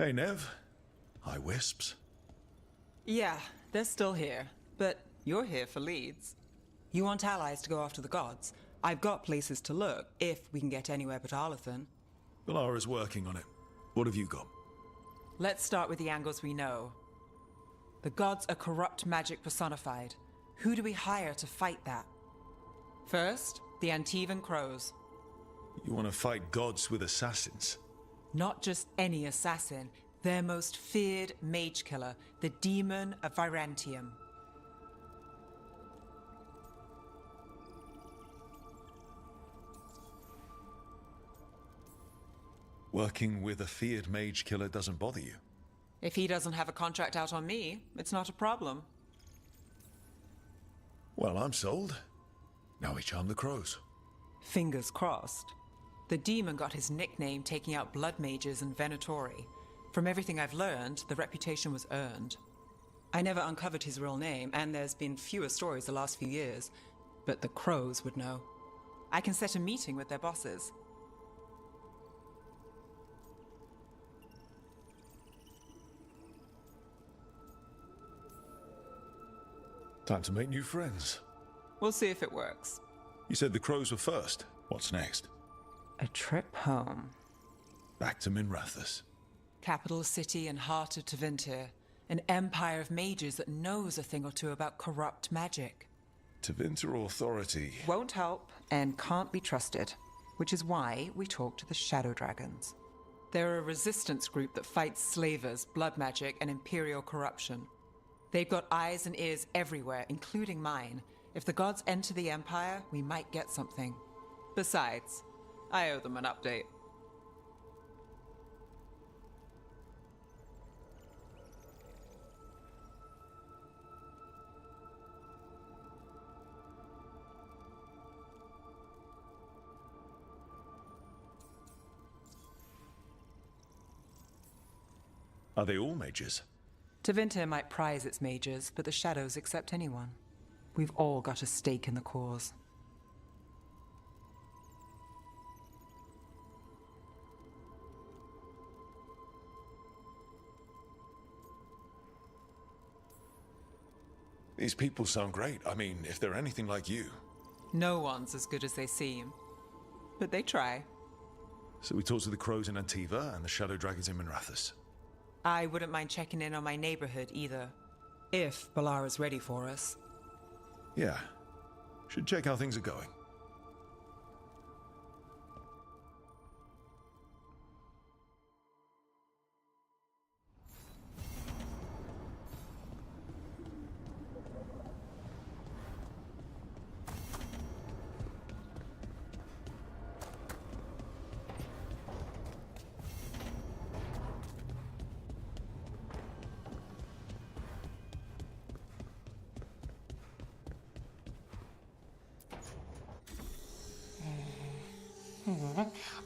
Hey, Nev. Hi, Wisps. Yeah, they're still here. But you're here for leads. You want allies to go after the gods? I've got places to look, if we can get anywhere but Arlathan. Valara's working on it. What have you got? Let's start with the angles we know. The gods are corrupt magic personified. Who do we hire to fight that? First, the Antivan Crows. You want to fight gods with assassins? Not just any assassin, their most feared mage killer, the Demon of Virantium. Working with a feared mage killer doesn't bother you? If he doesn't have a contract out on me, it's not a problem. Well, I'm sold. Now we charm the crows. Fingers crossed. The demon got his nickname taking out blood mages and Venatori. From everything I've learned, the reputation was earned. I never uncovered his real name, and there's been fewer stories the last few years, but the crows would know. I can set a meeting with their bosses. Time to make new friends. We'll see if it works. You said the crows were first. What's next? A trip home. Back to Minrathous. Capital city and heart of Tevinter. An empire of mages that knows a thing or two about corrupt magic. Tevinter authority. Won't help and can't be trusted, which is why we talk to the Shadow Dragons. They're a resistance group that fights slavers, blood magic, and imperial corruption. They've got eyes and ears everywhere, including mine. If the gods enter the Empire, we might get something. Besides, I owe them an update. Are they all mages? Tevinter might prize its mages, but the Shadows accept anyone. We've all got a stake in the cause. These people sound great. I mean, if they're anything like you. No one's as good as they seem. But they try. So we talk to the crows in Antiva and the shadow dragons in Minrathous. I wouldn't mind checking in on my neighborhood either. If Balara's ready for us. Yeah. Should check how things are going.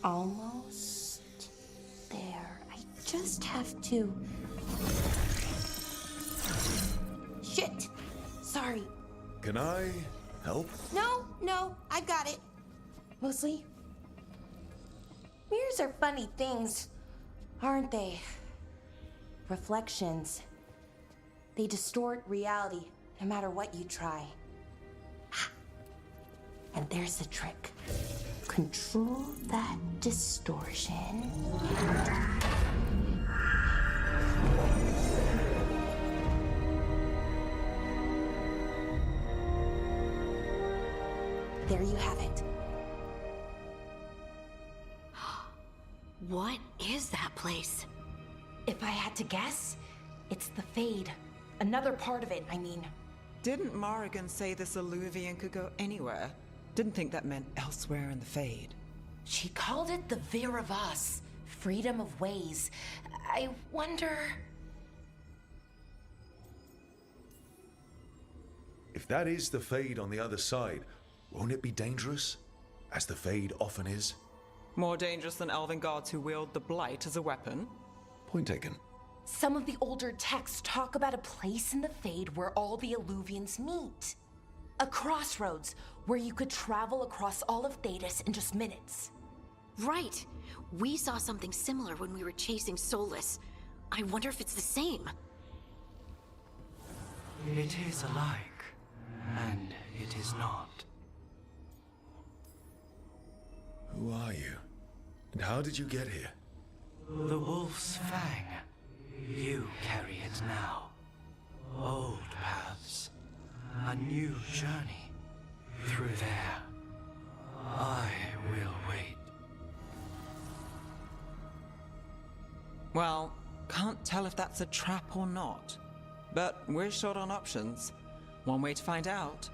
Almost there. I just have to... Shit! Sorry. Can I help? No, I've got it. Mostly. Mirrors are funny things, aren't they? Reflections. They distort reality, no matter what you try. And there's the trick. Control that distortion. There you have it. What is that place? If I had to guess, it's the Fade. Another part of it, I mean. Didn't Morrigan say this Alluvian could go anywhere? Didn't think that meant elsewhere in the Fade. She called it the Viravas, freedom of ways. I wonder... If that is the Fade on the other side, won't it be dangerous? As the Fade often is? More dangerous than elven gods who wield the Blight as a weapon? Point taken. Some of the older texts talk about a place in the Fade where all the Alluvians meet. A crossroads where you could travel across all of Thedas in just minutes. Right. We saw something similar when we were chasing Solus. I wonder if it's the same. It is alike, and it is not. Who are you? And how did you get here? The wolf's fang. You carry it now. Old paths. A new journey. Through there. I will wait. Well, can't tell if that's a trap or not. But we're short on options. One way to find out.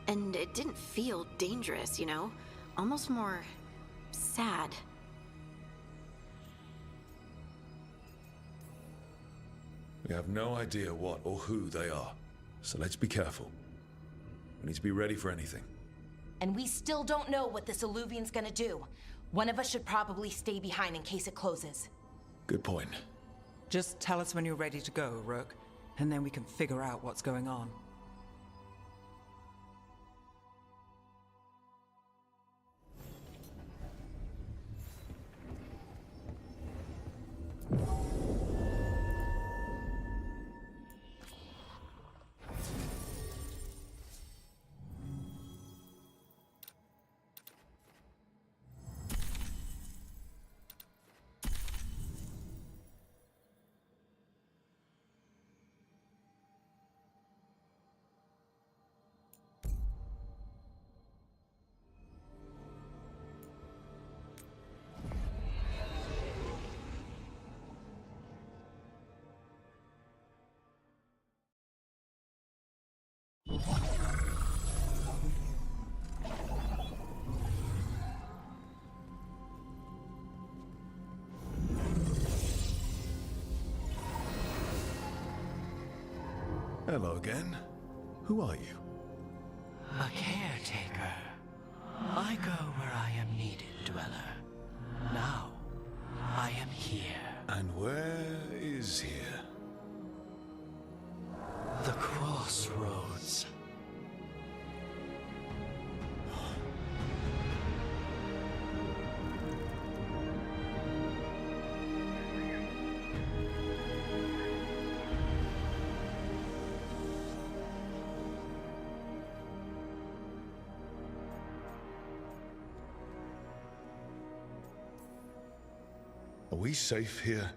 And it didn't feel dangerous, you know? Almost more sad. We have no idea what or who they are, so let's be careful. We need to be ready for anything. And we still don't know what this alluvian's gonna do. One of us should probably stay behind in case it closes. Good point. Just tell us when you're ready to go, Rook, and then we can figure out what's going on. Hello again. Who are you? A caretaker. I go where I am needed, Dweller. Now, I am here. And where is here? The crossroads. Are we safe here,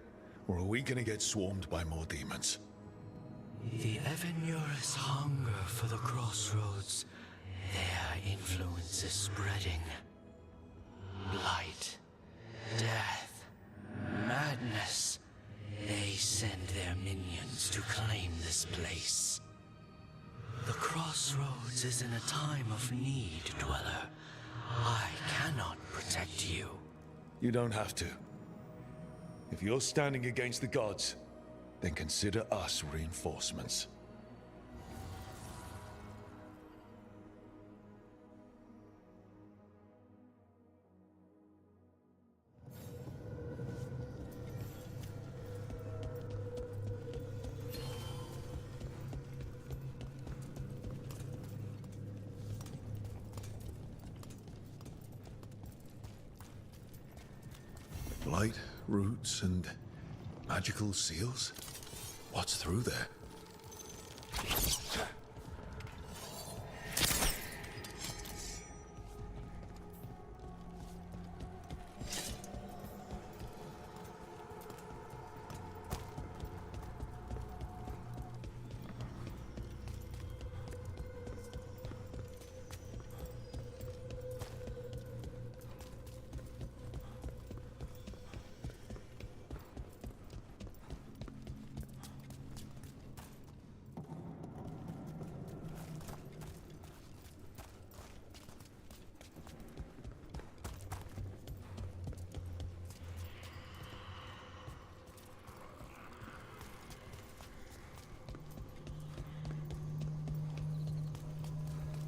or are we gonna get swarmed by more demons? The Evanurus hunger for the crossroads. Their influence is spreading. Blight, death, madness. They send their minions to claim this place. The crossroads is in a time of need, Dweller. I cannot protect you. You don't have to. If you're standing against the gods, then consider us reinforcements. Blight, roots, and magical seals? What's through there?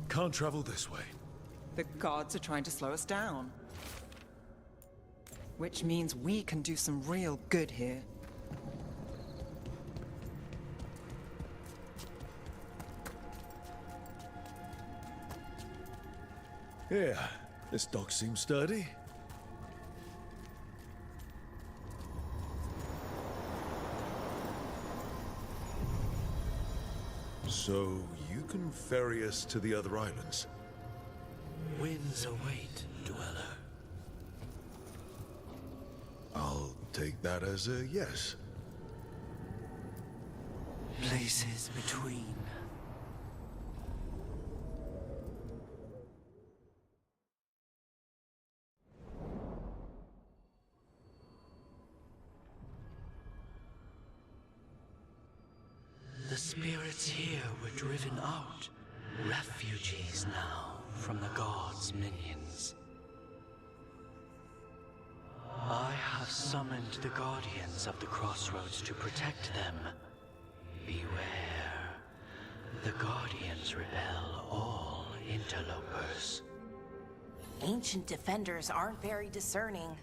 Can't travel this way. The gods are trying to slow us down. Which means we can do some real good here. Yeah, this dock seems sturdy. So you can ferry us to the other islands? Winds await, dweller. I'll take that as a yes. Places between. The spirits here were driven out, refugees now from the gods' minions. I have summoned the guardians of the crossroads to protect them. Beware. The guardians repel all interlopers. Ancient defenders aren't very discerning.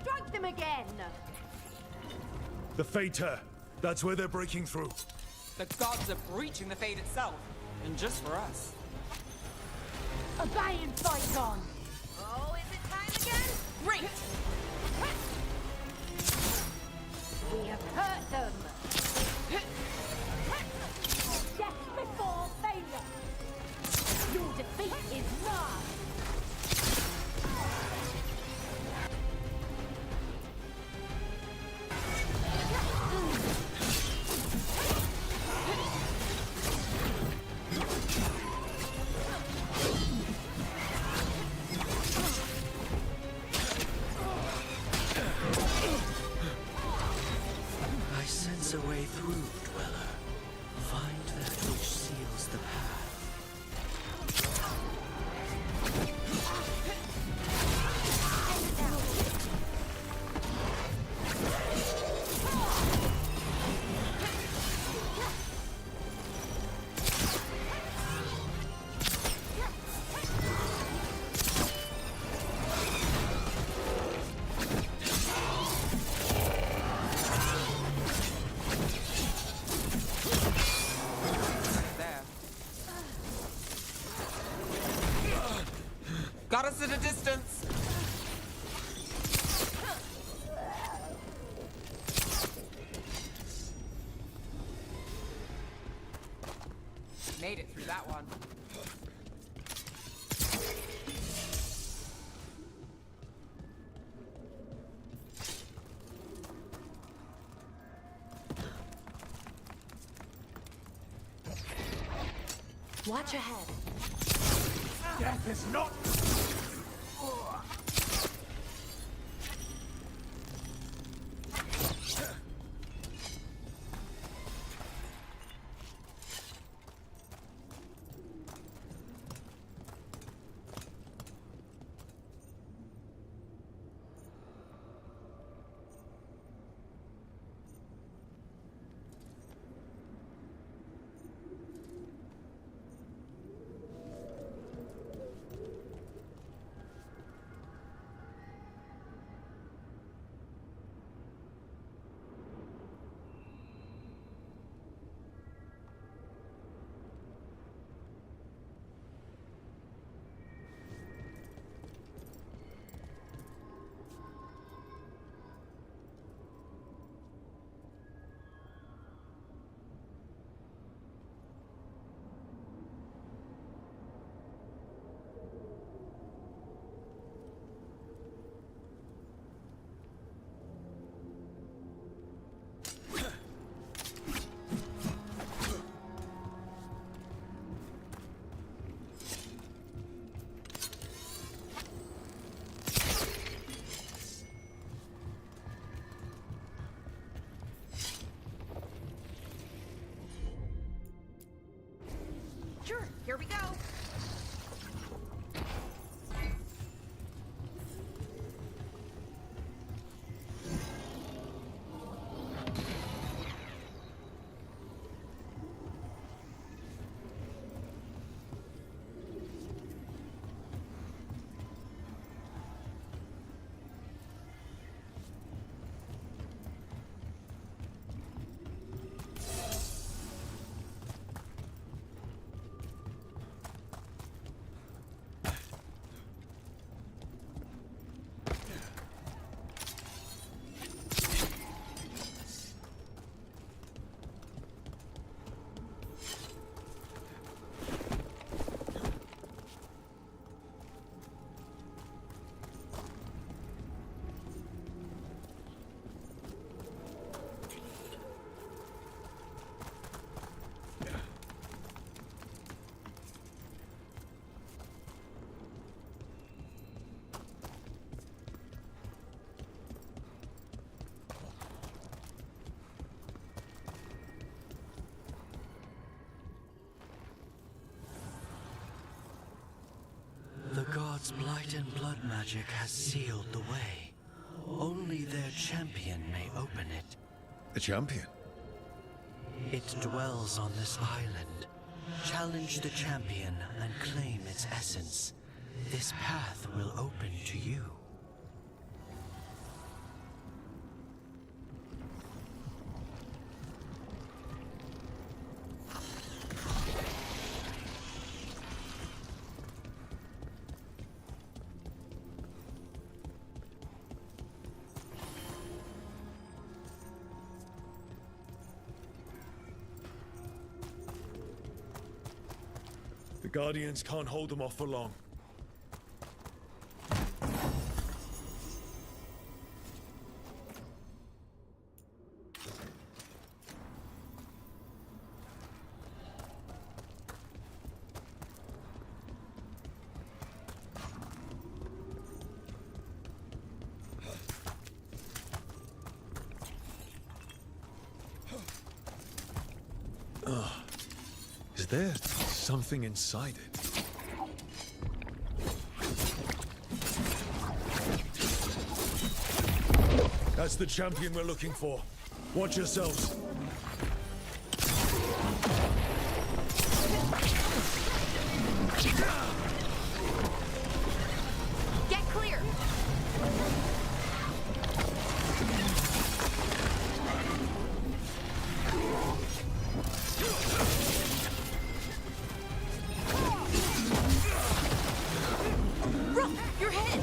Strike them again! The Fater! That's where they're breaking through. The gods are breaching the fate itself, and just for us. Obey and fight on! Oh, is it time again? Great! We have hurt them! Death before failure! Your defeat is mine! I sense a way through, dweller. Find that which seals the path. There. Got us at a distance. Made it through that one. Watch ahead. Death is not... Sure, here we go. Light and blood magic has sealed the way. Only their champion may open it. The champion? It dwells on this island. Challenge the champion and claim its essence. This path will open to you. The Guardians can't hold them off for long. Is there something inside it? That's the champion we're looking for. Watch yourselves. Get clear! Rook, you're hit!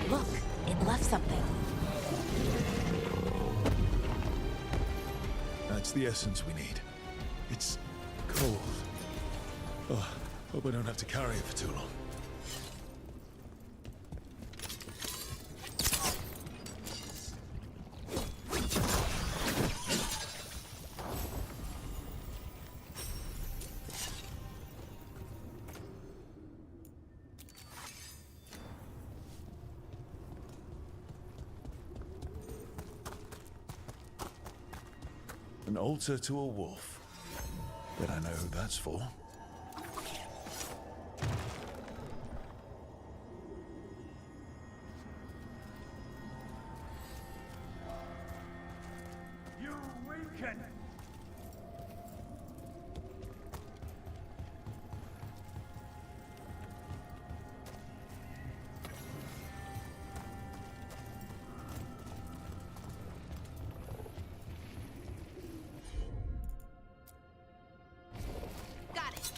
Look, it left something. That's the essence we need. It's cold. Oh, hope I don't have to carry it for too long. An altar to a wolf. Bet I know who that's for. You weaken! Got it.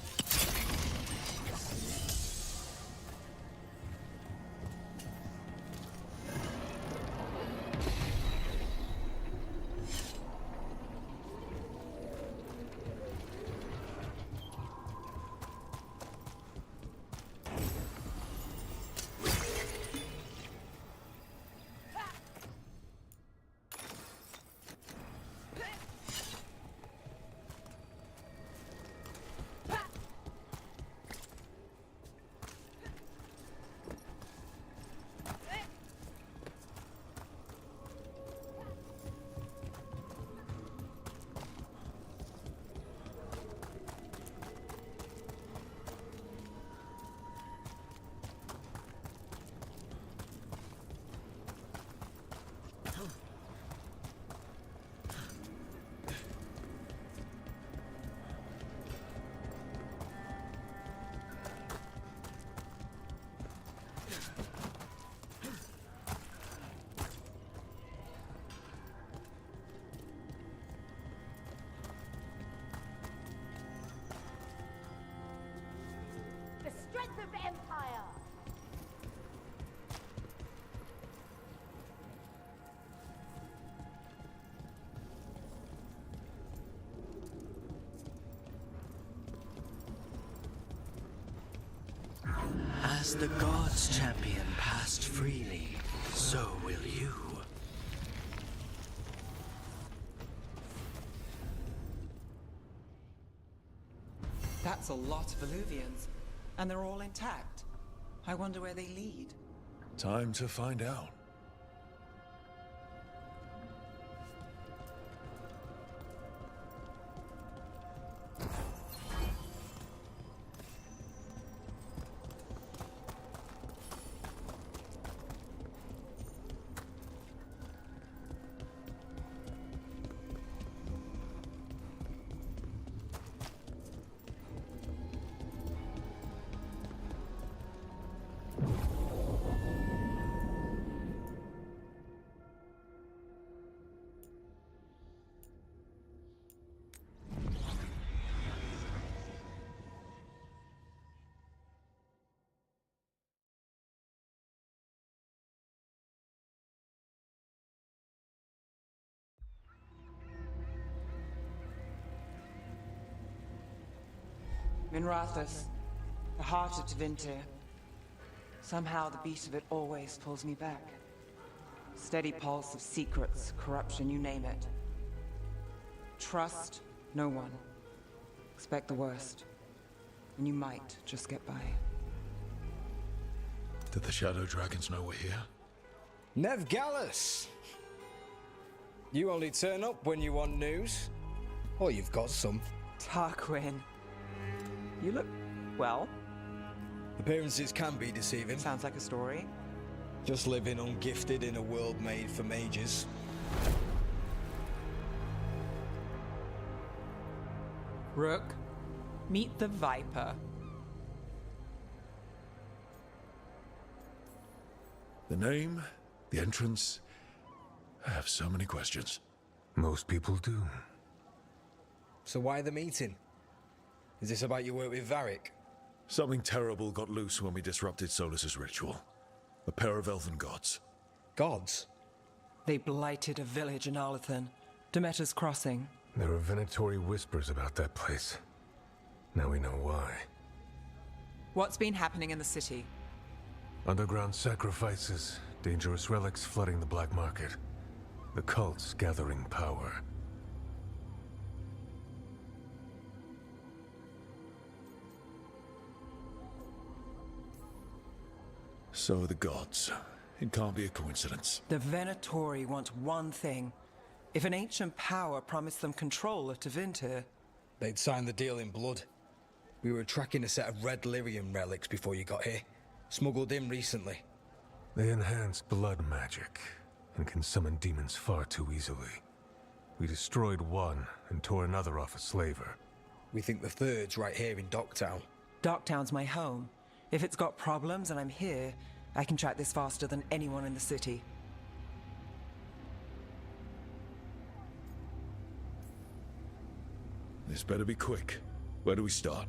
The strength of Empire! As the gods' champion passed freely, so will you. That's a lot of Illuvians, and they're all intact. I wonder where they lead. Time to find out. Minrathous, the heart of Tevinter. Somehow the beat of it always pulls me back. Steady pulse of secrets, corruption, you name it. Trust no one. Expect the worst. And you might just get by. Did the Shadow Dragons know we're here? Nev Gallus! You only turn up when you want news. Or you've got some. Tarquin. You look, well. Appearances can be deceiving. Sounds like a story. Just living ungifted in a world made for mages. Rook, meet the Viper. The name, the entrance. I have so many questions. Most people do. So why the meeting? Is this about your work with Varric? Something terrible got loose when we disrupted Solus's ritual. A pair of elven gods. Gods? They blighted a village in Arlathan, Demeter's Crossing. There are venatory whispers about that place. Now we know why. What's been happening in the city? Underground sacrifices, dangerous relics flooding the black market. The cults gathering power. So are the gods. It can't be a coincidence. The Venatori want one thing. If an ancient power promised them control of Tevinter, They'd signed the deal in blood. We were tracking a set of red lyrium relics before you got here. Smuggled in recently. They enhance blood magic and can summon demons far too easily. We destroyed one and tore another off a slaver. We think the third's right here in Docktown. Docktown's my home. If it's got problems and I'm here, I can track this faster than anyone in the city. This better be quick. Where do we start?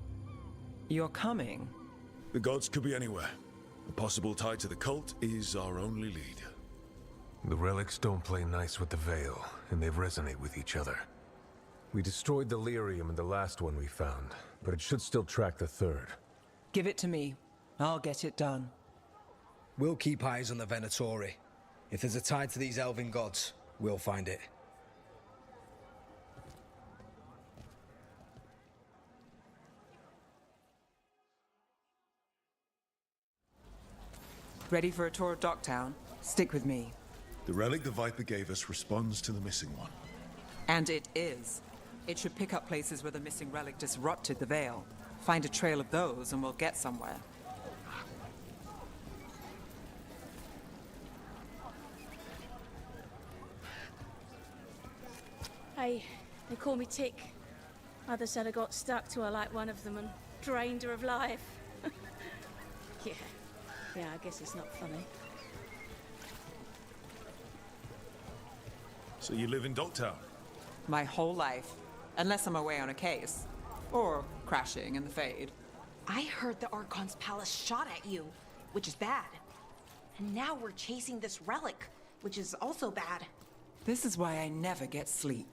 You're coming? The gods could be anywhere. A possible tie to the cult is our only lead. The relics don't play nice with the Veil, and they resonate with each other. We destroyed the lyrium in the last one we found, but it should still track the third. Give it to me. I'll get it done. We'll keep eyes on the Venatori. If there's a tie to these elven gods, we'll find it. Ready for a tour of Docktown? Stick with me. The relic the Viper gave us responds to the missing one. And it is. It should pick up places where the missing relic disrupted the Veil. Find a trail of those and we'll get somewhere. They call me Tick. Others said I got stuck to her like one of them and drained her of life. Yeah, I guess it's not funny. So you live in Docktown? My whole life. Unless I'm away on a case. Or crashing in the Fade. I heard the Archon's palace shot at you, which is bad. And now we're chasing this relic, which is also bad. This is why I never get sleep.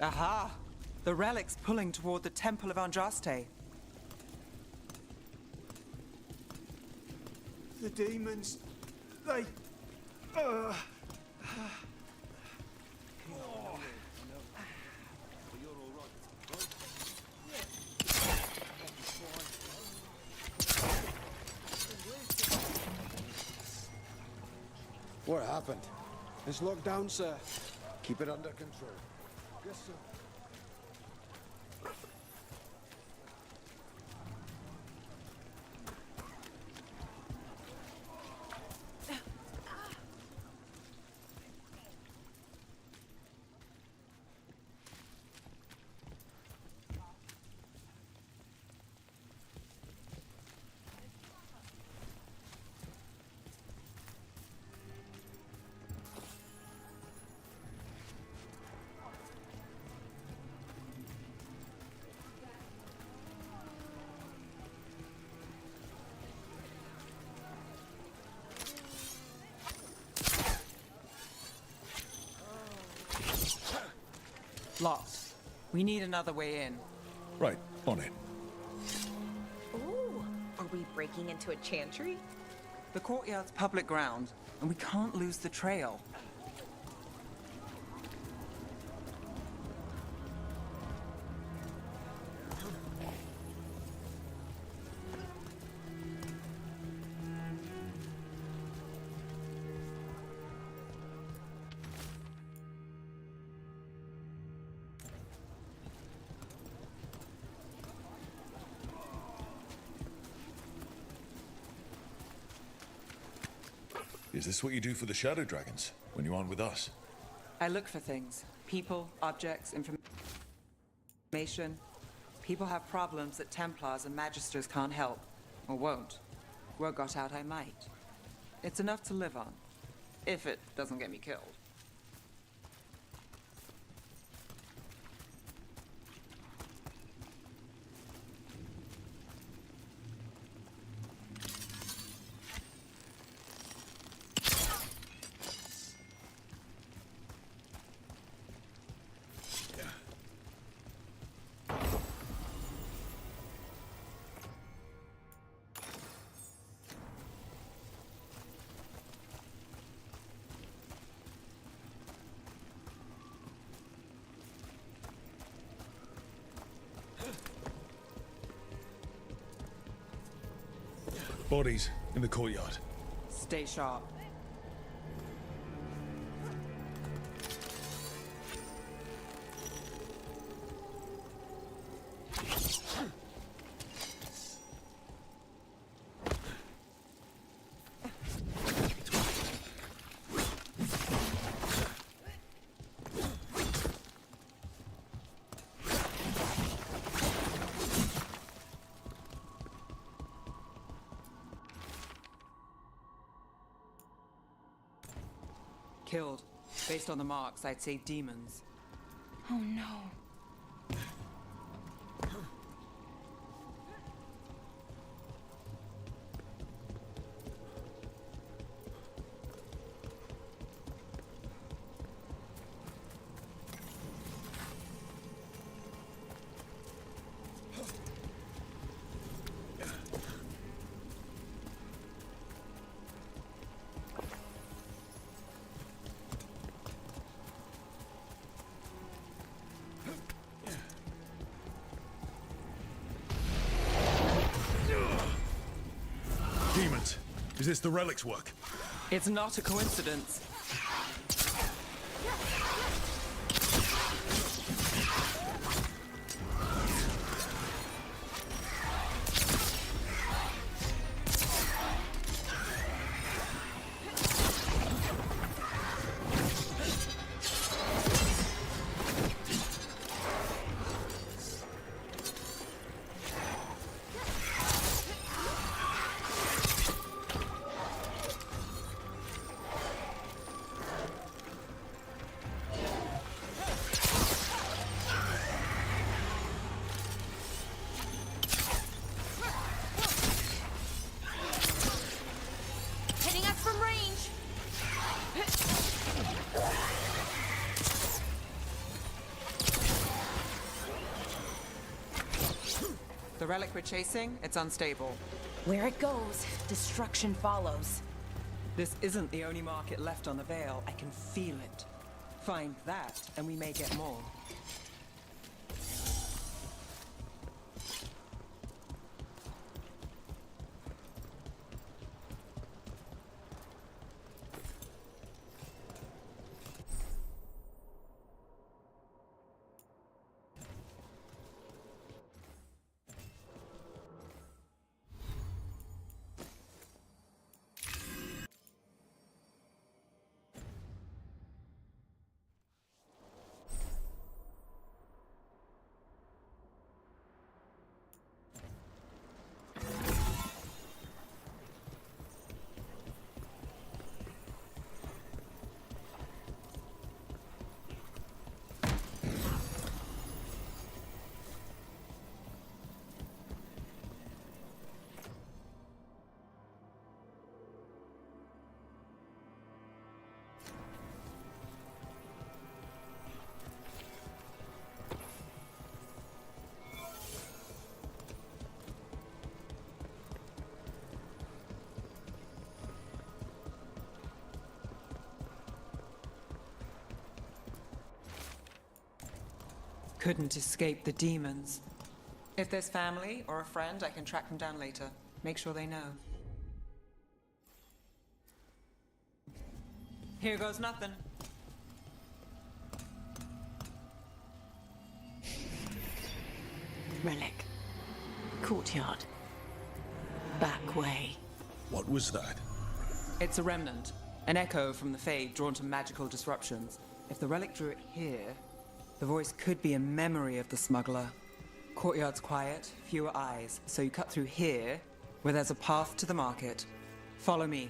Aha! The relic's pulling toward the Temple of Andraste. demons. They... What happened? It's locked down, sir. Keep it under control. Yes, sir. Locked. We need another way in. Right, on it. Ooh, are we breaking into a chantry? The courtyard's public ground, and we can't lose the trail. Is this what you do for the Shadow Dragons, when you aren't with us? I look for things. People, objects, information. People have problems that Templars and Magisters can't help. Or won't. Word got out I might. It's enough to live on. If it doesn't get me killed. Bodies in the courtyard. Stay sharp. Killed. Based on the marks, I'd say demons. Oh no. Demons. Is this the relic's work? It's not a coincidence. The relic we're chasing, it's unstable. Where it goes, destruction follows. This isn't the only market left on the Veil. I can feel it. Find that, and we may get more. Couldn't escape the demons. If there's family or a friend, I can track them down later. Make sure they know. Here goes nothing. Relic. Courtyard. Back way. What was that? It's a remnant. An echo from the Fade drawn to magical disruptions. If the relic drew it here, the voice could be a memory of the smuggler. Courtyard's quiet, fewer eyes, so you cut through here, where there's a path to the market. Follow me.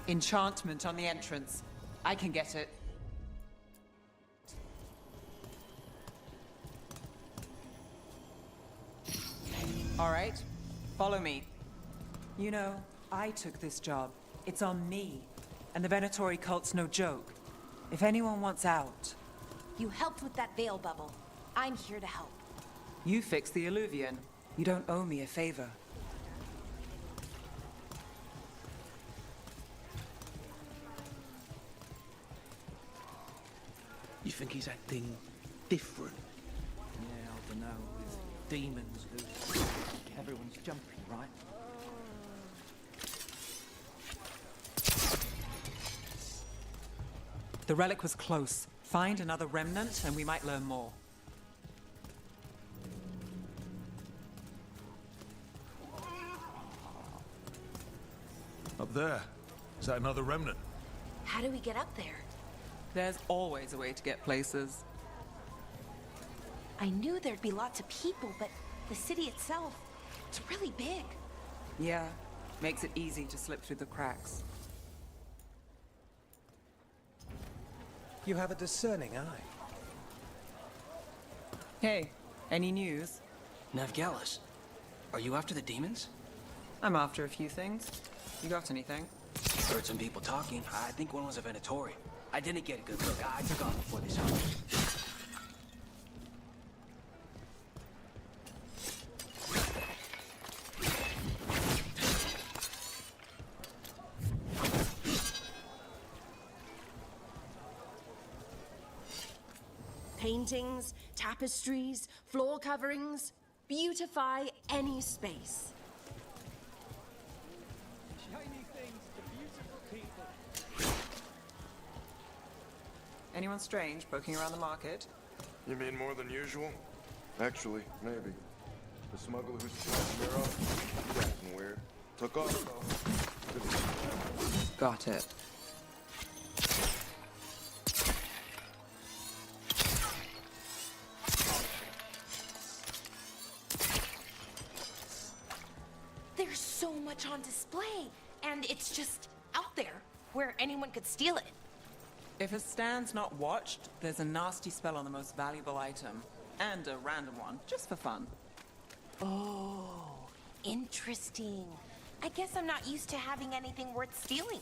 Enchantment on the entrance. I can get it. All right, follow me. You know, I took this job. It's on me. And the Venatori cult's no joke. If anyone wants out... You helped with that veil bubble. I'm here to help. You fix the Illuvian. You don't owe me a favor. You think he's acting different? Yeah, I don't know. With demons loose, everyone's jumpy, right? The relic was close. Find another remnant and we might learn more. Up there. Is that another remnant? How do we get up there? There's always a way to get places. I knew there'd be lots of people, but the city itself, it's really big. Yeah, makes it easy to slip through the cracks. You have a discerning eye. Hey, any news? Navgalis, are you after the demons? I'm after a few things. You got anything? Heard some people talking. I think one was a Venatori. I didn't get a good look. I took off before they saw me. Paintings, tapestries, floor coverings, beautify any space. Shiny things to beautiful people. Anyone strange poking around the market? You mean more than usual? Actually, maybe. The smuggler who's slashed me off, he's acting weird. Took off, though. Got it. There's so much on display, and it's just out there, where anyone could steal it. If a stand's not watched, there's a nasty spell on the most valuable item. And a random one, just for fun. Oh, interesting. I guess I'm not used to having anything worth stealing.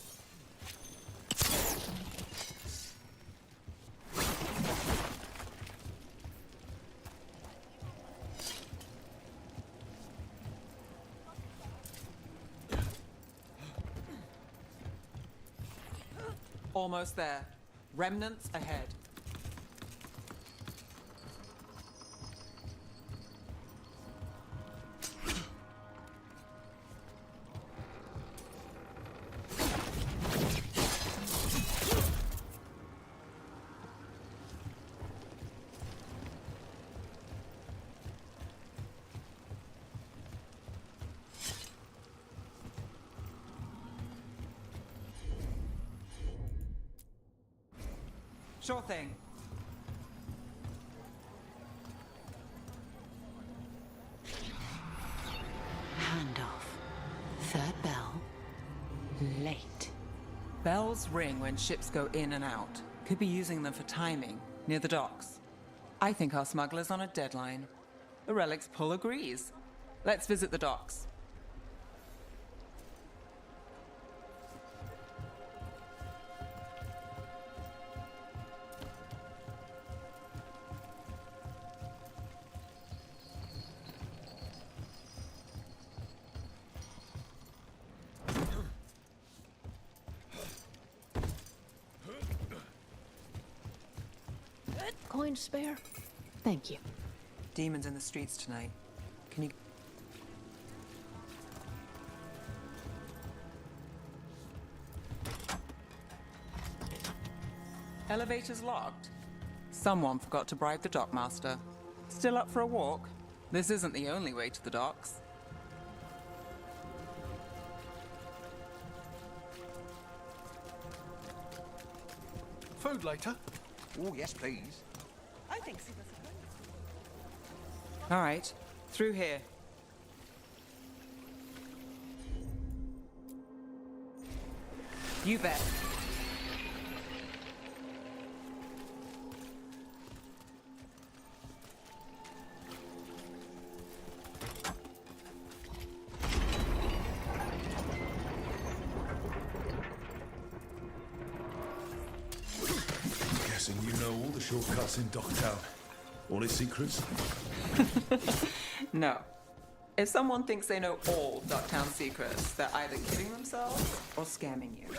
Almost there. Remnants ahead. Sure thing. Handoff. Third bell. Late. Bells ring when ships go in and out. Could be using them for timing, near the docks. I think our smuggler's on a deadline. The Relic's pull agrees. Let's visit the docks. Coin to spare? Thank you. Demons in the streets tonight. Can you... Elevator's locked. Someone forgot to bribe the dockmaster. Still up for a walk? This isn't the only way to the docks. Food later? Oh, yes, please. I think so. All right, through here. You bet. Guessing you know all the shortcuts in Docktown. All its secrets? No. If someone thinks they know all Docktown secrets, they're either kidding themselves or scamming you.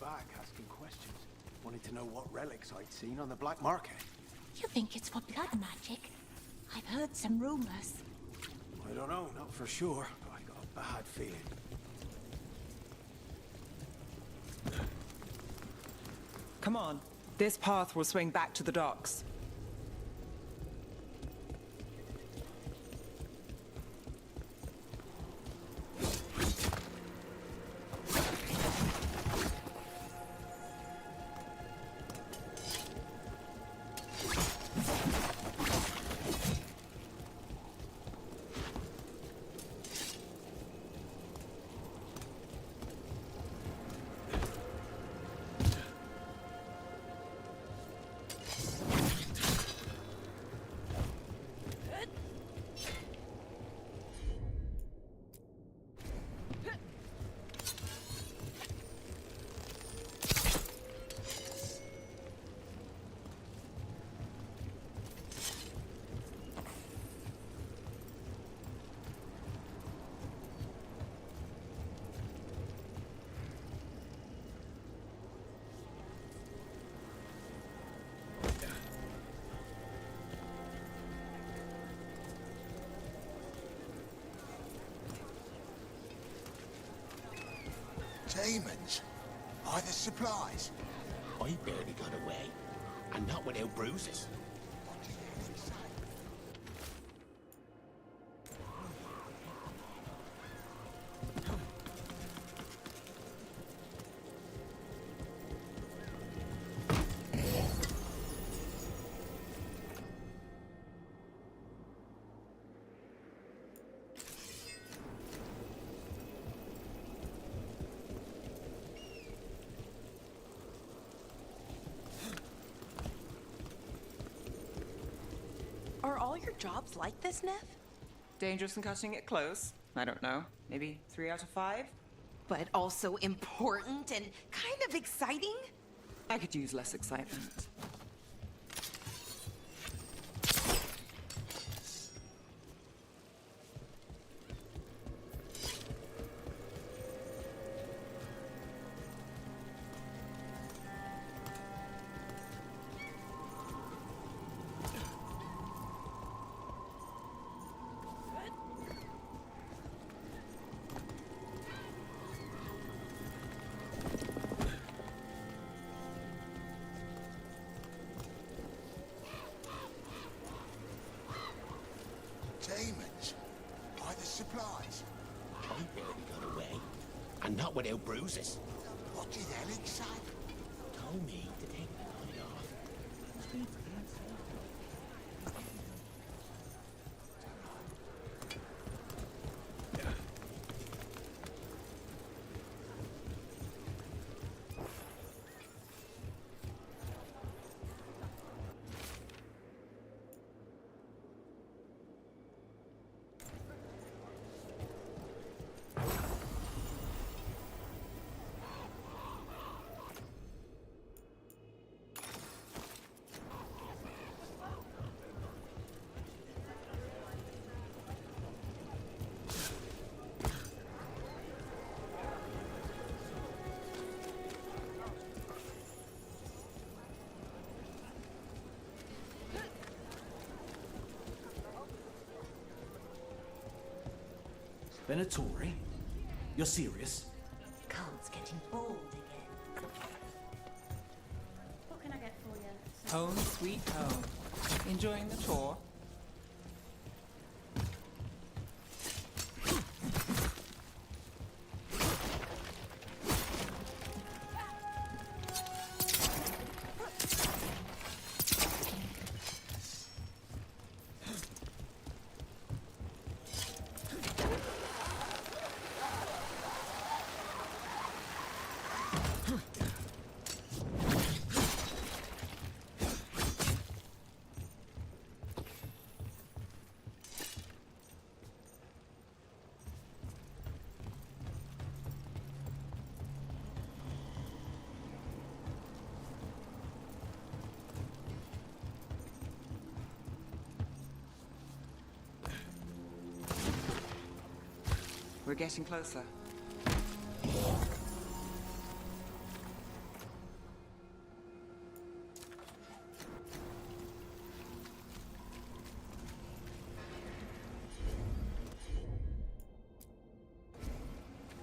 back asking questions. Wanted to know what relics I'd seen on the black market. You think it's for blood magic? I've heard some rumors. I don't know, not for sure, but I got a bad feeling. Come on. This path will swing back to the docks. Demons? By the supplies? I barely got away, and not without bruises. Are all your jobs like this, Neff? Dangerous and cutting it close? I don't know. Maybe 3 out of 5? But also important and kind of exciting? I could use less excitement. Demons? By the supplies? I barely got away, and not without bruises. What did Alex say? Told me to take the night off. Venatori? You're serious? Cole's getting bold again. What can I get for you? Home sweet home. Enjoying the tour? We're getting closer.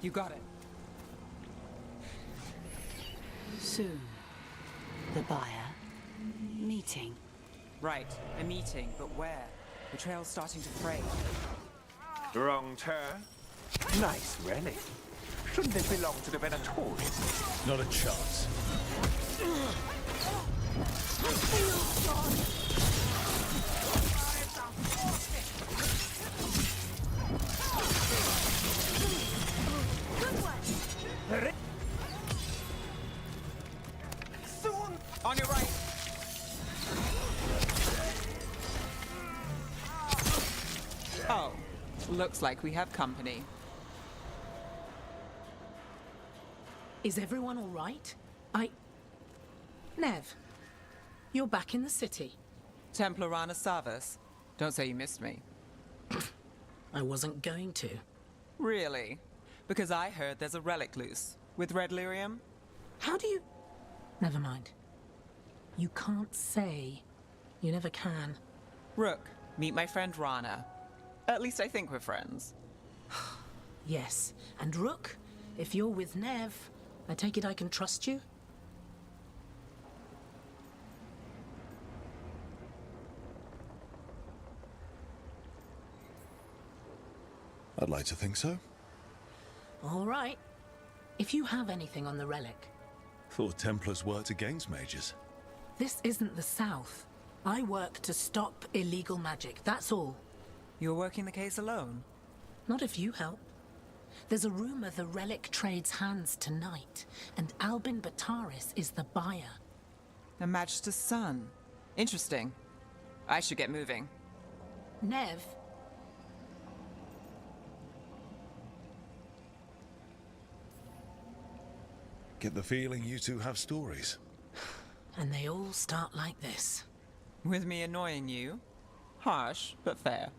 You got it. Soon. The buyer. Meeting. Right, a meeting, but where? The trail's starting to fray. Wrong turn. Nice relic. Shouldn't it belong to the Venatorians? Not a chance. Soon! On your right! Oh, looks like we have company. Is everyone all right? Nev, you're back in the city. Templar Rana Savas. Don't say you missed me. I wasn't going to. Really? Because I heard there's a relic loose. With red lyrium? How do you... Never mind. You can't say. You never can. Rook, meet my friend Rana. At least I think we're friends. Yes. And Rook, if you're with Nev, I take it I can trust you? I'd like to think so. All right. If you have anything on the relic... Thought Templars worked against mages. This isn't the South. I work to stop illegal magic, that's all. You're working the case alone? Not if you help. There's a rumor the relic trades hands tonight, and Albin Bataris is the buyer. A Magister's son. Interesting. I should get moving. Nev... Get the feeling you two have stories. And they all start like this. With me annoying you? Harsh, but fair.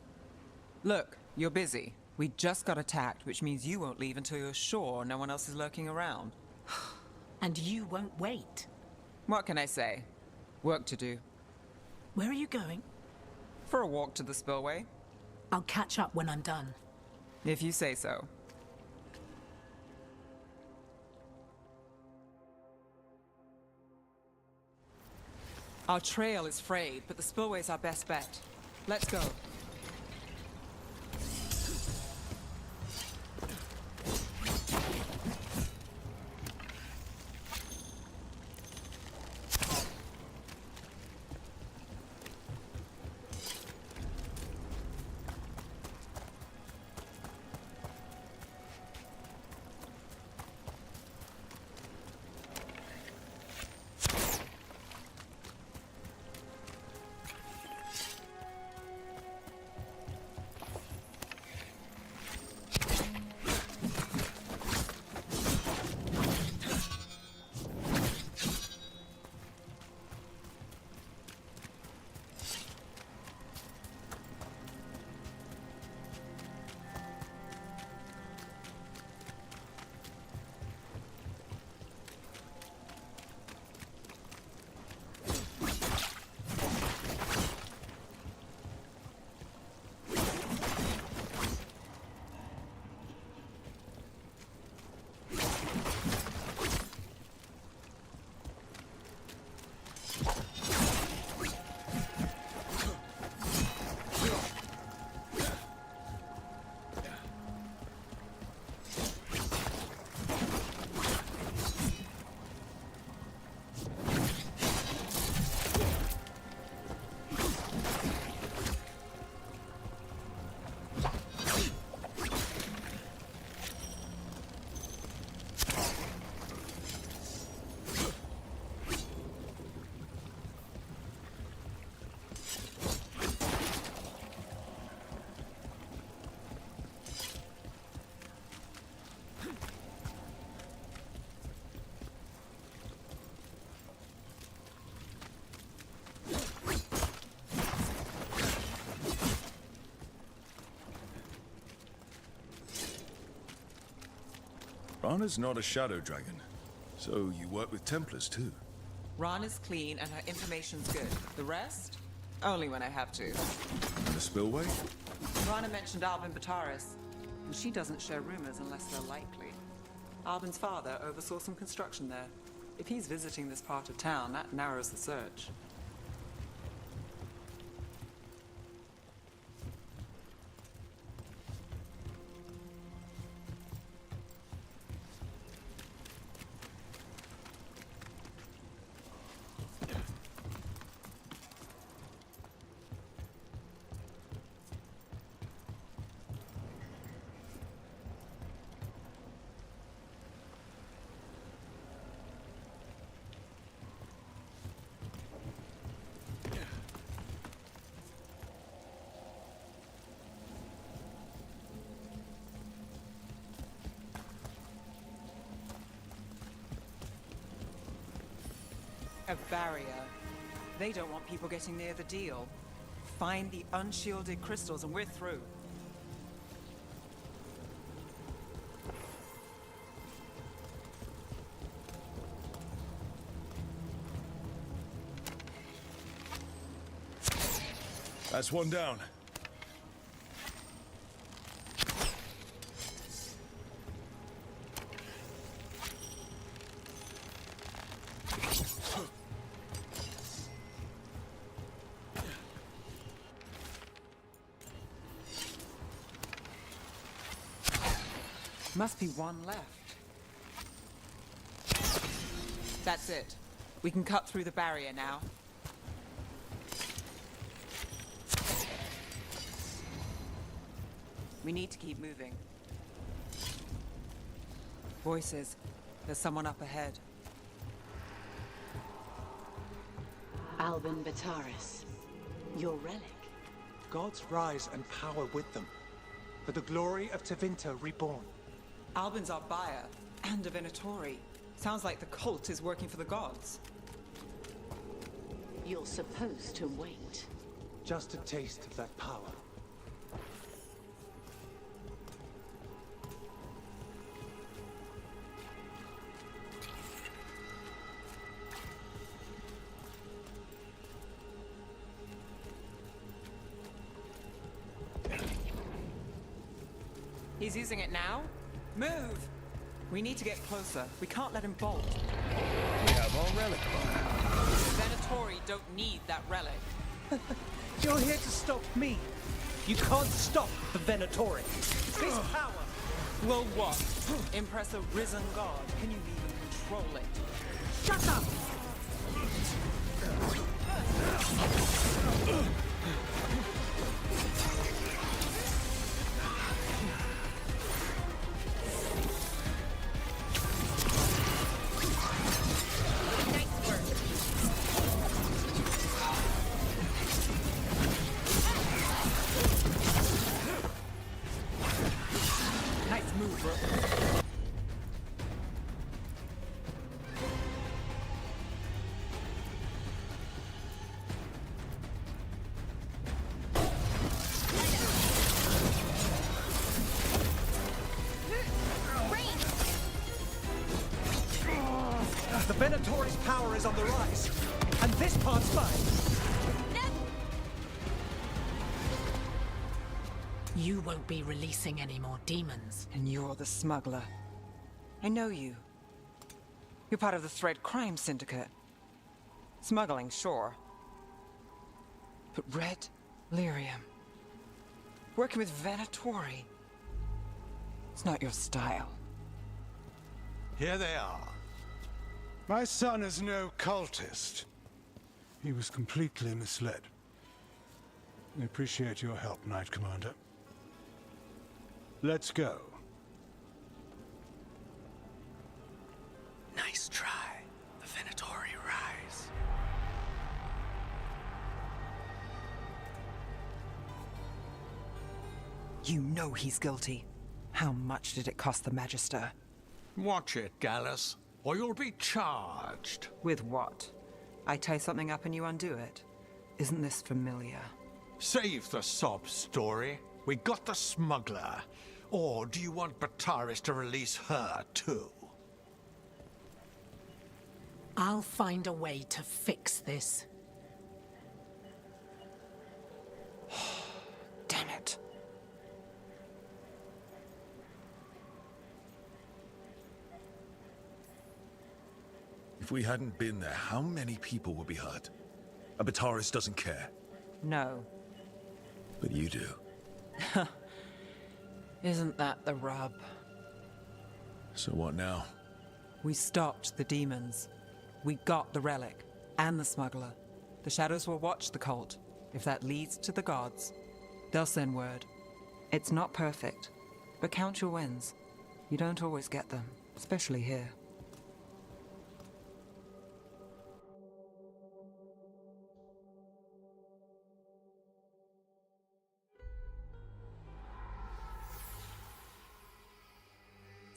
Look, you're busy. We just got attacked, which means you won't leave until you're sure no one else is lurking around. And you won't wait. What can I say? Work to do. Where are you going? For a walk to the spillway. I'll catch up when I'm done. If you say so. Our trail is frayed, but the spillway's our best bet. Let's go. Rana's not a shadow dragon, so you work with Templars too. Rana's clean and her information's good. The rest? Only when I have to. And the spillway? Rana mentioned Albin Bataris, and she doesn't share rumors unless they're likely. Albin's father oversaw some construction there. If he's visiting this part of town, that narrows the search. A barrier. They don't want people getting near the deal. Find the unshielded crystals and we're through. That's one down. Must be one left. That's it. We can cut through the barrier now. We need to keep moving. Voices. There's someone up ahead. Albin Bataris, your relic. Gods rise and power with them. For the glory of Tevinter reborn. Albin's our buyer, and a Venatori. Sounds like the cult is working for the gods. You're supposed to wait. Just a taste of that power. He's using it now? Move! We need to get closer. We can't let him bolt. We have our relic. The Venatori don't need that relic. You're here to stop me. You can't stop the Venatori. This power. Well, what? Impress a risen god. Can you even control it? Shut up! The Venatori's power is on the rise, and this part's mine. You won't be releasing any more demons. And you're the smuggler. I know you. You're part of the Thread Crime Syndicate. Smuggling, sure. But Red Lyrium. Working with Venatori. It's not your style. Here they are. My son is no cultist. He was completely misled. We appreciate your help, Knight Commander. Let's go. Nice try. The Venatori rise. You know he's guilty. How much did it cost the Magister? Watch it, Gallus, or you'll be charged. With what? I tie something up and you undo it. Isn't this familiar? Save the sob story. We got the smuggler. Or do you want Bataris to release her, too? I'll find a way to fix this. Damn it. If we hadn't been there, how many people would be hurt? And Bataris doesn't care. No. But you do. Isn't that the rub? So what now? We stopped the demons. We got the relic. And the smuggler. The shadows will watch the cult. If that leads to the gods, they'll send word. It's not perfect, but count your wins. You don't always get them, especially here.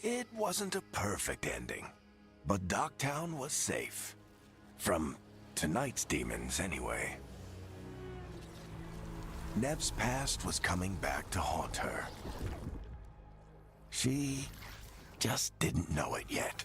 It wasn't a perfect ending, but Docktown was safe. From tonight's demons, anyway. Nev's past was coming back to haunt her. She just didn't know it yet.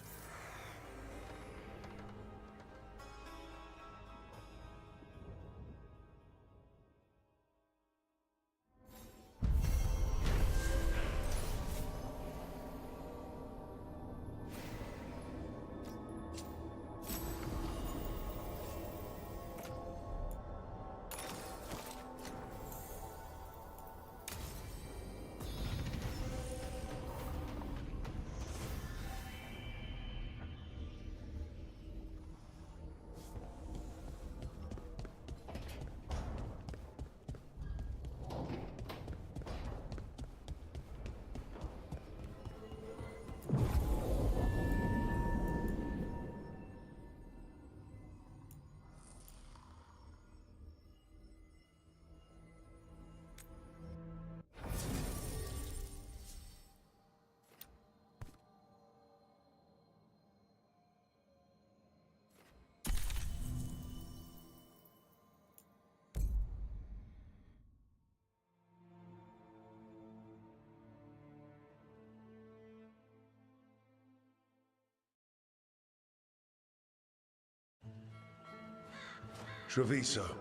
Treviso,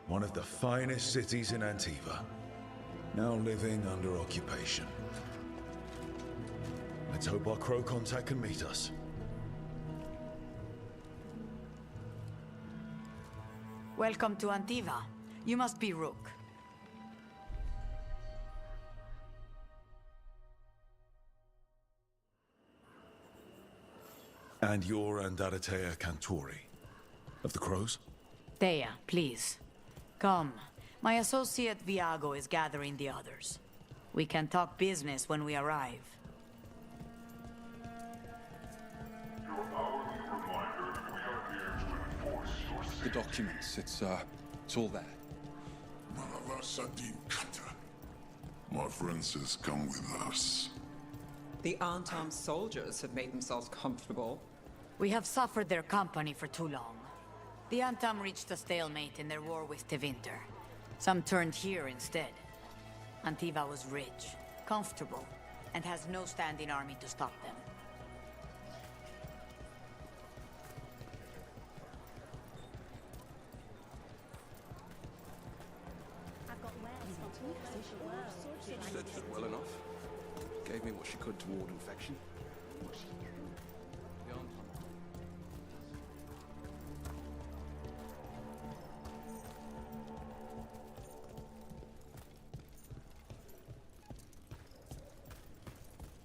one of the finest cities in Antiva, now living under occupation. Let's hope our crow contact can meet us. Welcome to Antiva. You must be Rook. And you're Andaratea Cantori, of the Crows? Thea, please. Come. My associate Viago is gathering the others. We can talk business when we arrive. The documents, it's all there. My friend says come with us. The unarmed soldiers have made themselves comfortable. We have suffered their company for too long. The Antam reached a stalemate in their war with Tevinter. Some turned here instead. Antiva was rich, comfortable, and has no standing army to stop them. Said fit well enough. Gave me what she could to ward infection.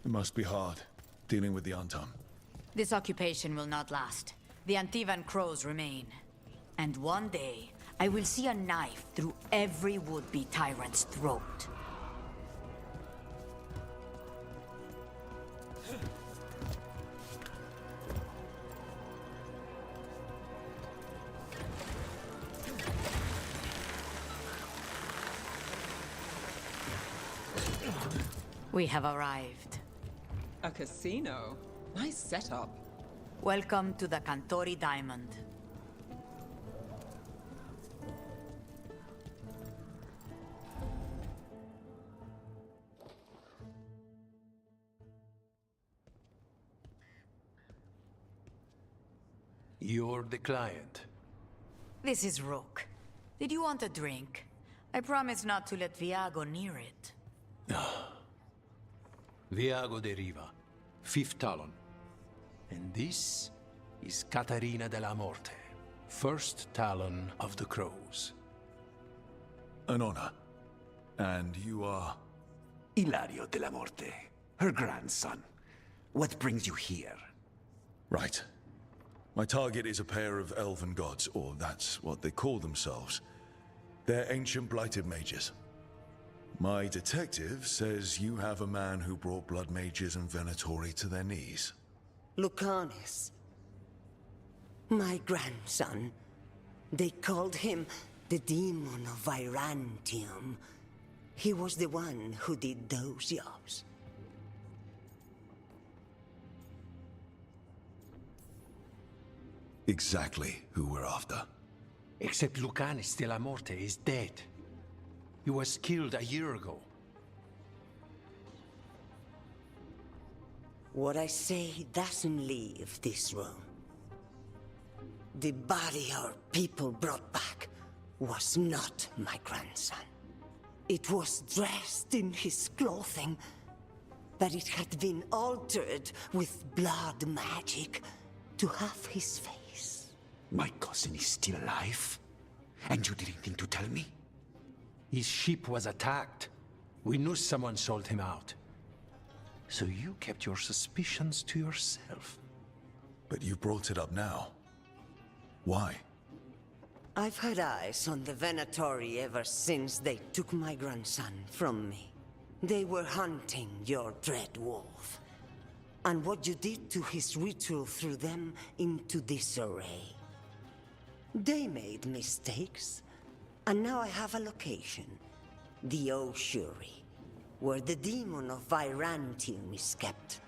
It must be hard, dealing with the Antam. This occupation will not last. The Antivan crows remain. And one day, I will see a knife through every would-be tyrant's throat. We have arrived. A casino? Nice setup. Welcome to the Cantori Diamond. You're the client. This is Rook. Did you want a drink? I promise not to let Viago near it. Viago de Riva, 5th Talon. And this is Caterina de la Morte, first Talon of the Crows. An honor. And you are? Ilario de la Morte, her grandson. What brings you here? Right. My target is a pair of elven gods, or that's what they call themselves. They're ancient blighted mages. My detective says you have a man who brought blood mages and Venatori to their knees. Lucanus. My grandson. They called him the Demon of Virantium. He was the one who did those jobs. Exactly who we're after. Except Lucanus de la Morte is dead. He was killed a year ago. What I say doesn't leave this room. The body our people brought back was not my grandson. It was dressed in his clothing, but it had been altered with blood magic to have his face. My cousin is still alive? And you didn't think to tell me? His ship was attacked. We knew someone sold him out. So you kept your suspicions to yourself. But you brought it up now. Why? I've had eyes on the Venatori ever since they took my grandson from me. They were hunting your dread wolf. And what you did to his ritual threw them into disarray. They made mistakes, and now I have a location. The Ossuary, where the demon of Virantium is kept.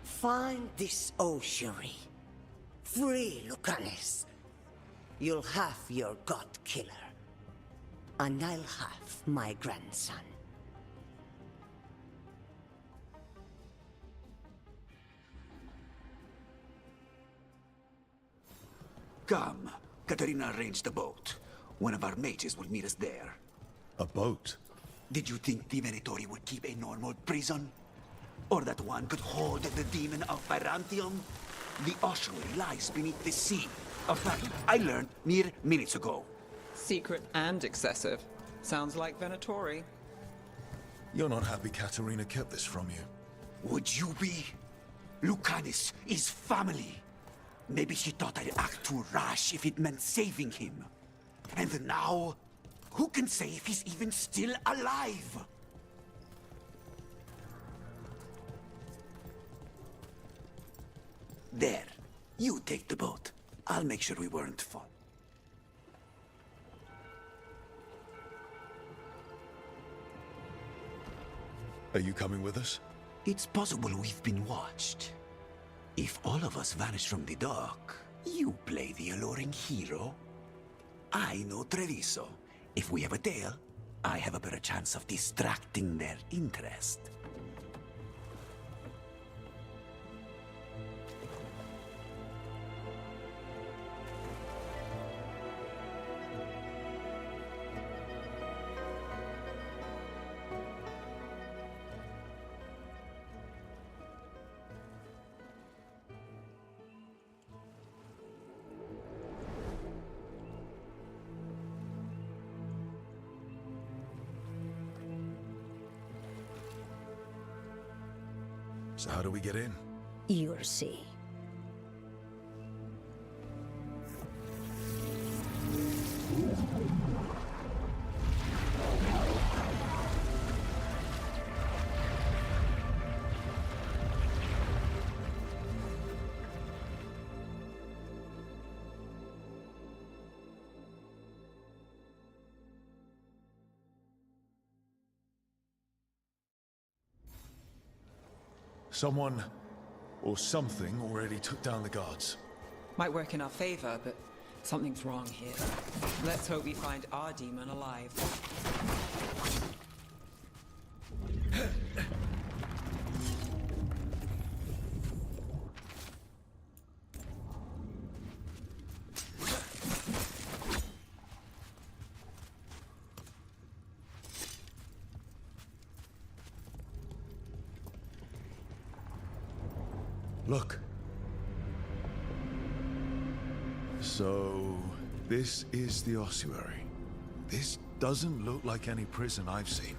Find this Ossuary. Free Lucanus. You'll have your god killer. And I'll have my grandson. Come. Caterina arranged a boat. One of our mages will meet us there. A boat? Did you think the Venatori would keep a normal prison? Or that one could hold the demon of Virantium? The ossuary lies beneath the sea. A fact I learned mere minutes ago. Secret and excessive. Sounds like Venatori. You're not happy Caterina kept this from you. Would you be? Lucanus is family. Maybe she thought I'd act too rash if it meant saving him. And now, who can say if he's even still alive? There. You take the boat. I'll make sure we weren't fought. Are you coming with us? It's possible we've been watched. If all of us vanish from the dock, you play the alluring hero. I know Treviso. If we have a tail, I have a better chance of distracting their interest. So how do we get in? You'll see. Someone or something already took down the guards. Might work in our favor, but something's wrong here. Let's hope we find our demon alive. Look. So, this is the ossuary. This doesn't look like any prison I've seen.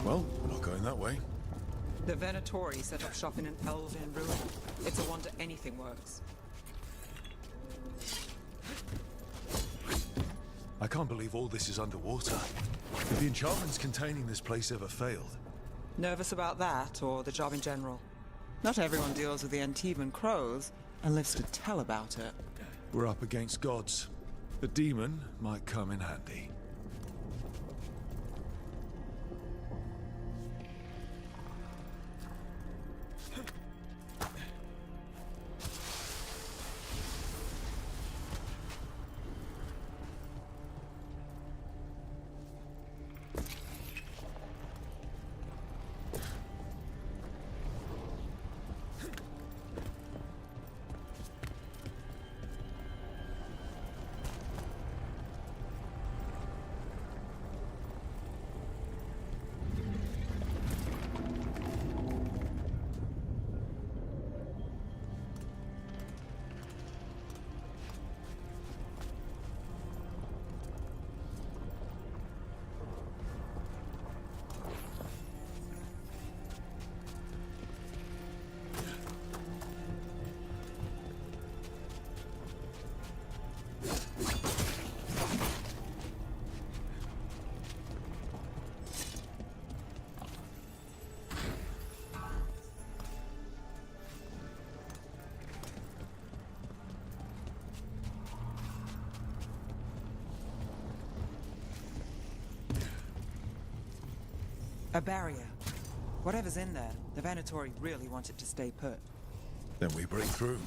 Well, we're not going that way. The Venatori set up shop in an elven ruin. It's a wonder anything works. I can't believe all this is underwater. If the enchantments containing this place ever failed. Nervous about that, or the job in general? Not everyone deals with the Antiban crows and lives to tell about it. We're up against gods. The demon might come in handy. A barrier. Whatever's in there, the Venatori really want it to stay put. Then we break through.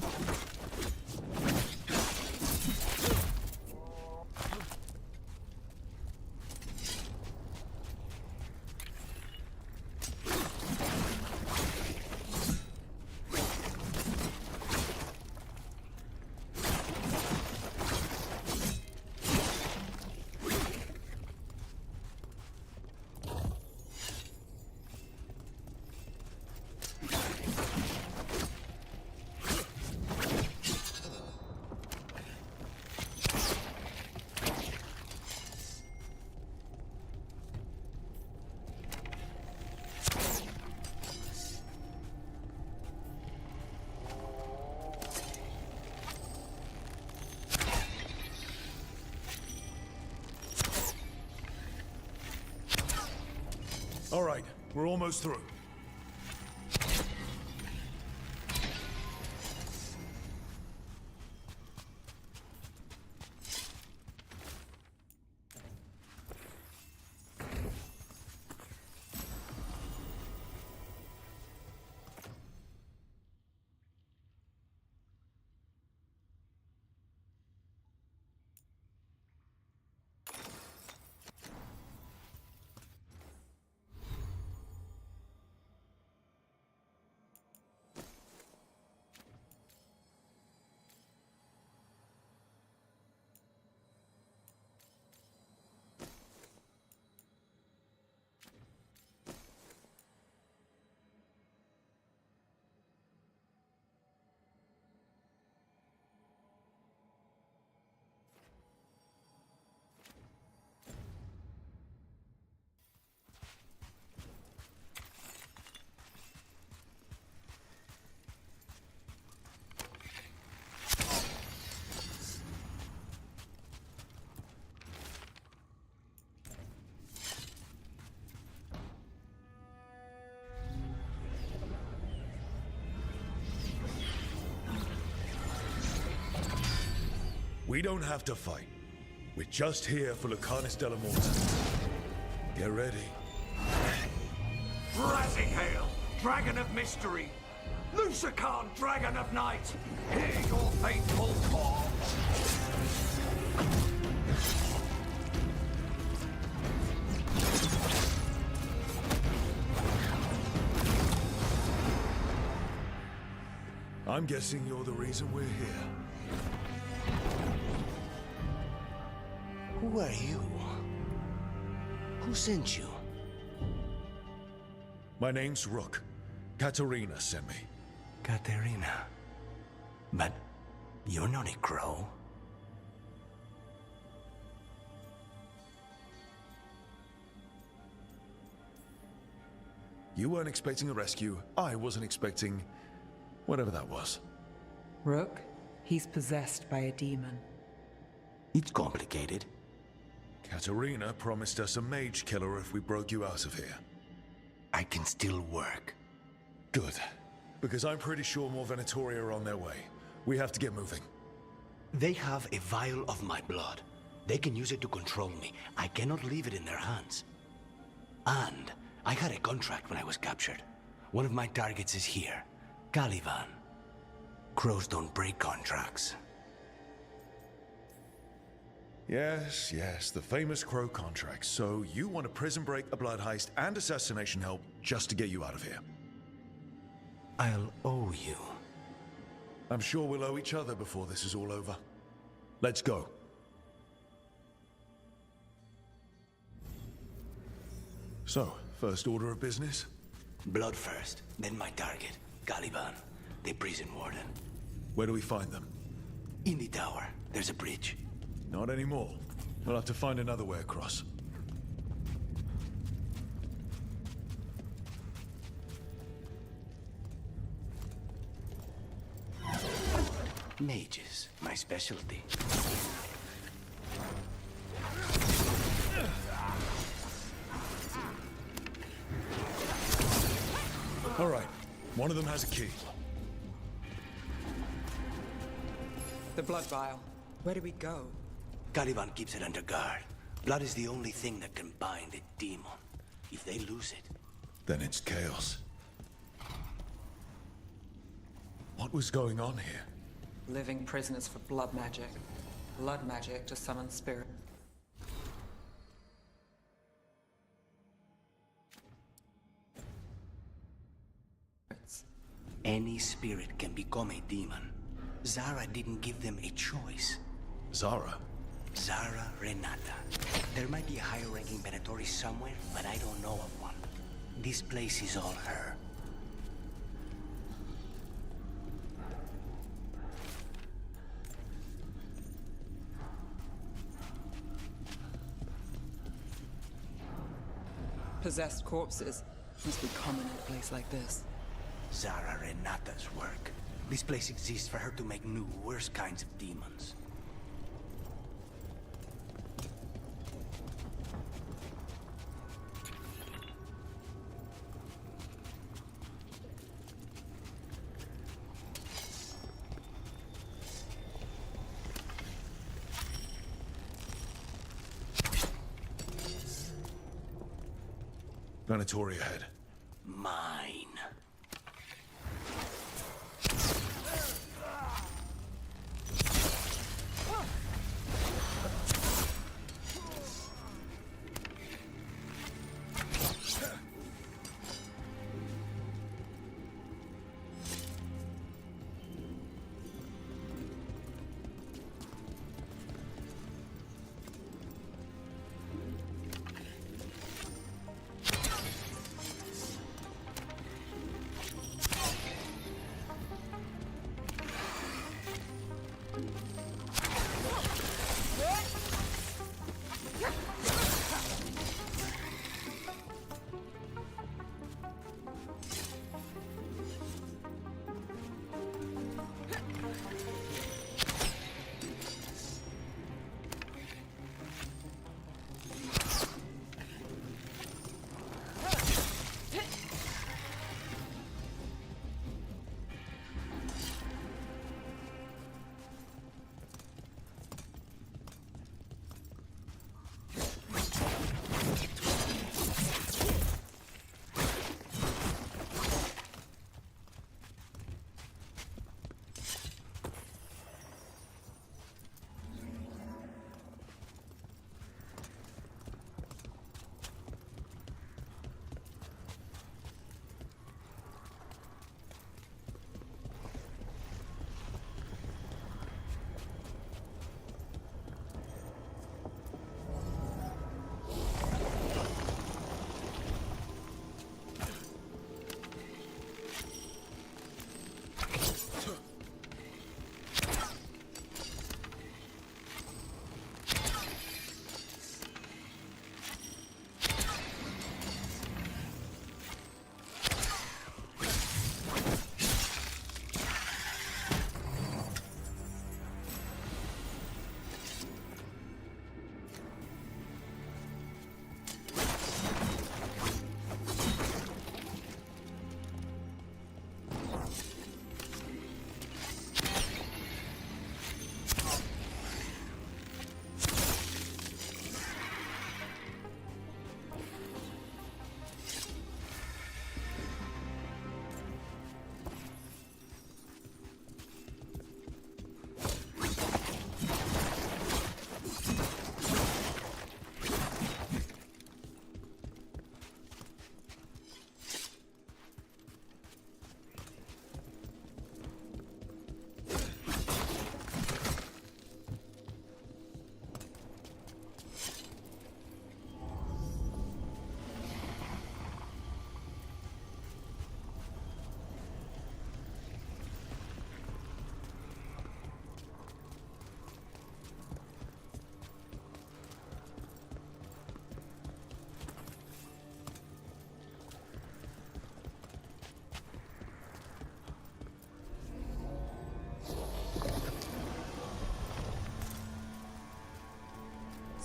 All right, we're almost through. We don't have to fight. We're just here for Lucanus Delamorta. Get ready. Razikale, Dragon of Mystery! Lucican, Dragon of Night! Hear your faithful call! I'm guessing you're the reason we're here. Who are you? Who sent you? My name's Rook. Katerina sent me. Katerina. But you're not a crow. You weren't expecting a rescue. I wasn't expecting whatever that was. Rook, he's possessed by a demon. It's complicated. Katerina promised us a mage killer if we broke you out of here. I can still work. Good. Because I'm pretty sure more Venatori are on their way. We have to get moving. They have a vial of my blood. They can use it to control me. I cannot leave it in their hands. And I had a contract when I was captured. One of my targets is here. Caliban. Crows don't break contracts. Yes, yes, the famous Crow contract. So you want a prison break, a blood heist, and assassination help just to get you out of here? I'll owe you. I'm sure we'll owe each other before this is all over. Let's go. So, first order of business? Blood first, then my target, Caliban, the prison warden. Where do we find them? In the tower. There's a bridge. Not anymore. We'll have to find another way across. Mages, my specialty. All right. One of them has a key. The blood vial. Where do we go? Caliban keeps it under guard. Blood is the only thing that can bind a demon. If they lose it... Then it's chaos. What was going on here? Living prisoners for blood magic. Blood magic to summon spirit. Any spirit can become a demon. Zara didn't give them a choice. Zara? Zara Renata. There might be a higher-ranking Venatori somewhere, but I don't know of one. This place is all her. Possessed corpses must be common in a place like this. Zara Renata's work. This place exists for her to make new, worse kinds of demons. Venatori ahead. Mine.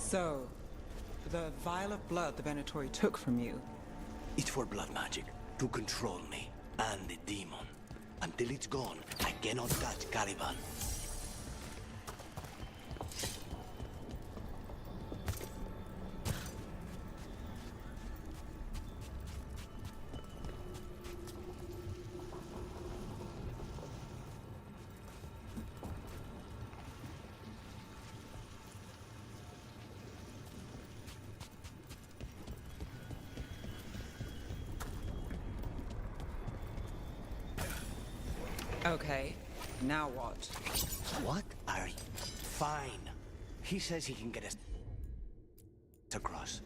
So, the vial of blood the Venatori took from you. It's for blood magic, to control me, and the demon. Until it's gone, I cannot touch Caliban. Okay, now what? What are you? Fine. He says he can get us across.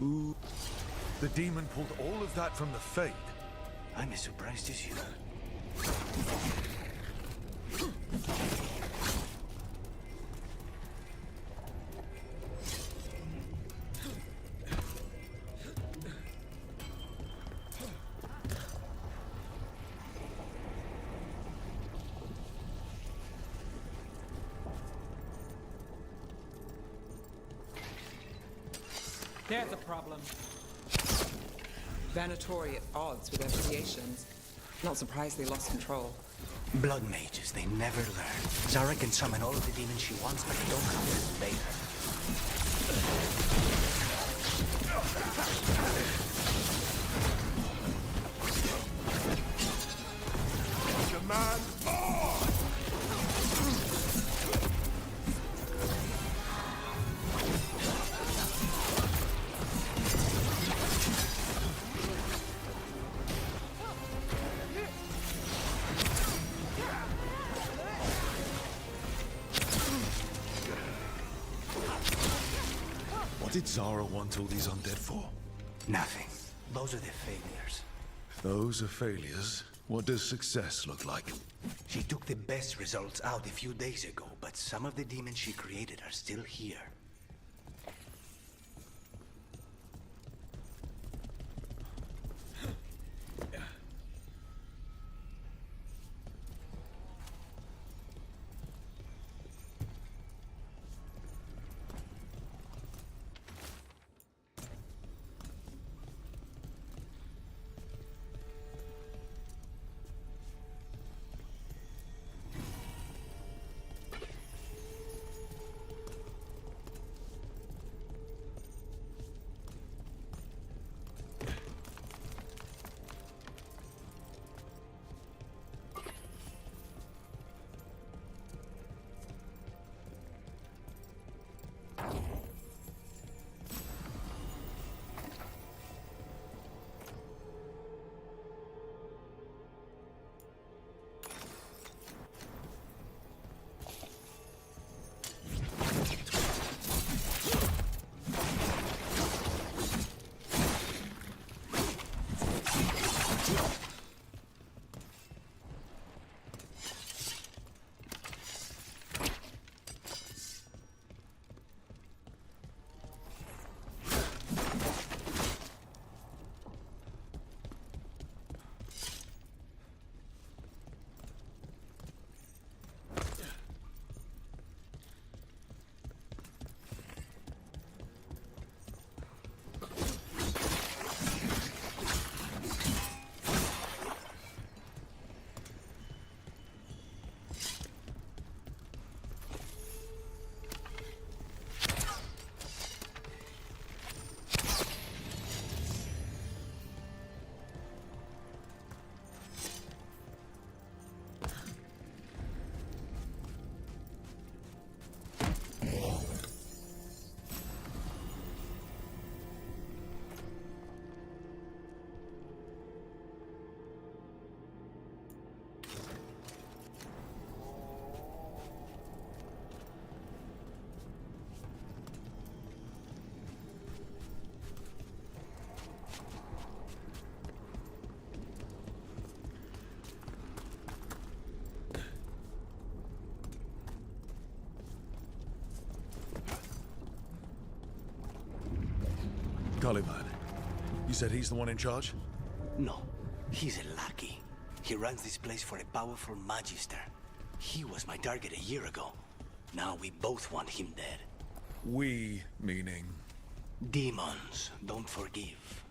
Ooh. The demon pulled all of that from the Fade. I'm as surprised as you. There's a problem. Venatori at odds with their creations. Not surprised they lost control. Blood mages, they never learn. Zara can summon all of the demons she wants, but they don't come to obey her. Command more! What did Zara want all these undead for? Nothing. Those are the failures. Those are failures. What does success look like? She took the best results out a few days ago, but some of the demons she created are still here. Caliban. You said he's the one in charge? No, he's a lackey. He runs this place for a powerful magister. He was my target a year ago. Now we both want him dead. We meaning? Demons don't forgive.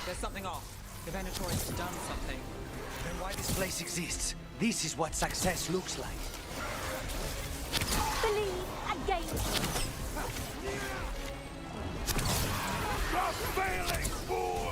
There's something off. The Venatori's done something. Then why this place exists? This is what success looks like. Believe again. Stop failing, fool!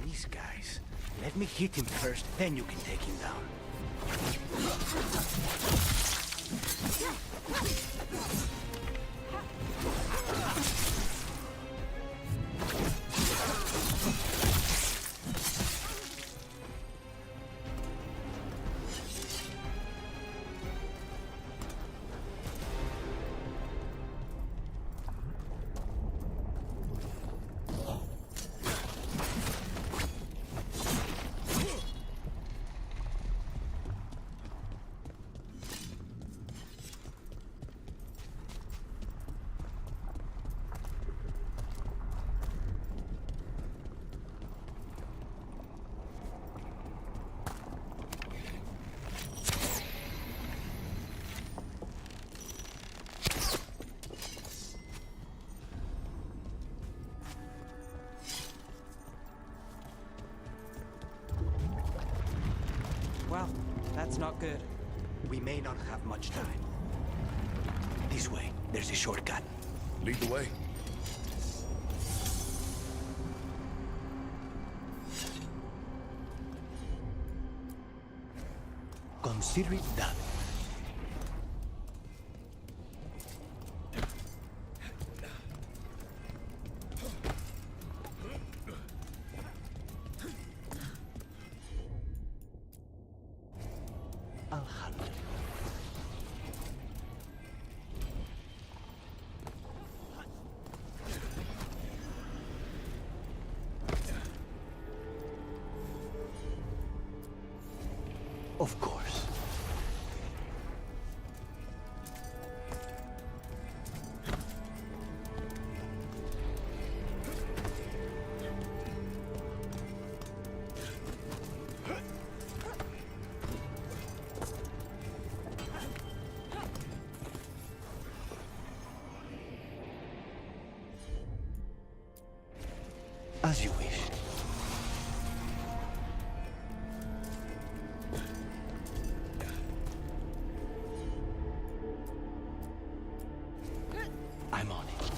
These guys. Let me hit him first, then you can take him down. not good. We may not have much time. This way, there's a shortcut. Lead the way. Consider it done. I'll handle it. Of course. As you wish. I'm on it.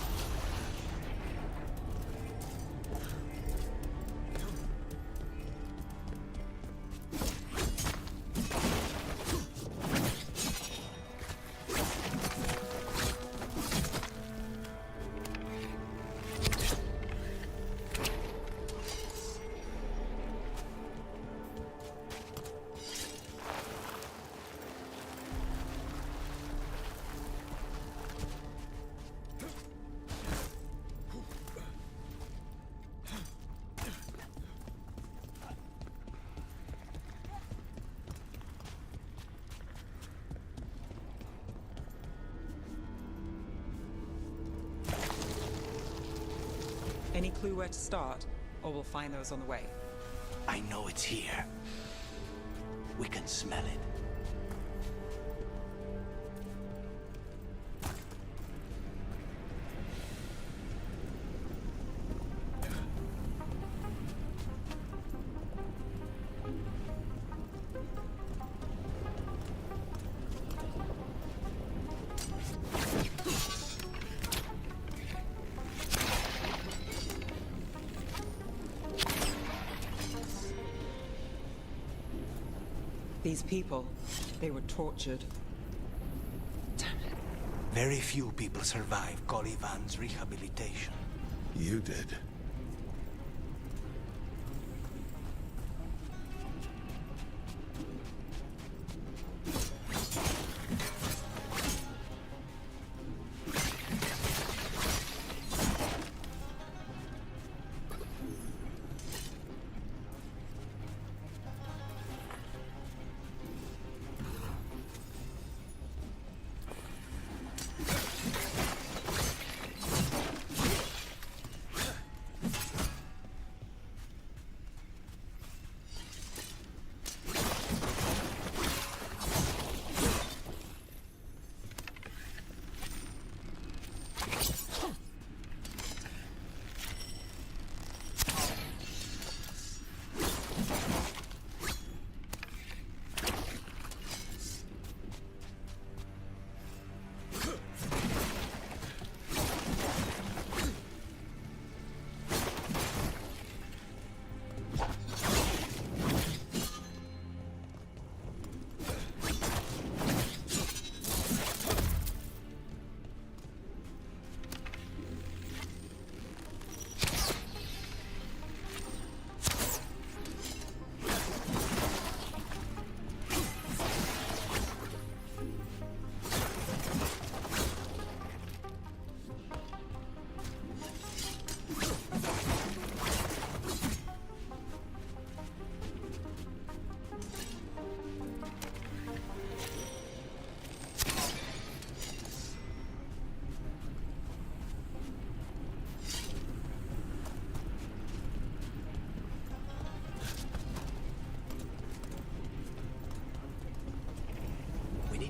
Any clue where to start? Or we'll find those on the way. I know it's here. We can smell it. These people, they were tortured. Very few people survive Colivan's rehabilitation. You did.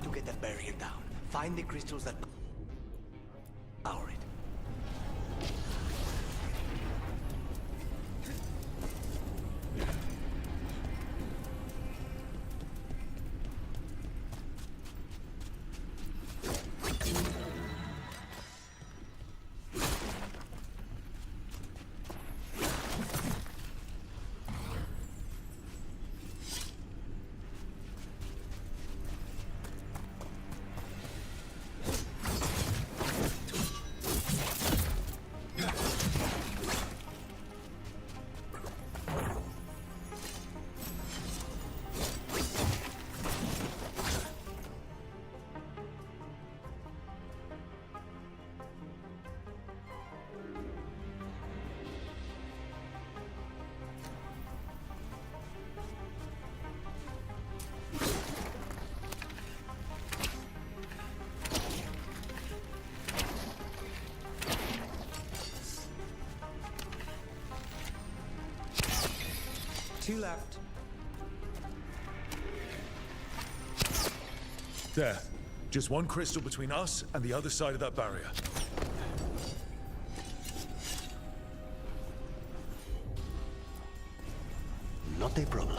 To get that barrier down. Find the crystals that power it. 2 left. There. Just one crystal between us and the other side of that barrier. Not a problem.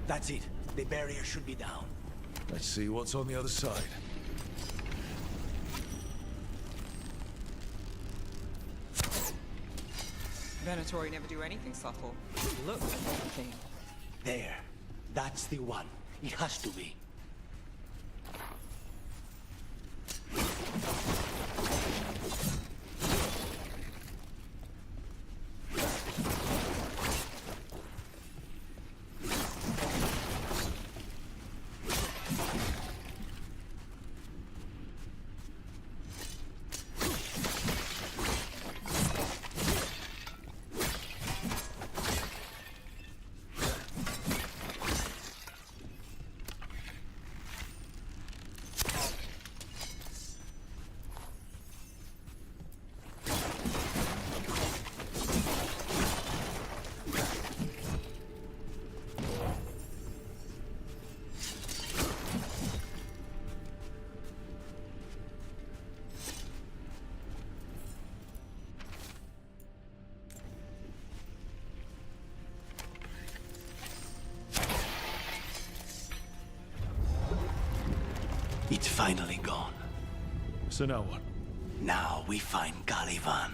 That's it. The barrier should be down. Let's see what's on the other side. Venatori never do anything subtle. Look at that thing. There. That's the one. It has to be. It's finally gone. So now what? Now we find Caliban.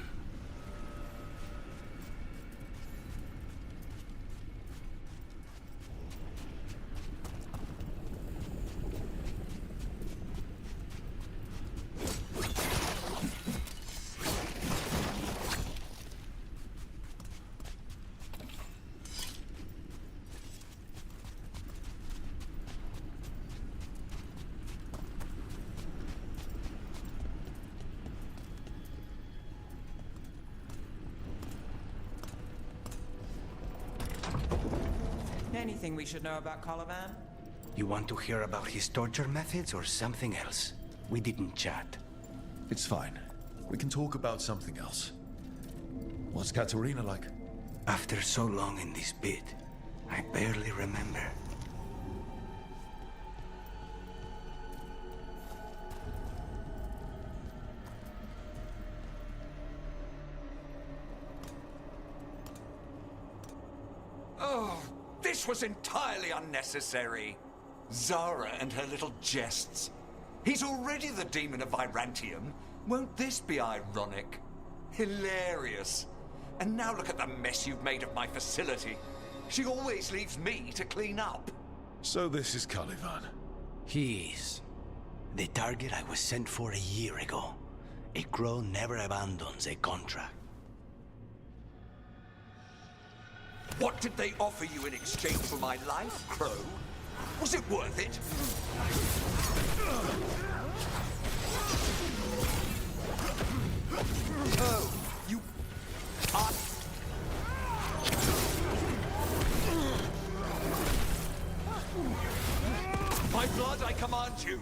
Anything we should know about Caliban? You want to hear about his torture methods or something else? We didn't chat. It's fine. We can talk about something else. What's Katerina like? After so long in this pit, I barely remember. Oh, this was entirely unnecessary. Zara and her little jests. He's already the demon of Virantium. Won't this be ironic? Hilarious. And now look at the mess you've made of my facility. She always leaves me to clean up. So this is Caliban. He is. The target I was sent for a year ago. A crow never abandons a contract. What did they offer you in exchange for my life, Crow? Was it worth it? Oh, you are... By blood, I command you!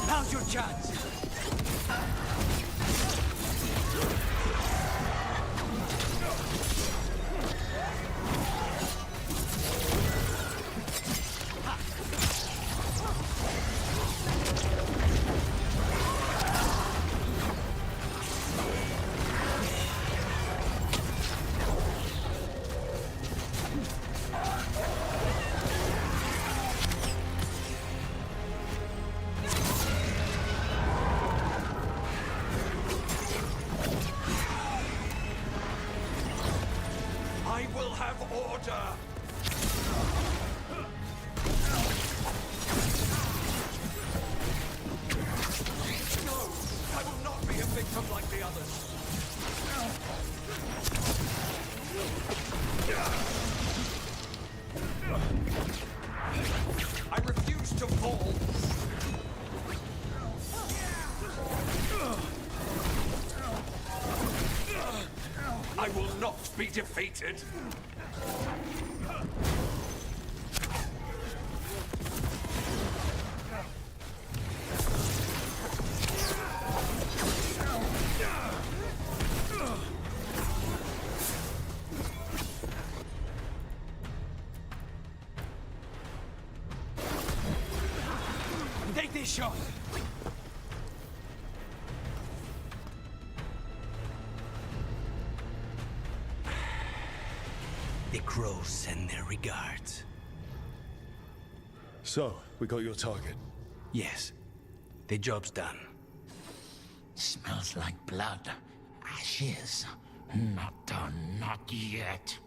Now's your chance! be defeated. Take this shot! The crows send their regards. So, we got your target. Yes. The job's done. Smells like blood. Ashes. Not done, not yet.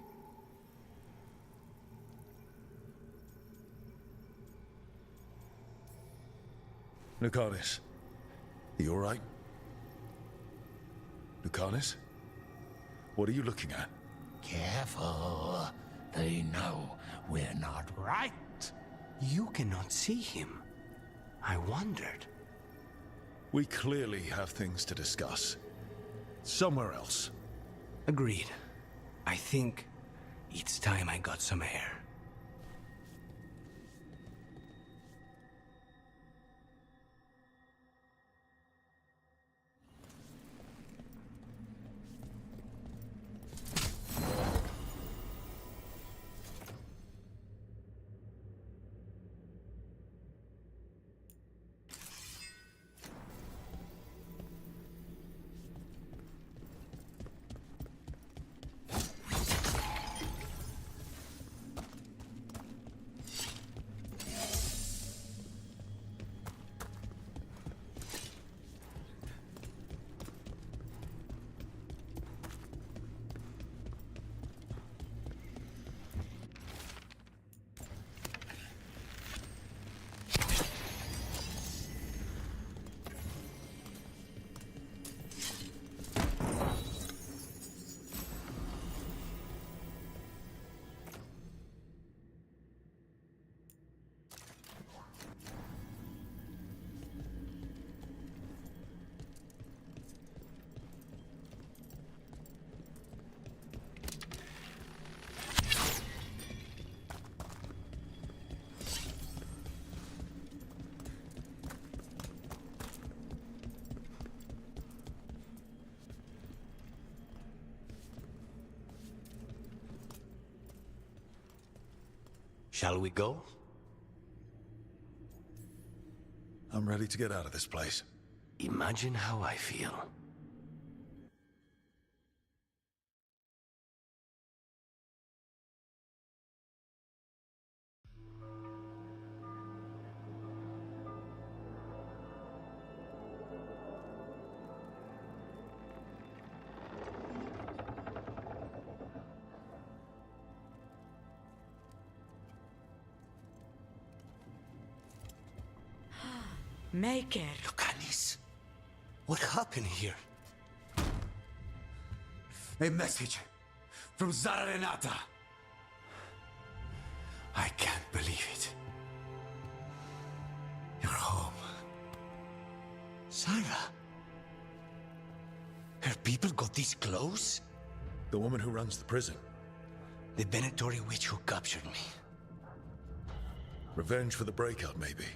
Lucanus, you all right? Lucanus? What are you looking at? Careful. They know we're not right. You cannot see him. I wondered. We clearly have things to discuss. Somewhere else. Agreed. I think it's time I got some air. Shall we go? I'm ready to get out of this place. Imagine how I feel. Maker. Lucanus, what happened here? A message from Zara Renata. I can't believe it. You're home. Sarah? Her people got this close? The woman who runs the prison. The Venatori witch who captured me. Revenge for the breakout, maybe.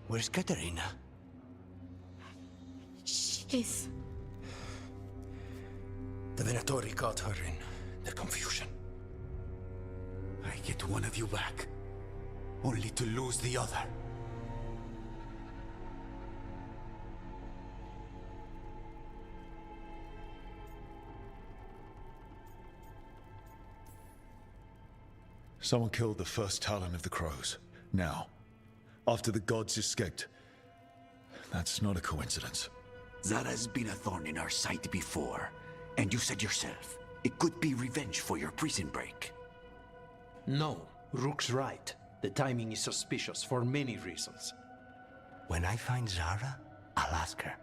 Where's Katerina? She's... The Venatori caught her in their confusion. I get one of you back, only to lose the other. Someone killed the first Talon of the Crows. Now, after the gods escaped. That's not a coincidence. Zara's been a thorn in our side before, and you said yourself, it could be revenge for your prison break. No, Rook's right. The timing is suspicious for many reasons. When I find Zara, I'll ask her.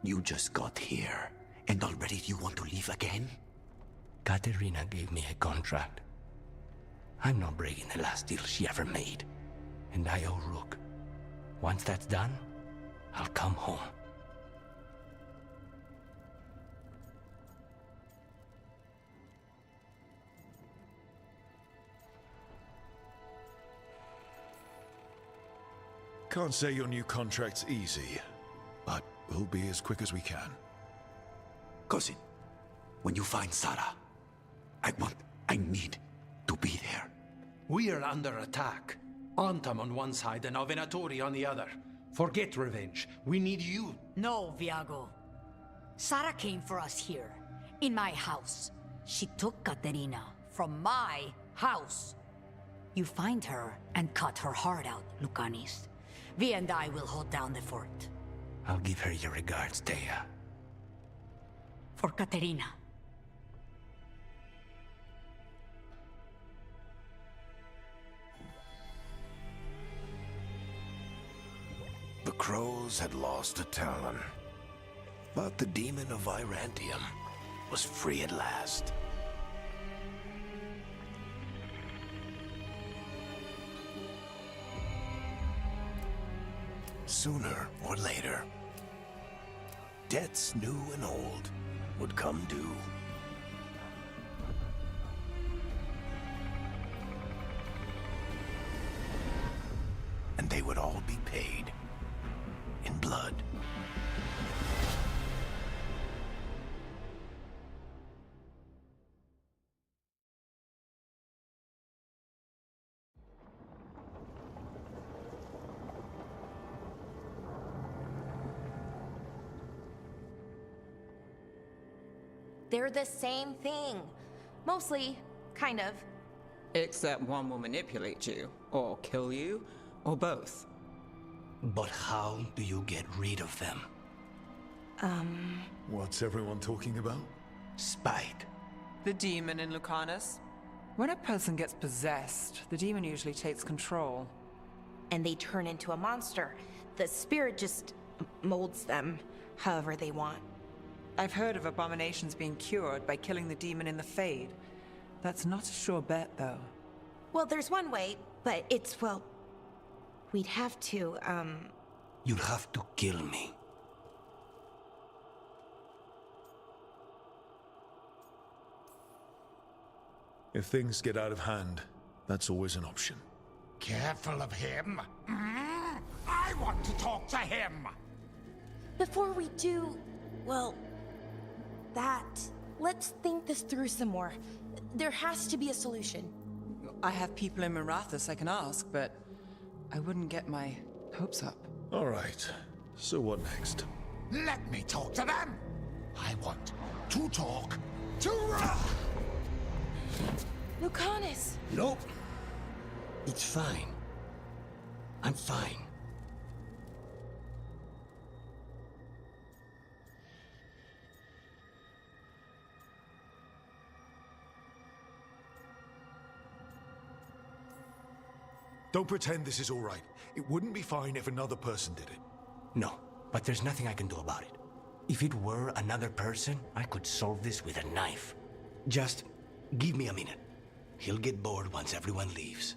You just got here, and already you want to leave again? Katerina gave me a contract. I'm not breaking the last deal she ever made. And I owe Rook. Once that's done, I'll come home. Can't say your new contract's easy, but we'll be as quick as we can. Cousin, when you find Sarah, I need to be there. We are under attack. Antam on one side and Venatori on the other. Forget revenge. We need you. No, Viago. Sarah came for us here, in my house. She took Katerina from my house. You find her and cut her heart out, Lucanis. Vi and I will hold down the fort. I'll give her your regards, Thea. For Katerina. The crows had lost a talon, but the demon of Virantium was free at last. Sooner or later, debts new and old would come due. And they would all be paid in blood. They're the same thing. Mostly, kind of. Except one will manipulate you, or kill you, or both. But how do you get rid of them? What's everyone talking about? Spite. The demon in Lucanus? When a person gets possessed, the demon usually takes control. And they turn into a monster. The spirit just molds them however they want. I've heard of abominations being cured by killing the demon in the Fade. That's not a sure bet, though. Well, there's one way, but it's, well... We'd have to, You'd have to kill me. If things get out of hand, that's always an option. Careful of him. I want to talk to him. Before we do, well, that... Let's think this through some more. There has to be a solution. I have people in Marathas I can ask, but I wouldn't get my hopes up. All right. So what next? Let me talk to them. I want to talk to Lucanus! Nope. It's fine. I'm fine. Don't pretend this is all right. It wouldn't be fine if another person did it. No, but there's nothing I can do about it. If it were another person, I could solve this with a knife. Just give me a minute. He'll get bored once everyone leaves.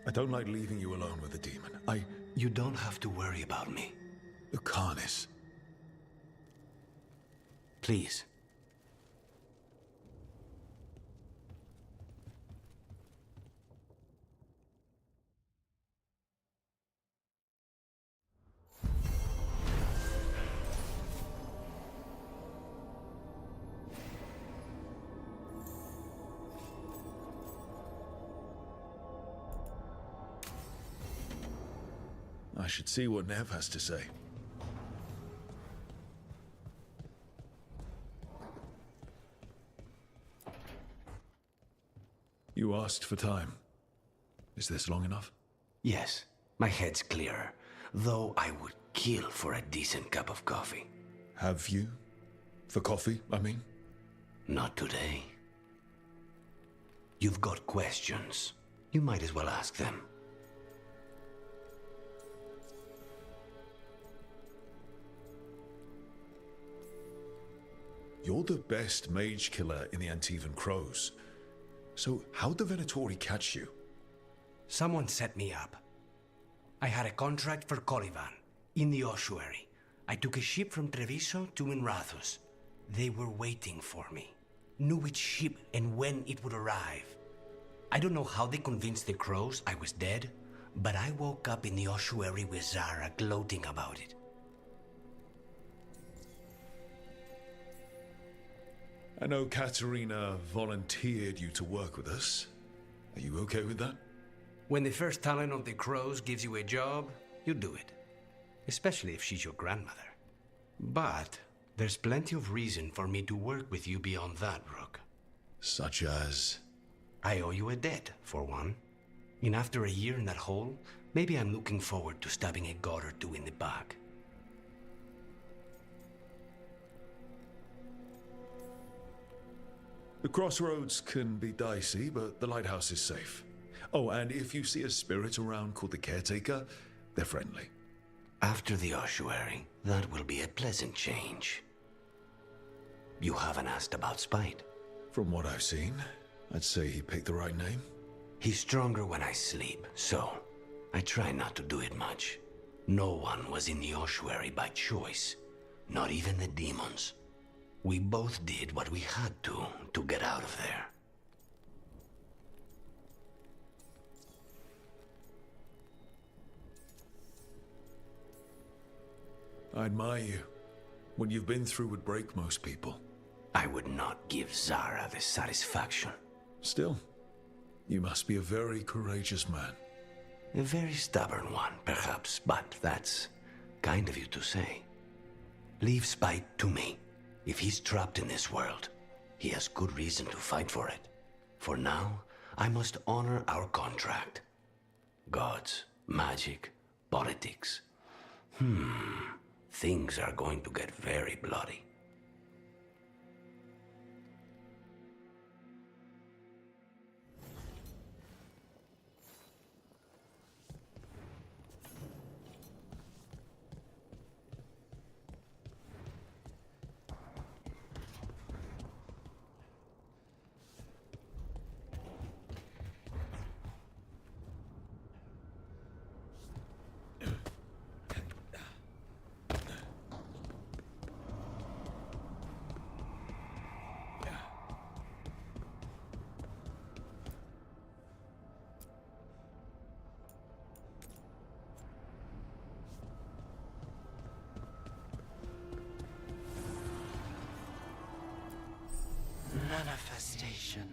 I don't like leaving you alone with the demon. You don't have to worry about me. Lucanus. Please. I should see what Nev has to say. You asked for time. Is this long enough? Yes, my head's clearer. Though I would kill for a decent cup of coffee. Have you? For coffee, I mean? Not today. You've got questions. You might as well ask them. You're the best mage killer in the Antivan Crows. So how'd the Venatori catch you? Someone set me up. I had a contract for Colivan, in the ossuary. I took a ship from Treviso to Minrathus. They were waiting for me. knew which ship and when it would arrive. I don't know how they convinced the crows I was dead, but I woke up in the ossuary with Zara gloating about it. I know Katerina volunteered you to work with us. Are you okay with that? When the first talent of the crows gives you a job, you do it. Especially if she's your grandmother. But there's plenty of reason for me to work with you beyond that, Rook. Such as? I owe you a debt, for one. And after a year in that hole, maybe I'm looking forward to stabbing a god or two in the back. The crossroads can be dicey, but the lighthouse is safe. Oh, and if you see a spirit around called the Caretaker, they're friendly. After the ossuary, that will be a pleasant change. You haven't asked about Spite. From what I've seen, I'd say he picked the right name. He's stronger when I sleep, so I try not to do it much. No one was in the ossuary by choice, not even the demons. We both did what we had to get out of there. I admire you. What you've been through would break most people. I would not give Zara the satisfaction. Still, you must be a very courageous man. A very stubborn one, perhaps, but that's kind of you to say. Leave Spite to me. If he's trapped in this world, he has good reason to fight for it. For now, I must honor our contract. Gods, magic, politics. Things are going to get very bloody. Manifestation.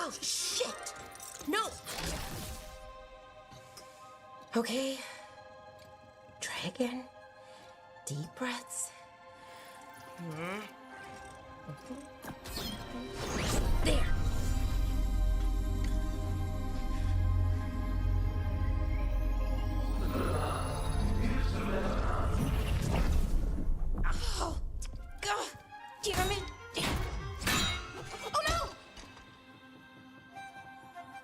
Oh, shit! No! Okay. Try again. Deep breaths. There. Oh, God, damn it. Oh no!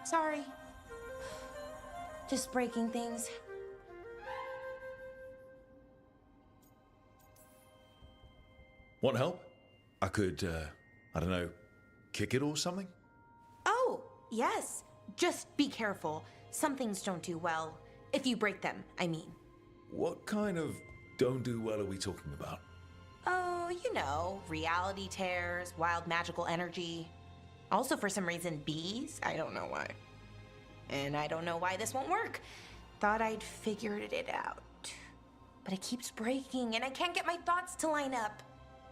Sorry. Just breaking things. Want help? I could, I don't know, kick it or something? Oh, yes. Just be careful. Some things don't do well. If you break them, I mean. What kind of don't do well are we talking about? Oh, you know, reality tears, wild magical energy. Also, for some reason, bees. I don't know why. And I don't know why this won't work. Thought I'd figured it out. But it keeps breaking, and I can't get my thoughts to line up.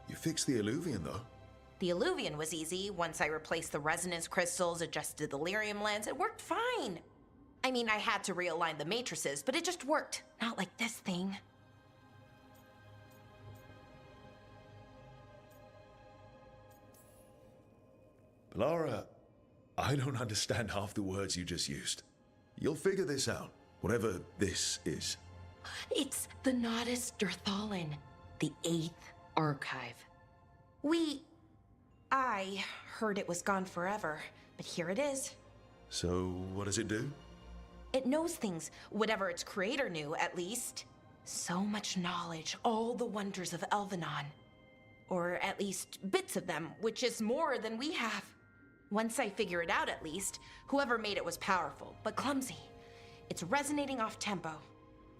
You fixed the Illuvian, though. The Illuvian was easy. Once I replaced the resonance crystals, adjusted the lyrium lens, it worked fine. I mean, I had to realign the matrices, but it just worked. Not like this thing. Lara, I don't understand half the words you just used. You'll figure this out, whatever this is. It's the Nodus Dirthalin, the 8th archive. I heard it was gone forever, but here it is. So, what does it do? It knows things, whatever its creator knew, at least. So much knowledge, all the wonders of Elvenon. Or at least bits of them, which is more than we have. Once I figure it out, at least, whoever made it was powerful, but clumsy. It's resonating off tempo.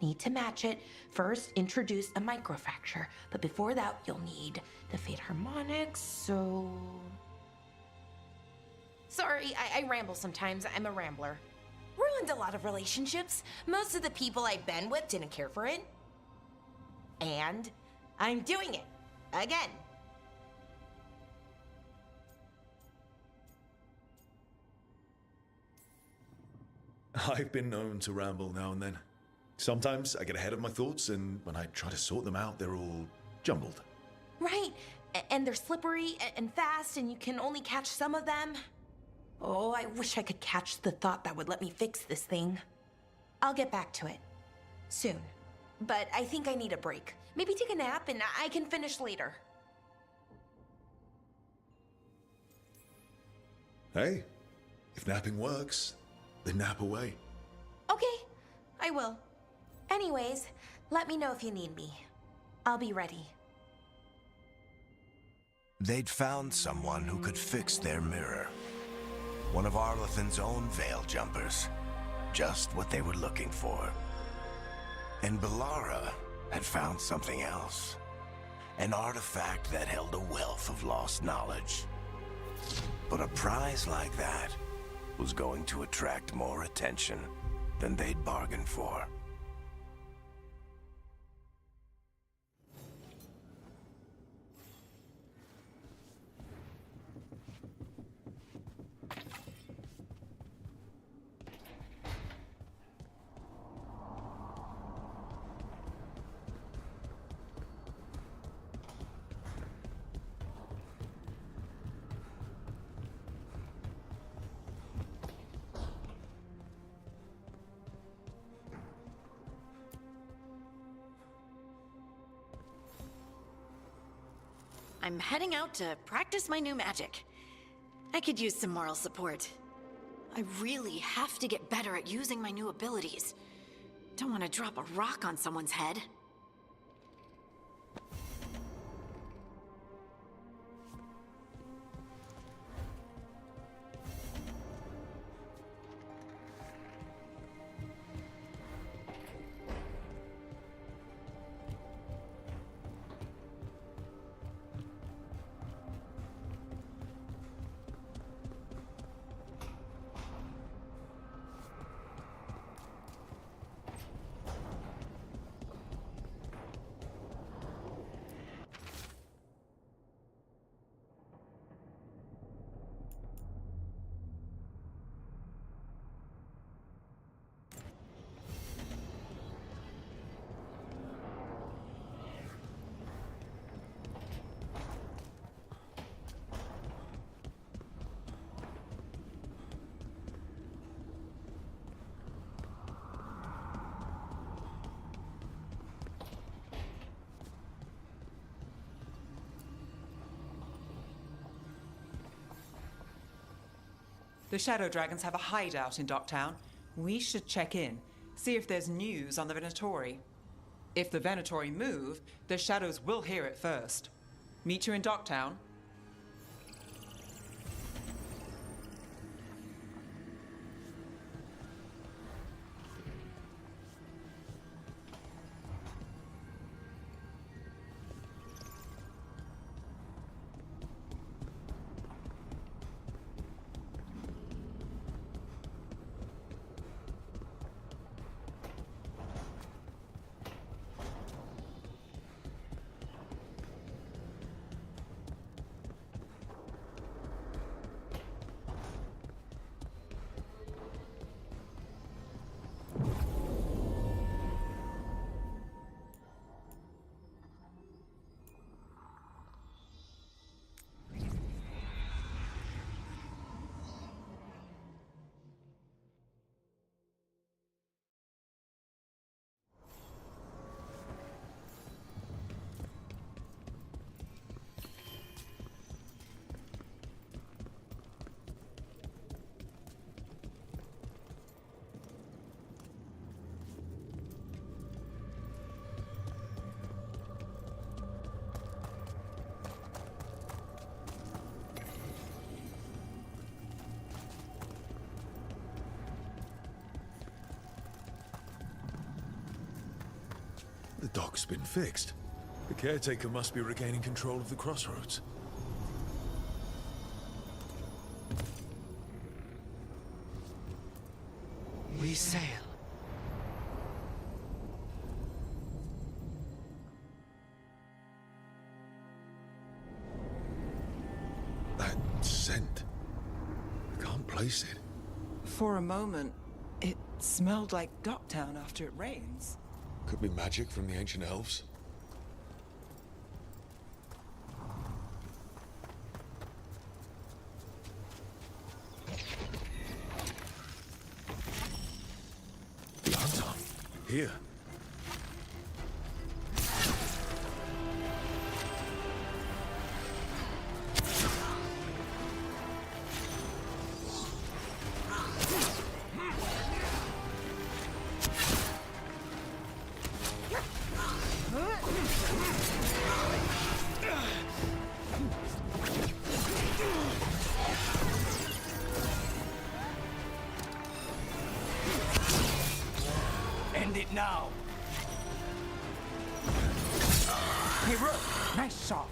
Need to match it. First, introduce a microfracture, but before that, you'll need the Fate harmonics, so... Sorry, I ramble sometimes. I'm a rambler. Ruined a lot of relationships. Most of the people I've been with didn't care for it. And I'm doing it. Again. I've been known to ramble now and then. Sometimes I get ahead of my thoughts, and when I try to sort them out, they're all jumbled. Right. And they're slippery and fast, and you can only catch some of them. Oh, I wish I could catch the thought that would let me fix this thing. I'll get back to it. Soon. But I think I need a break. Maybe take a nap, and I can finish later. Hey, if napping works, then nap away. Okay, I will. Anyways, let me know if you need me. I'll be ready. They'd found someone who could fix their mirror. One of Arlathan's own veil jumpers. Just what they were looking for. And Belara had found something else. An artifact that held a wealth of lost knowledge. But a prize like that was going to attract more attention than they'd bargained for. I'm heading out to practice my new magic. I could use some moral support. I really have to get better at using my new abilities. Don't want to drop a rock on someone's head. The Shadow Dragons have a hideout in Docktown. We should check in, see if there's news on the Venatori. If the Venatori move, the Shadows will hear it first. Meet you in Docktown. The dock's been fixed. The caretaker must be regaining control of the crossroads. We sail. That scent. I can't place it. For a moment, it smelled like Docktown after it rains. Could be magic from the ancient elves. The Anton. Here. End it now. Hey, Rook, nice shot.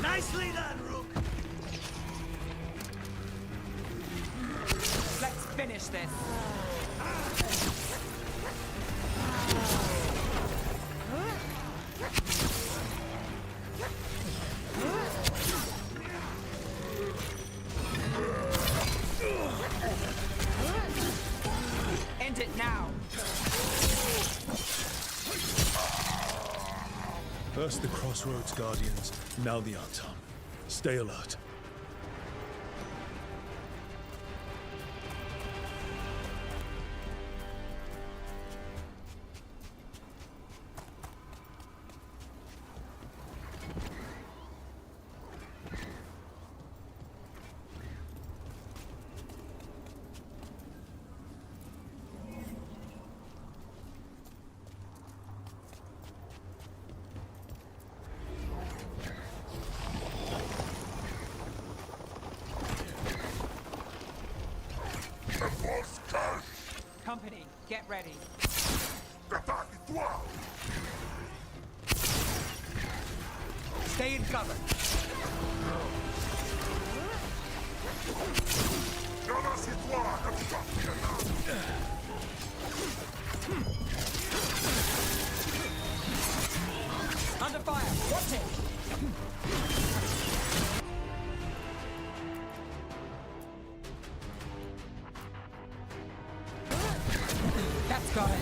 Nicely done, Rook. Let's finish this. End it now. First the Crossroads Guardians, now the Anton. Stay alert. Company, get ready. Stay in cover. Under fire, watch it. That's got it.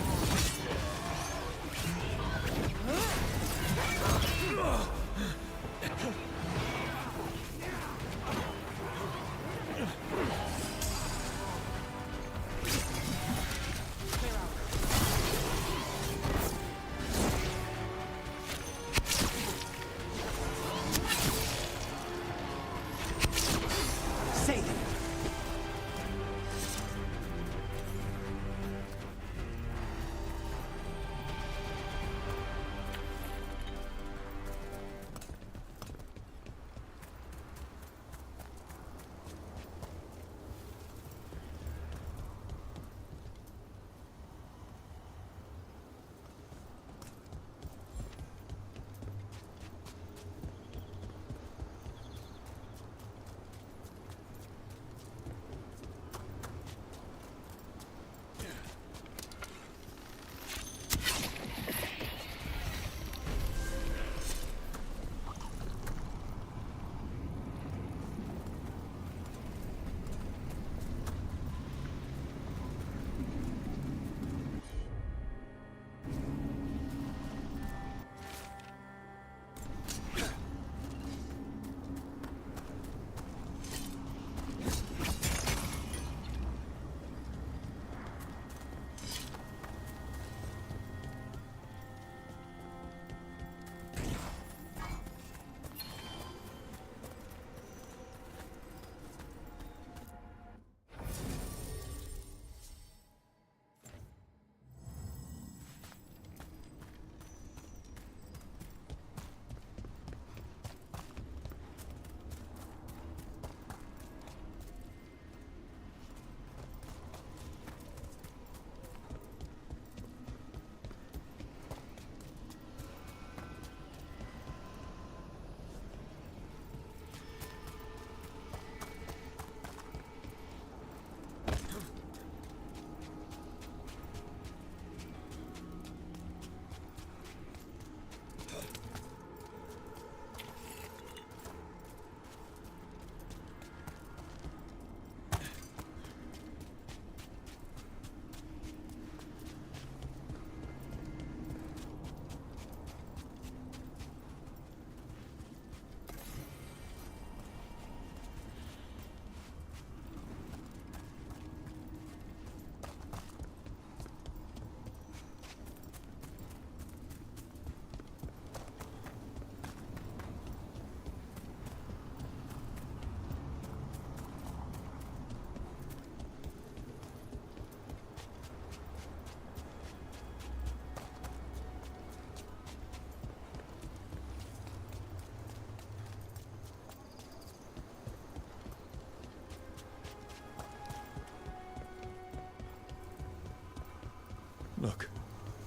Look,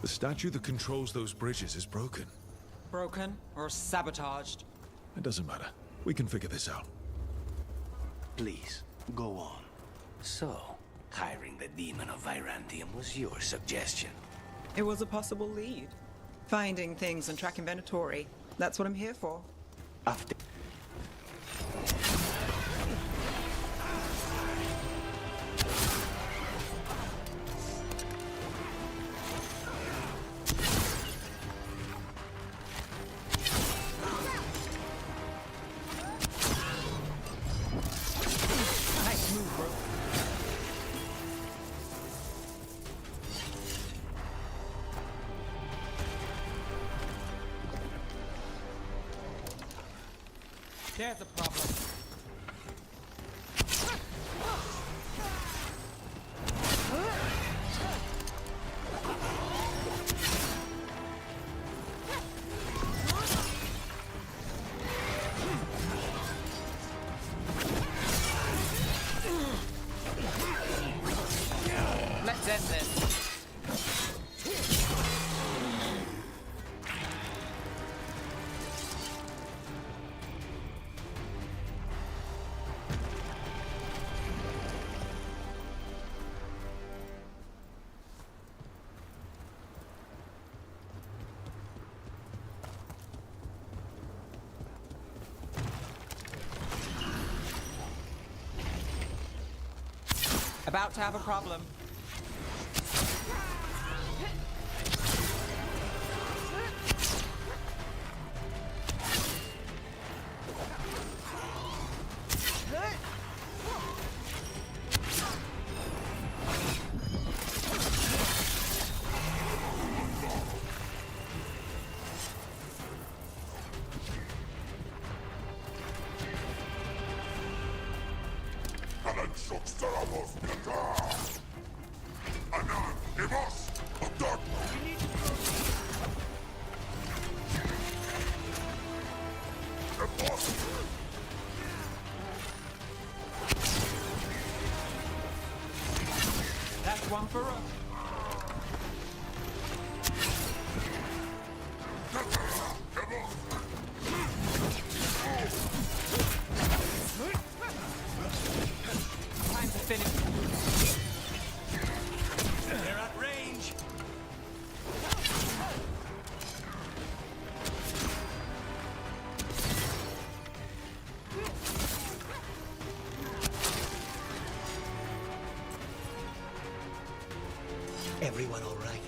the statue that controls those bridges is broken. Broken or sabotaged? It doesn't matter. We can figure this out. Please, go on. So, hiring the demon of Virantium was your suggestion. It was a possible lead. Finding things and tracking Venatori. That's what I'm here for. After... Nice move, bro. There's a problem. Let's end this. About to have a problem. That's one for us. Time to finish. They're at range! Everyone all right?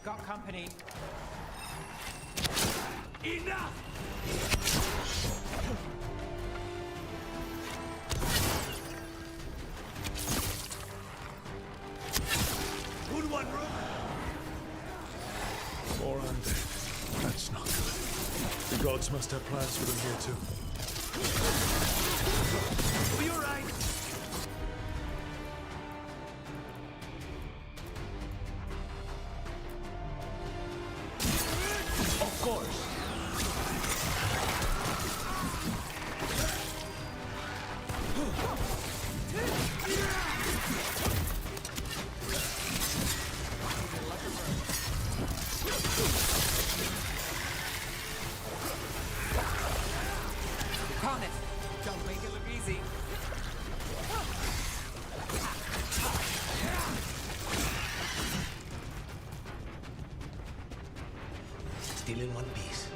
Got company. Enough! Good one, Rook. More undead. That's not good. The gods must have plans for them here too. Are you alright? Of course. Promise. Don't make it look easy. Still in one piece.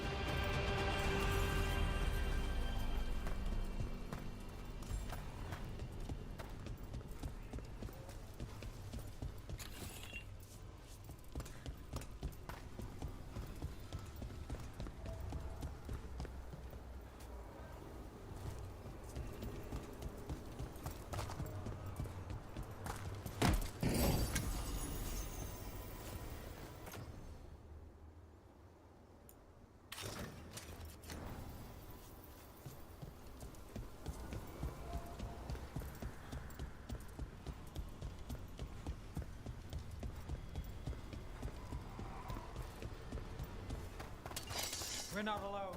We're not alone.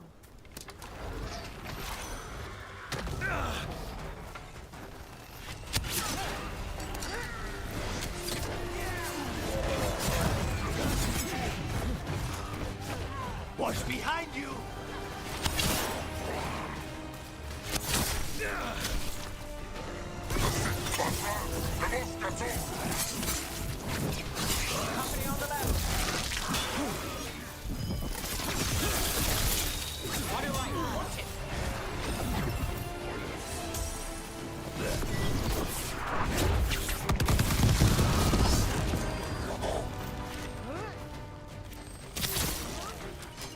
What's behind you? Company on the left. What do I want it?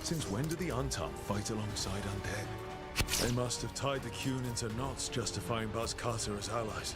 Since when do the Untum fight alongside undead? They must have tied the Qun into knots justifying Buzz Carter as allies.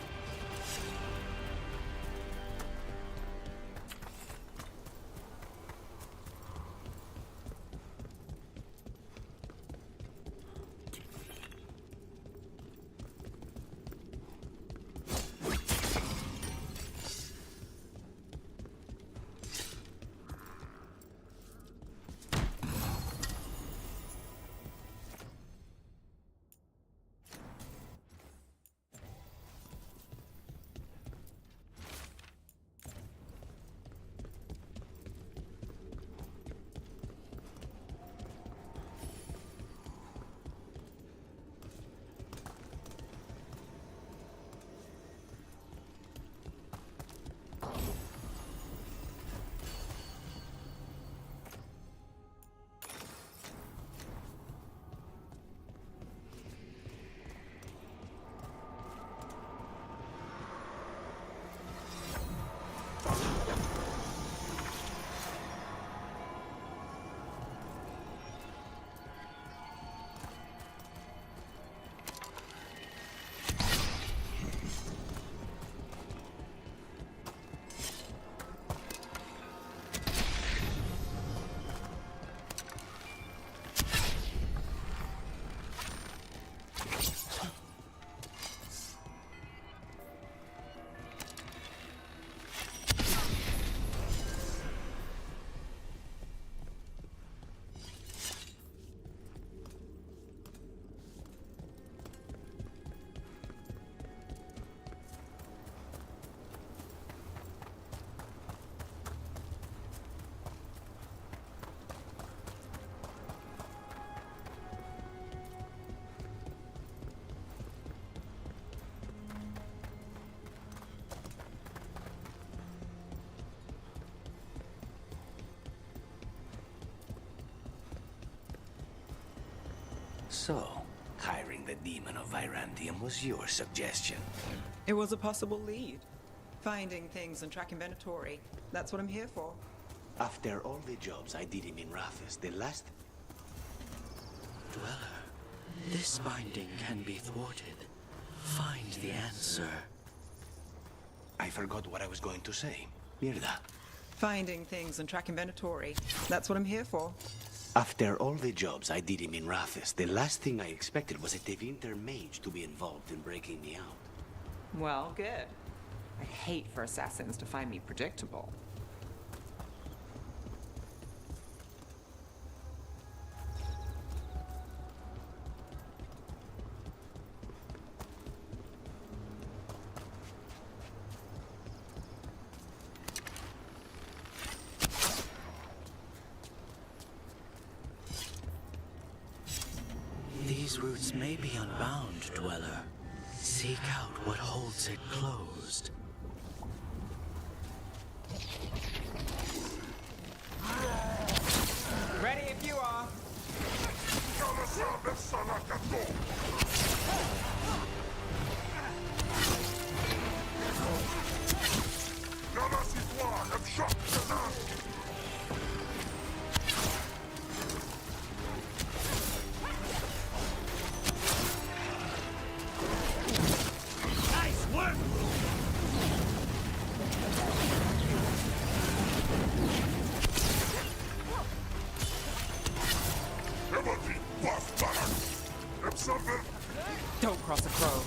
So, hiring the demon of Virantium was your suggestion. It was a possible lead. Finding things and tracking Venatori. That's what I'm here for. After all the jobs I did him in Rathus, the last... Dweller, this binding can be thwarted. Find the answer. I forgot what I was going to say. Mirda. Finding things and tracking Venatori. That's what I'm here for. After all the jobs I did him in Rathus, the last thing I expected was a Tevinter mage to be involved in breaking me out. Well, good. I hate for assassins to find me predictable. These routes may be unbound, Dweller. Seek out what holds it closed. Ready if you are. Nice work! Don't cross a crow.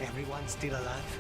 Everyone still alive?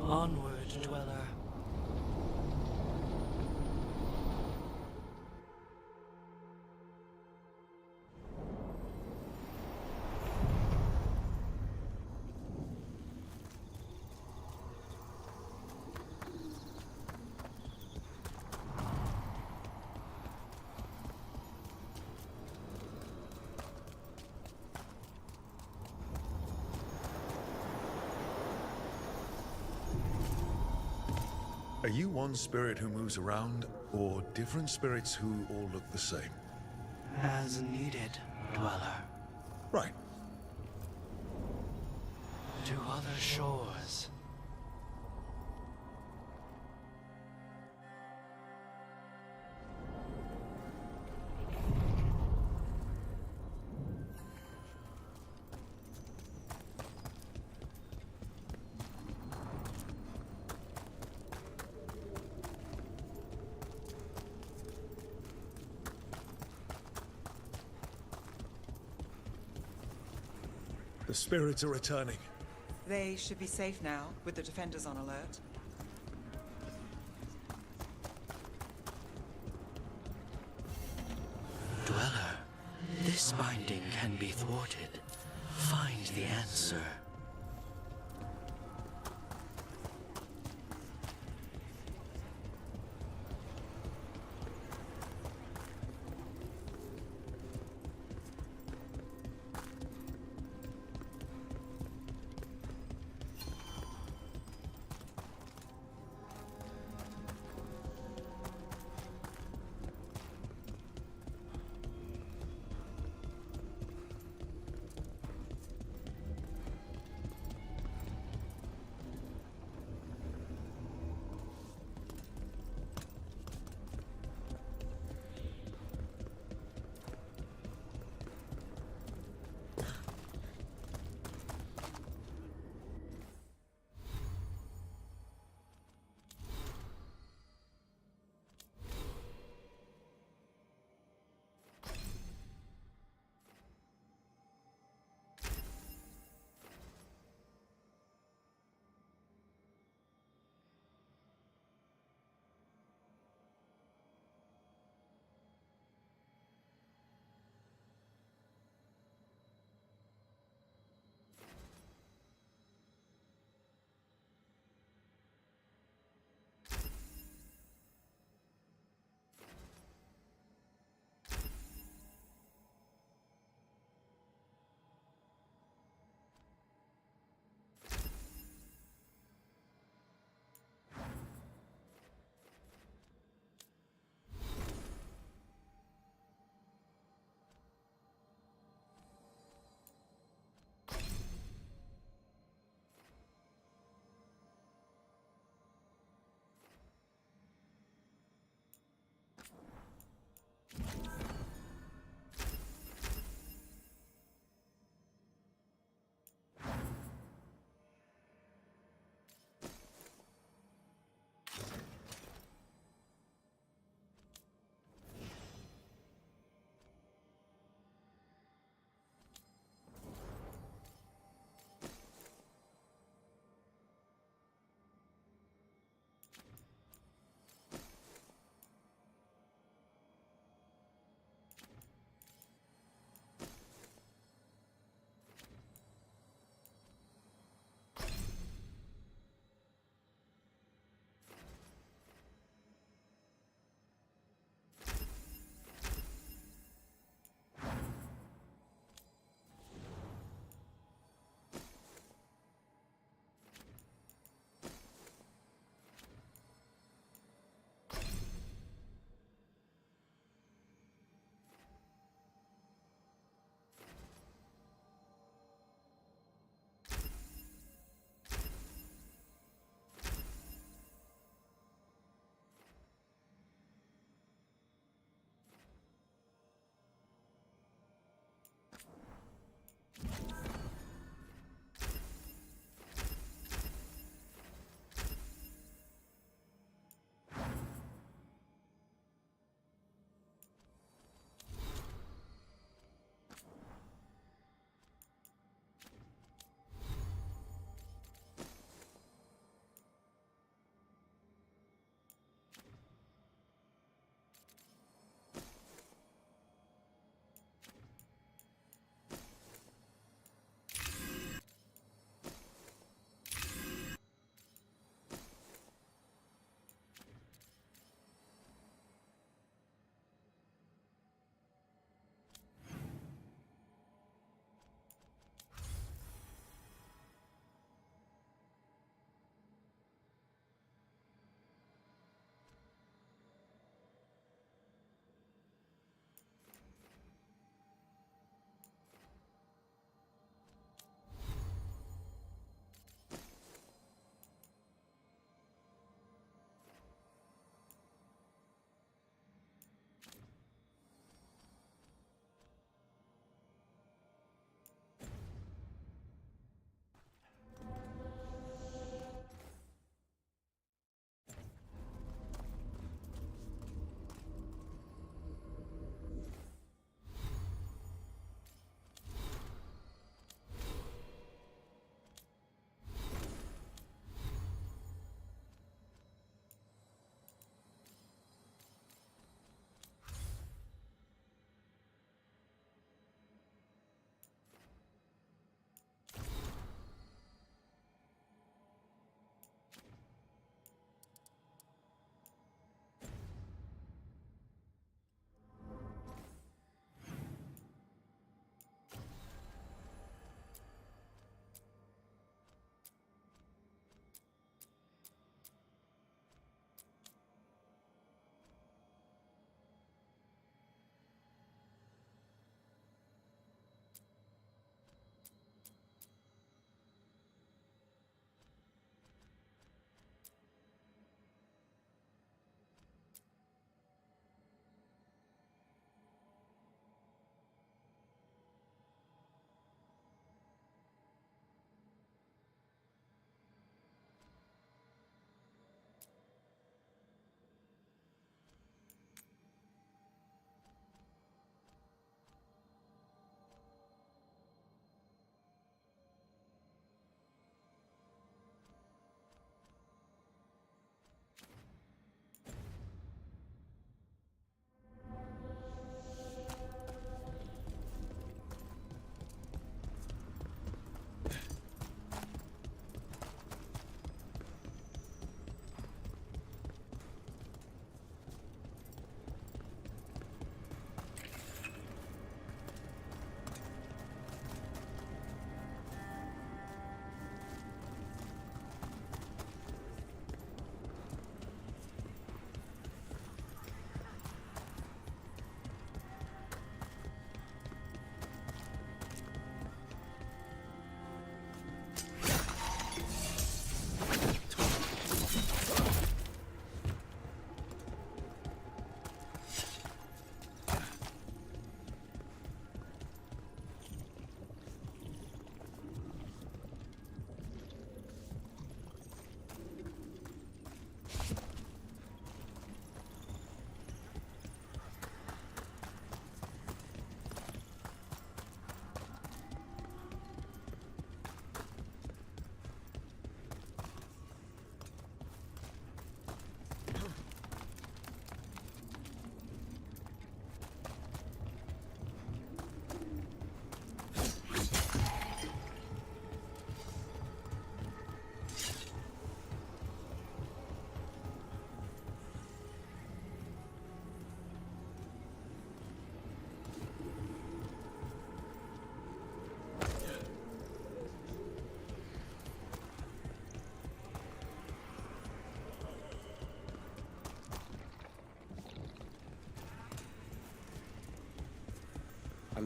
Onward, Dweller. Are you one spirit who moves around, or different spirits who all look the same? As needed, Dweller. Right. To other shores. The spirits are returning. They should be safe now, with the defenders on alert. Dweller, this binding can be thwarted. Find the answer.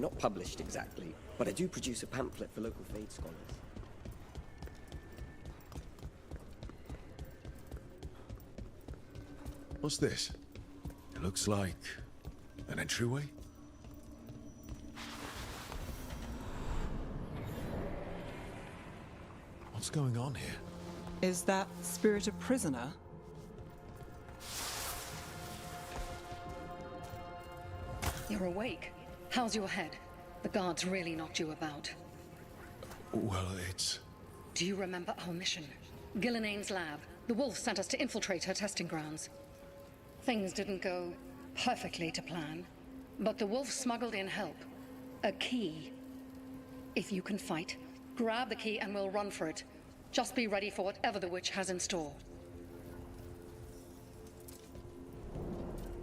not published exactly, but I do produce a pamphlet for local Fade scholars. What's this? It looks like an entryway? What's going on here? Is that spirit a prisoner? You're awake. How's your head? The guards really knocked you about. Well, it's... Do you remember our mission? Gillenane's lab. The wolf sent us to infiltrate her testing grounds. Things didn't go perfectly to plan, but the wolf smuggled in help. A key. If you can fight, grab the key and we'll run for it. Just be ready for whatever the witch has in store.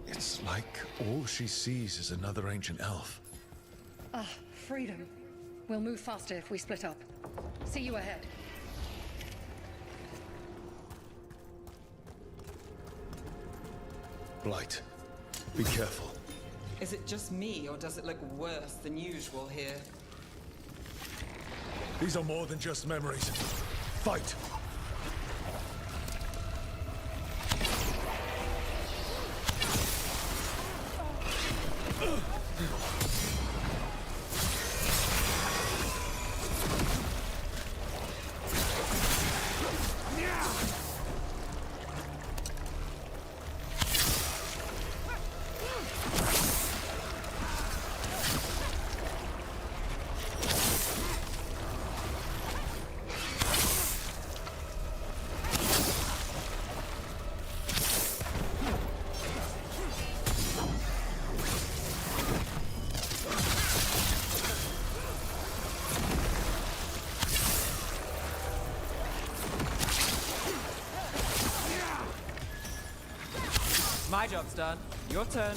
It's like all she sees is another ancient elf. Ah, freedom. We'll move faster if we split up. See you ahead. Blight, be careful. Is it just me, or does it look worse than usual here? These are more than just memories. Fight! My job's done. Your turn.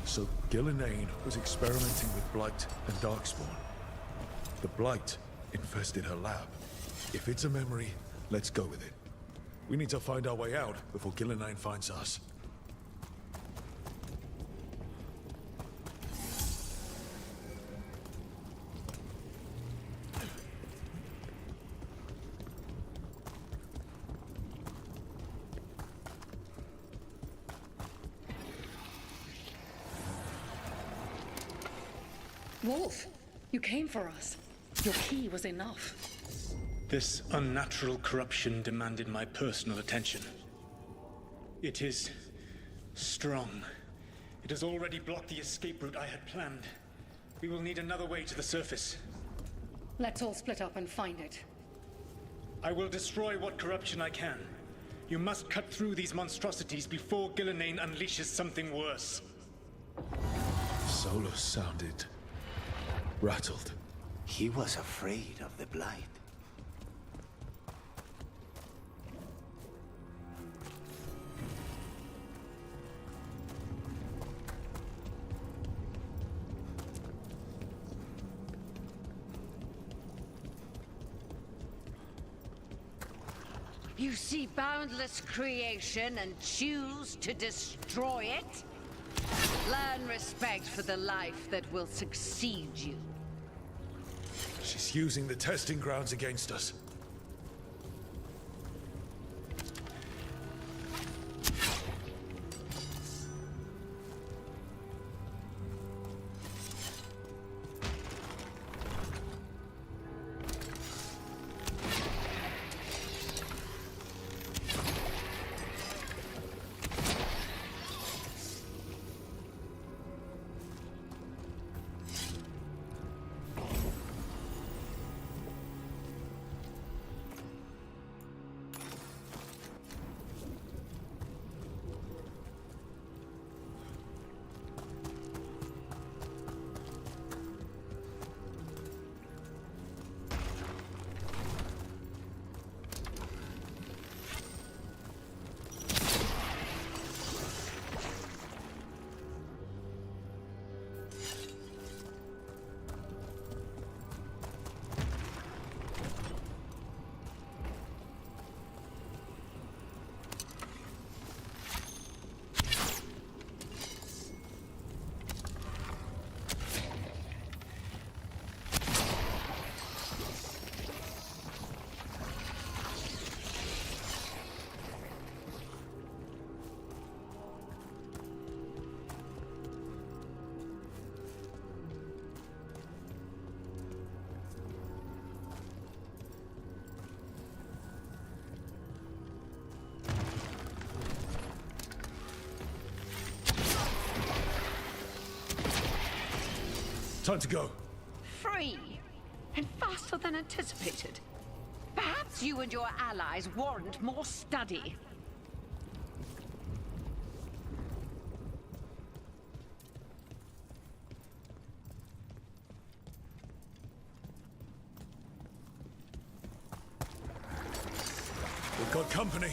So Gillenane was experimenting with Blight and Darkspawn. The Blight infested her lab. If it's a memory, let's go with it. We need to find our way out before Gillenane finds us. Wolf, you came for us. Your key was enough. This unnatural corruption demanded my personal attention. It is strong. It has already blocked the escape route I had planned. We will need another way to the surface. Let's all split up and find it. I will destroy what corruption I can. You must cut through these monstrosities before Gillenane unleashes something worse. Solus sounded rattled. He was afraid of the Blight. You see boundless creation and choose to destroy it? Learn respect for the life that will succeed you. She's using the testing grounds against us. Time to go. Free! And faster than anticipated. Perhaps you and your allies warrant more study. We've got company.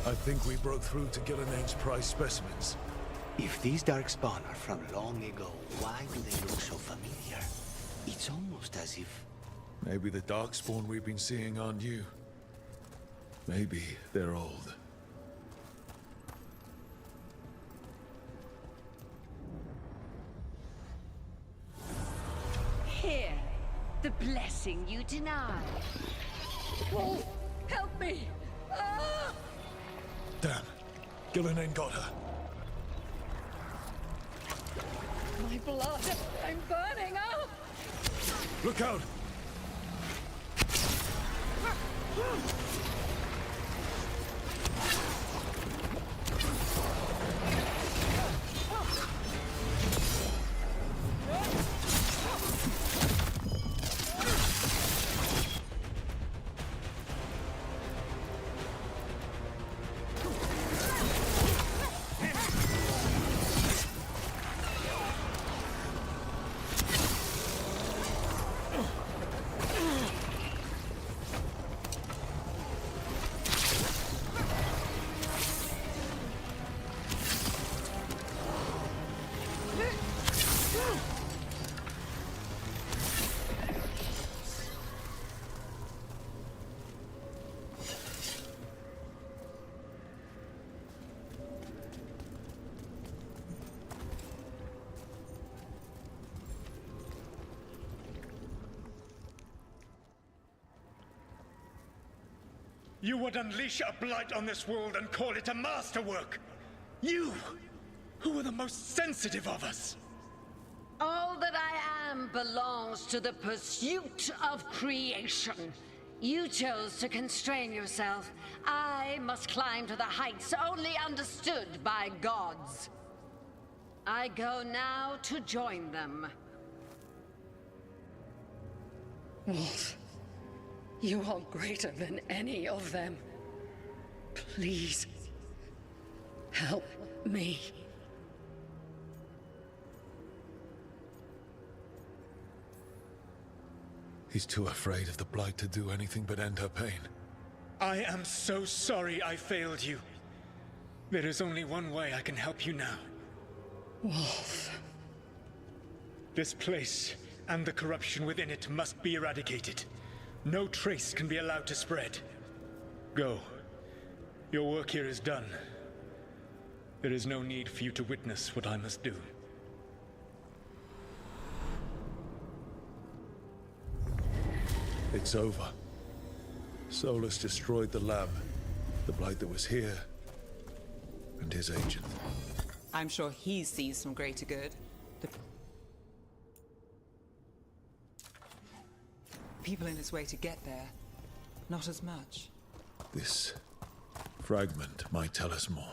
I think we broke through to Gillinean's prize specimens. If these darkspawn are from long ago, why do they look so familiar? It's almost as if... Maybe the darkspawn we've been seeing aren't new. Maybe they're old. Here, the blessing you deny. Wolf, help me! Ah! Damn. Gillinean got her. My blood! I'm burning up! Look out! You would unleash a blight on this world and call it a masterwork! You, who were the most sensitive of us! All that I am belongs to the pursuit of creation. You chose to constrain yourself. I must climb to the heights only understood by gods. I go now to join them. Wolf, you are greater than any of them. Please, help me. He's too afraid of the Blight to do anything but end her pain. I am so sorry I failed you. There is only one way I can help you now. Wolf. This place and the corruption within it must be eradicated. No trace can be allowed to spread. Go. Your work here is done. There is no need for you to witness what I must do. It's over. Solus destroyed the lab, the Blight that was here, and his agent. I'm sure he sees some greater good. The people in his way to get there, not as much. This fragment might tell us more.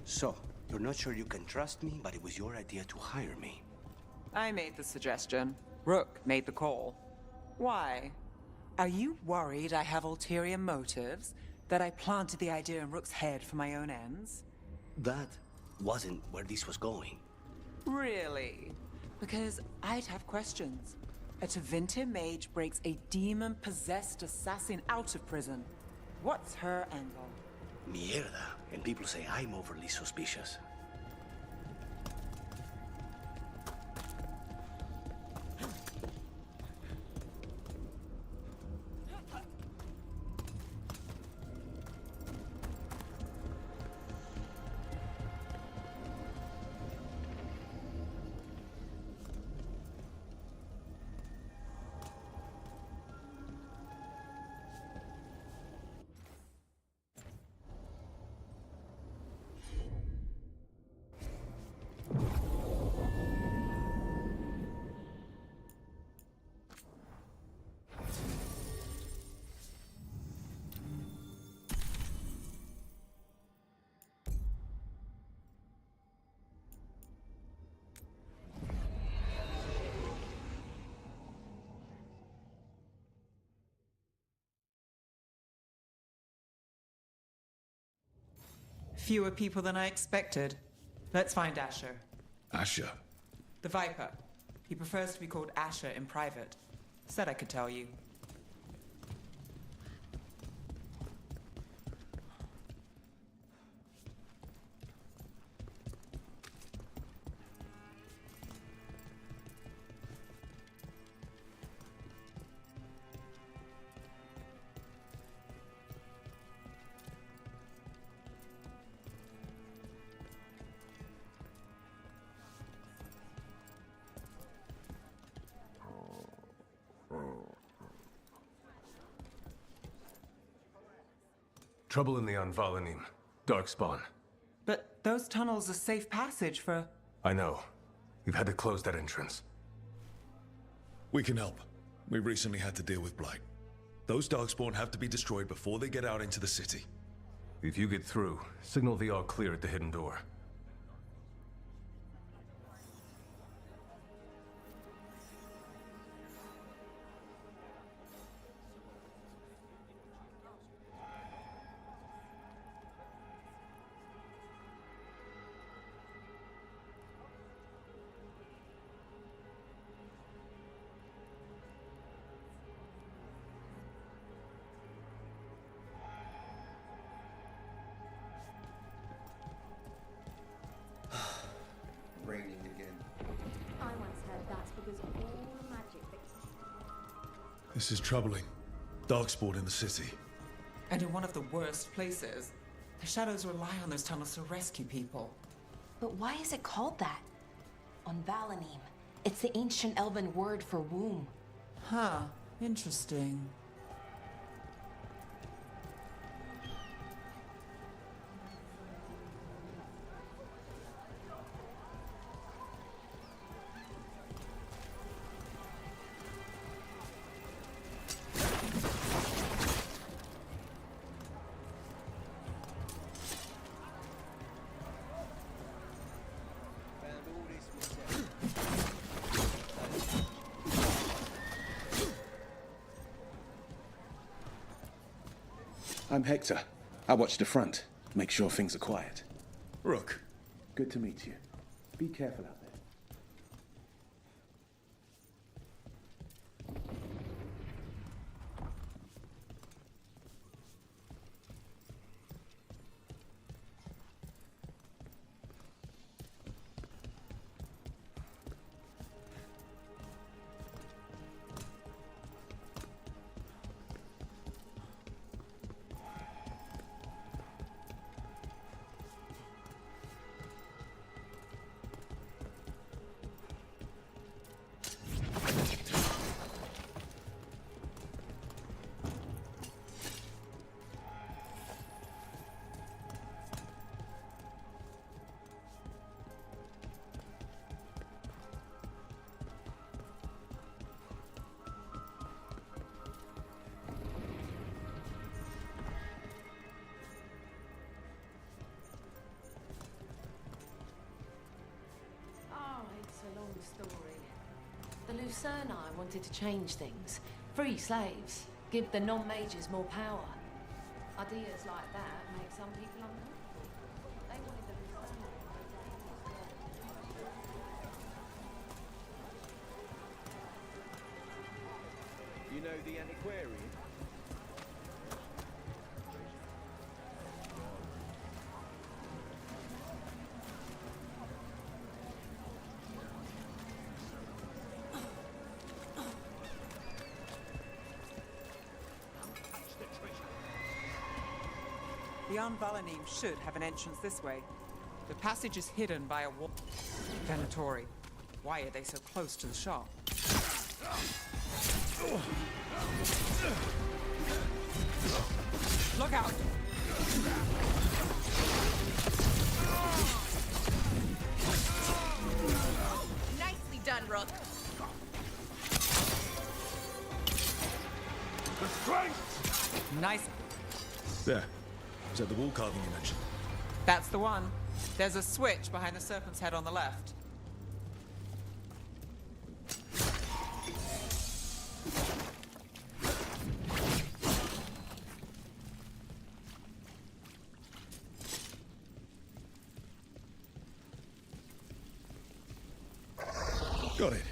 So, you're not sure you can trust me, but it was your idea to hire me. I made the suggestion. Rook made the call. Why? Are you worried I have ulterior motives? That I planted the idea in Rook's head for my own ends? That wasn't where this was going. Really? Because I'd have questions. A Tevinter mage breaks a demon-possessed assassin out of prison. What's her angle? Mierda. And people say I'm overly suspicious. Fewer people than I expected. Let's find Asher. Asher? The Viper. He prefers to be called Asher in private. Said I could tell you. Trouble in the Anvalanim. Darkspawn. But those tunnels are safe passage for... I know. We've had to close that entrance. We can help. We recently had to deal with Blight. Those Darkspawn have to be destroyed before they get out into the city. If you get through, signal the all clear at the hidden door. Raining again. I once heard that's because of all the magic that... This is troubling. Darkspawn in the city. And in one of the worst places. The Shadows rely on those tunnels to rescue people. But why is it called that? On Valanim, it's the ancient elven word for womb. Huh. Interesting. I'm Hector. I watch the front, make sure things are quiet. Rook. Good to meet you. Be careful out there. Qunari wanted to change things. Free slaves. Give the non-mages more power. Ideas like that make some people uncomfortable. They wanted the You know the antiquarian? The Anvalanim should have an entrance this way. The passage is hidden by a wall. Venatori. Why are they so close to the shop? Look out! Nicely done, Rook. The strength! Nice. There. Is that the wall carving you mentioned? That's the one. There's a switch behind the serpent's head on the left. Got it.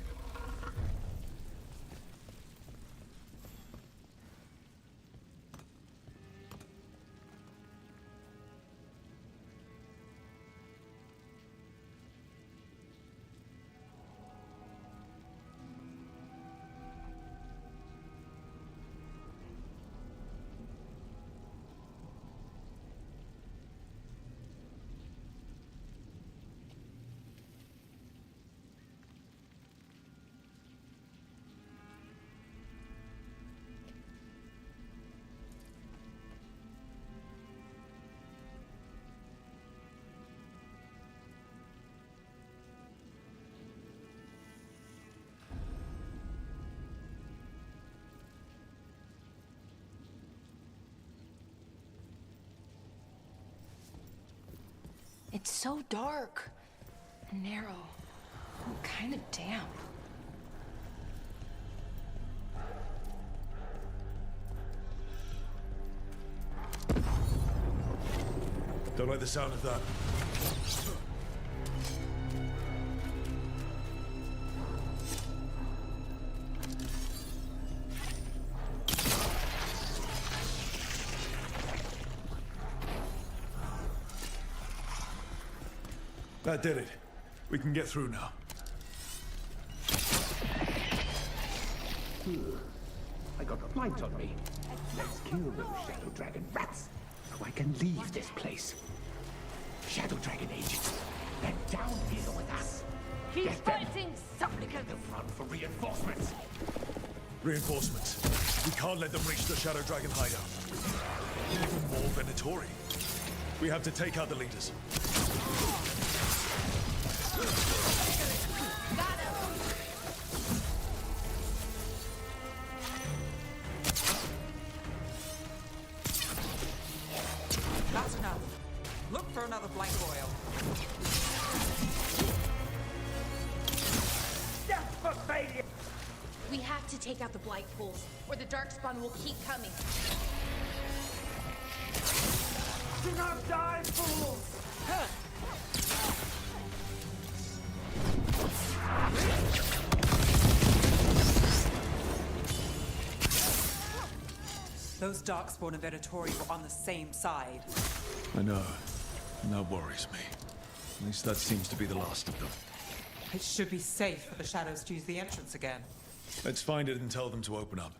It's so dark. Narrow. Kind of damp. Don't like the sound of that. That did it. We can get through now. I got a blight on me. Let's kill those Shadow Dragon rats, so I can leave this place. Shadow Dragon agents, they're down here with us. He's Get them. fighting supplicants. The front for reinforcements. Reinforcements. We can't let them reach the Shadow Dragon hideout. Even more Venatori. We have to take out the leaders. That's enough. Look for another blank oil. Death for failure! We have to take out the blight pools, or the darkspawn will keep coming. Do not die, fools! Those darkspawn and Venatori were on the same side. I know. And that worries me. At least that seems to be the last of them. It should be safe for the shadows to use the entrance again. Let's find it and tell them to open up.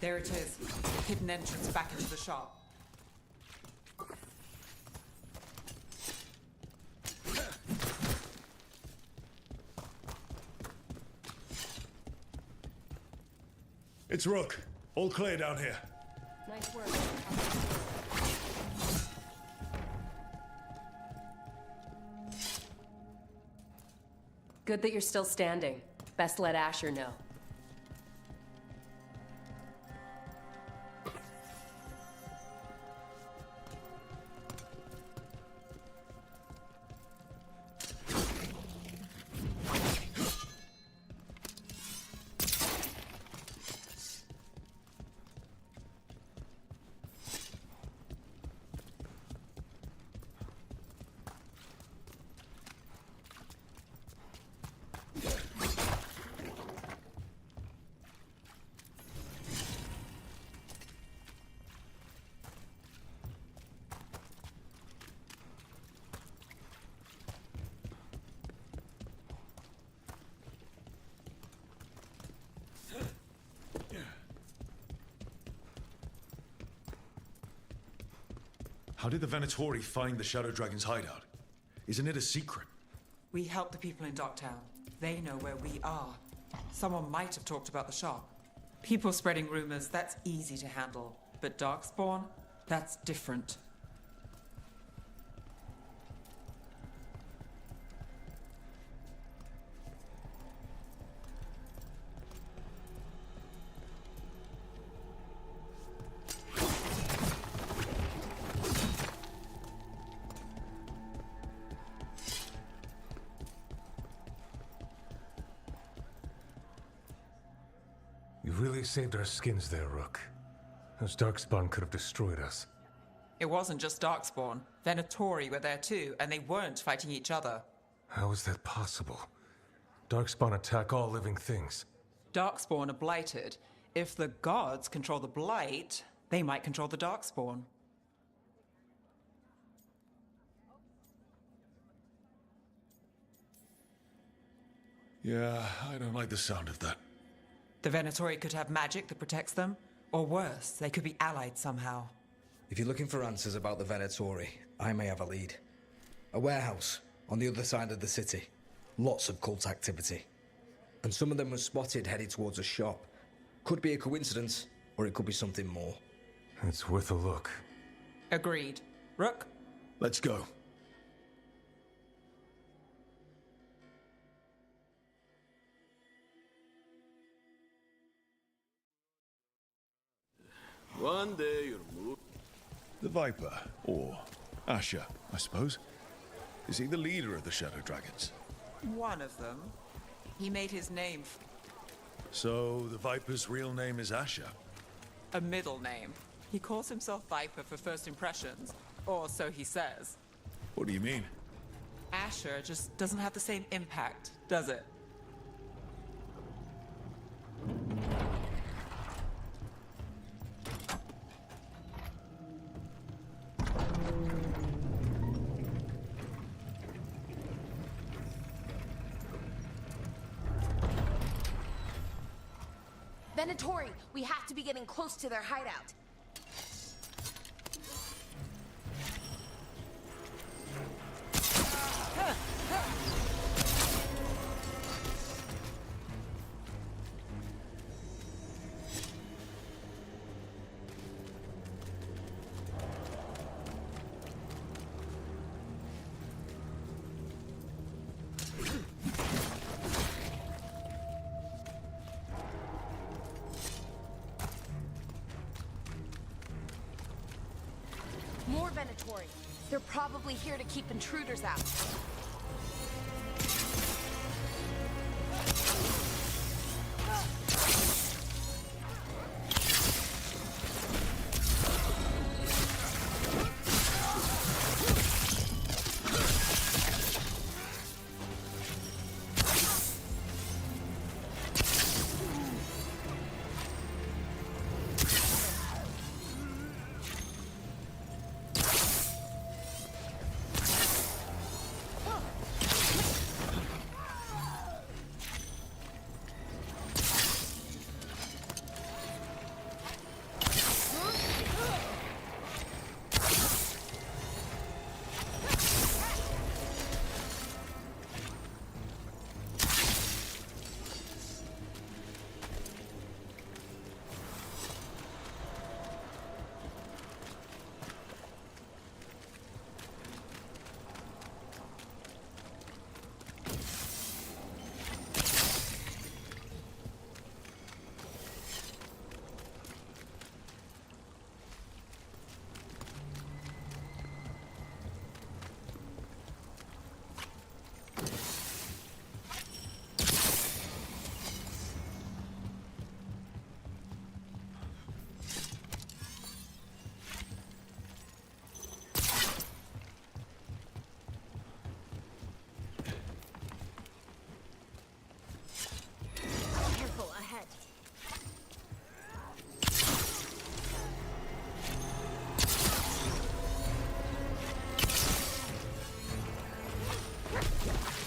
There it is. The hidden entrance back into the shop. It's Rook. All clear down here. Nice work. Good that you're still standing. Best let Asher know. How did the Venatori find the Shadow Dragon's hideout? Isn't it a secret? We help the people in Docktown. They know where we are. Someone might have talked about the shop. People spreading rumors, that's easy to handle. But Darkspawn? That's different. You really saved our skins there, Rook. Those Darkspawn could have destroyed us. It wasn't just Darkspawn. Venatori were there too, and they weren't fighting each other. How is that possible? Darkspawn attack all living things. Darkspawn are blighted. If the gods control the blight, they might control the Darkspawn. Yeah, I don't like the sound of that. The Venatori could have magic that protects them, or worse, they could be allied somehow. If you're looking for answers about the Venatori, I may have a lead. A warehouse on the other side of the city. Lots of cult activity. And some of them were spotted headed towards a shop. Could be a coincidence, or it could be something more. It's worth a look. Agreed. Rook? Let's go. One day you'll move. The Viper, or Asher, I suppose. Is he the leader of the Shadow Dragons? One of them. He made his name So, the Viper's real name is Asher? a middle name. He calls himself Viper for first impressions, or so he says. What do you mean? Asher just doesn't have the same impact, does it? Venatori, we have to be getting close to their hideout. More Venatori. They're probably here to keep intruders out.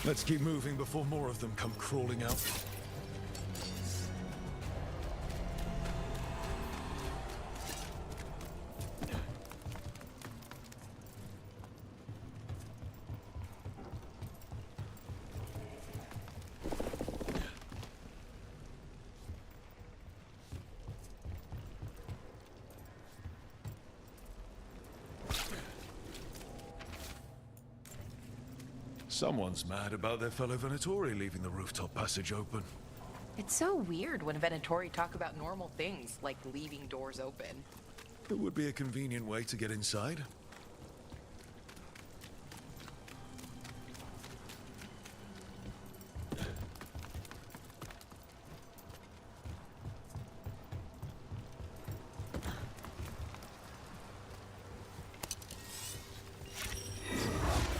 Let's keep moving before more of them come crawling out. Someone's mad about their fellow Venatori leaving the rooftop passage open. It's so weird when Venatori talk about normal things, like leaving doors open. It would be a convenient way to get inside.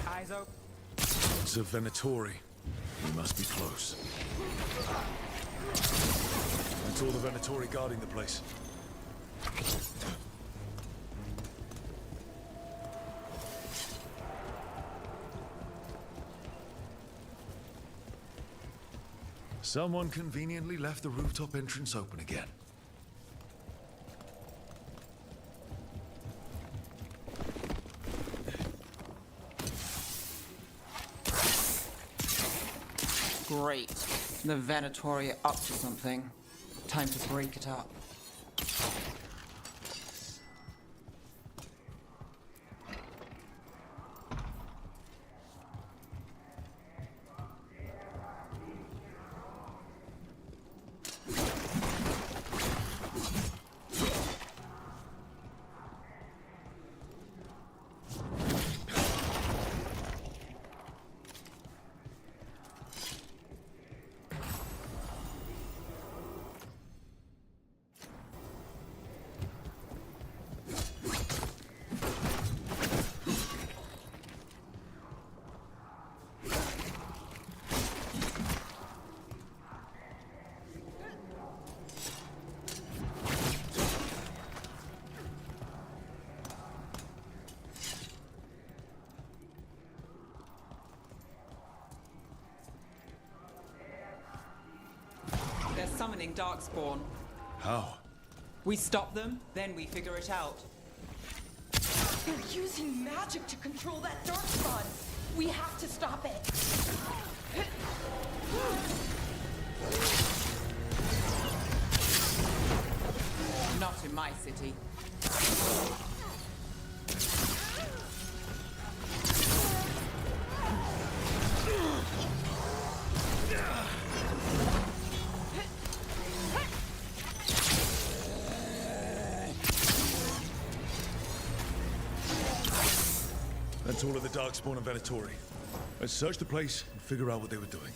Eyes open. It's a Venatori. We must be close. That's all the Venatori guarding the place. Someone conveniently left the rooftop entrance open again. Great. The Venatori are up to something. Time to break it up. They're summoning Darkspawn. How? We stop them, then we figure it out. They're using magic to control that Darkspawn. We have to stop it. Not in my city. That's all of the Darkspawn and Venatori. Let's search the place and figure out what they were doing.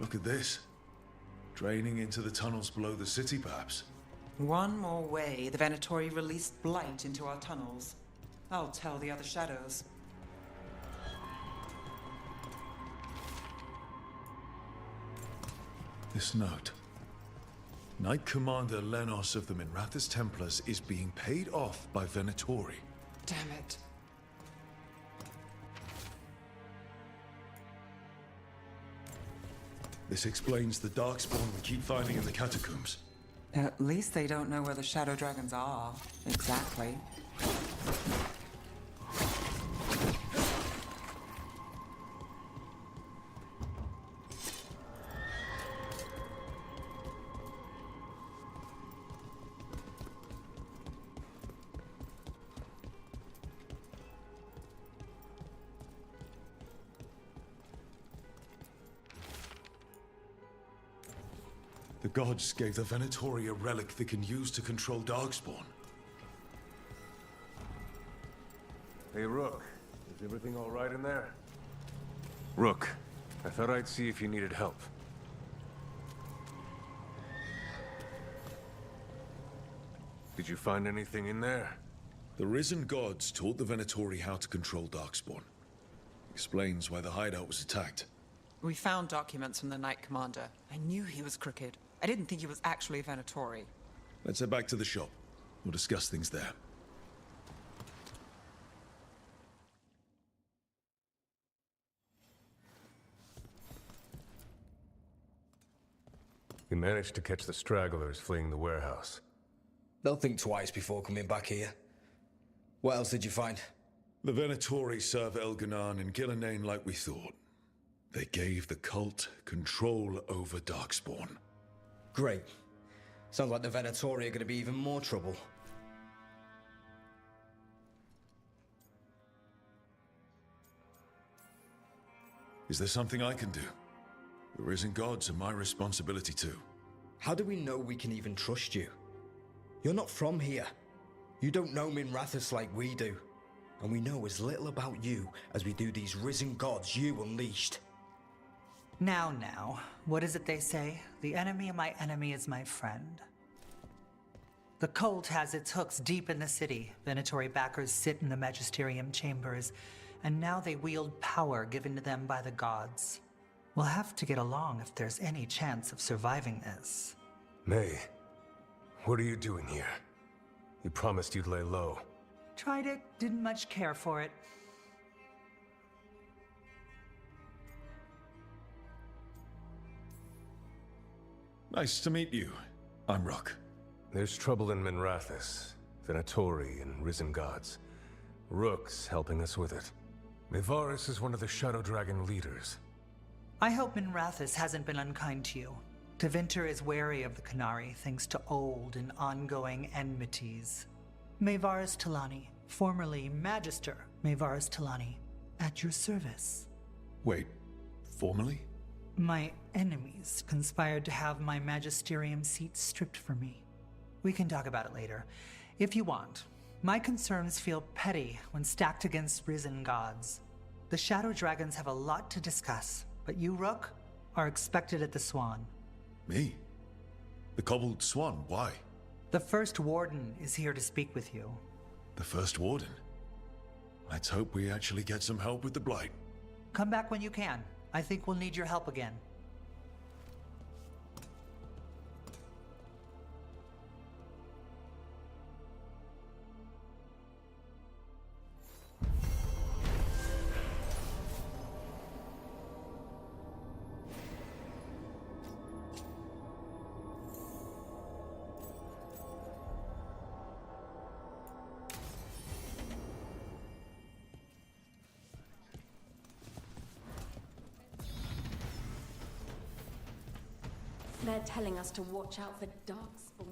Look at this. Draining into the tunnels below the city, perhaps. One more way, the Venatori released blight into our tunnels. I'll tell the other shadows. This note. Knight Commander Lenos of the Minrathous Templars is being paid off by Venatori. Damn it. This explains the Darkspawn we keep finding in the catacombs. At least they don't know where the Shadow Dragons are. Exactly. The gods gave the Venatori a relic they can use to control Darkspawn. Hey, Rook. Is everything all right in there? Rook, I thought I'd see if you needed help. Did you find anything in there? The risen gods taught the Venatori how to control Darkspawn. Explains why the hideout was attacked. We found documents from the Knight Commander. I knew he was crooked. I didn't think he was actually Venatori. Let's head back to the shop. We'll discuss things there. We managed to catch the stragglers fleeing the warehouse. They'll think twice before coming back here. What else did you find? The Venatori serve Elganan and Gillinane like we thought. They gave the cult control over Darkspawn. Great. Sounds like the Venatori are going to be even more trouble. Is there something I can do? The risen gods are my responsibility too. How do we know we can even trust you? You're not from here. You don't know Minrathous like we do. And we know as little about you as we do these risen gods you unleashed. Now, what is it they say? The enemy of my enemy is my friend. The cult has its hooks deep in the city. Venatori backers sit in the magisterium chambers, and now they wield power given to them by the gods. We'll have to get along if there's any chance of surviving this. May, what are you doing here? You promised you'd lay low. Tried it, didn't much care for it. Nice to meet you. I'm Rook. There's trouble in Minrathous, Venatori and risen gods. Rook's helping us with it. Mevaris is one of the Shadow Dragon leaders. I hope Minrathous hasn't been unkind to you. Tevinter is wary of the Qunari thanks to old and ongoing enmities. Mevaris Talani, formerly Magister Mevaris Talani, at your service. Wait, formally? My enemies conspired to have my magisterium seat stripped from me. We can talk about it later, if you want. My concerns feel petty when stacked against risen gods. The Shadow Dragons have a lot to discuss, but you, Rook, are expected at the Swan. Me? The Cobbled Swan, why? The First Warden is here to speak with you. The First Warden? Let's hope we actually get some help with the Blight. Come back when you can. I think we'll need your help again. They're telling us to watch out for Darkspawn.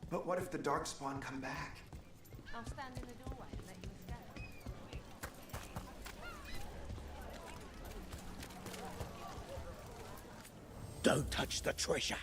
But what if the Darkspawn come back? I'll stand in the doorway and let you escape. Don't touch the treasure.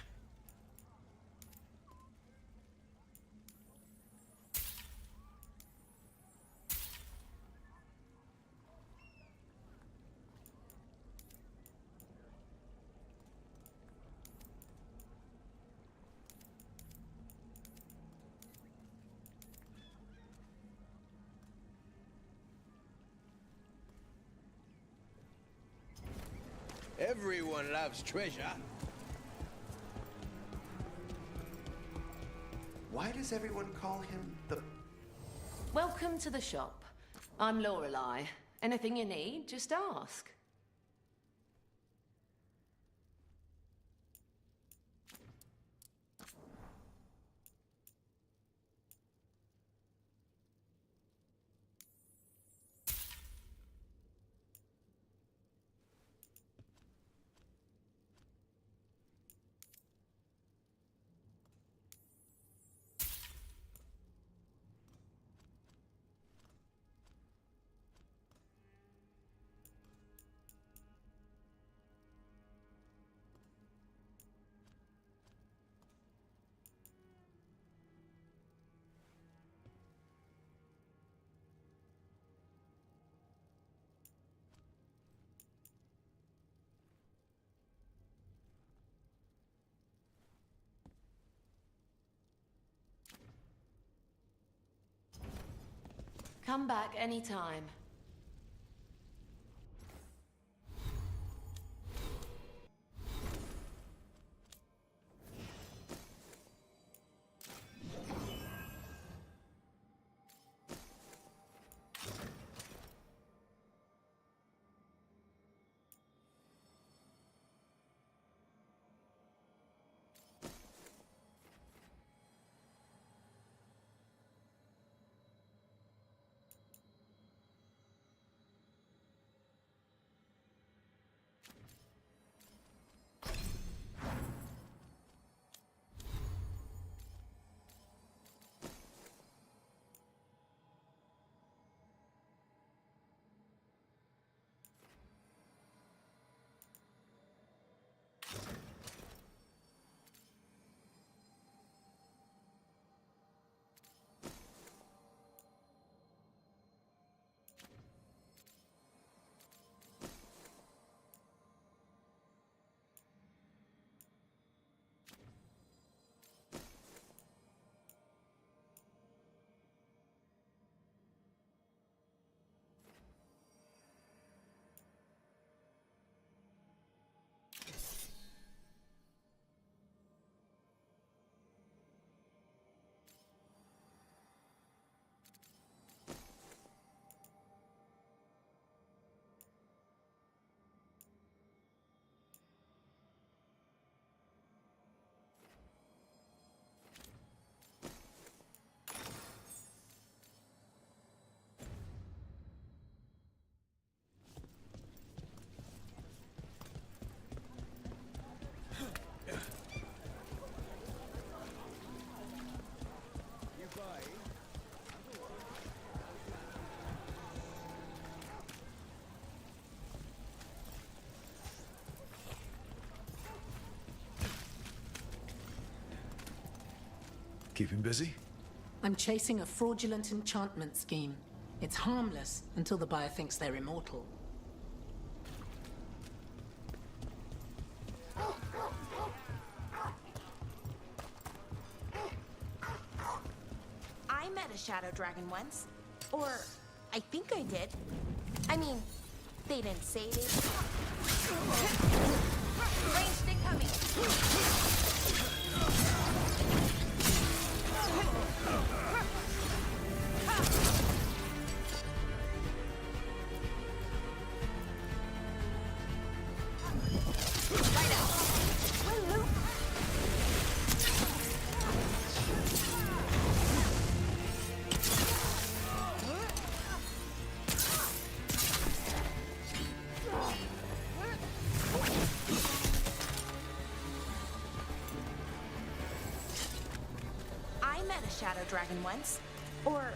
Everyone loves treasure. Why does everyone call him the... Welcome to the shop. I'm Lorelei. Anything you need, just ask. Come back anytime. Keep him busy? I'm chasing a fraudulent enchantment scheme. It's harmless until the buyer thinks they're immortal. I met a shadow dragon once. Or, I think I did. I mean, they didn't say they... Ranged incoming! Shadow dragon once. Or,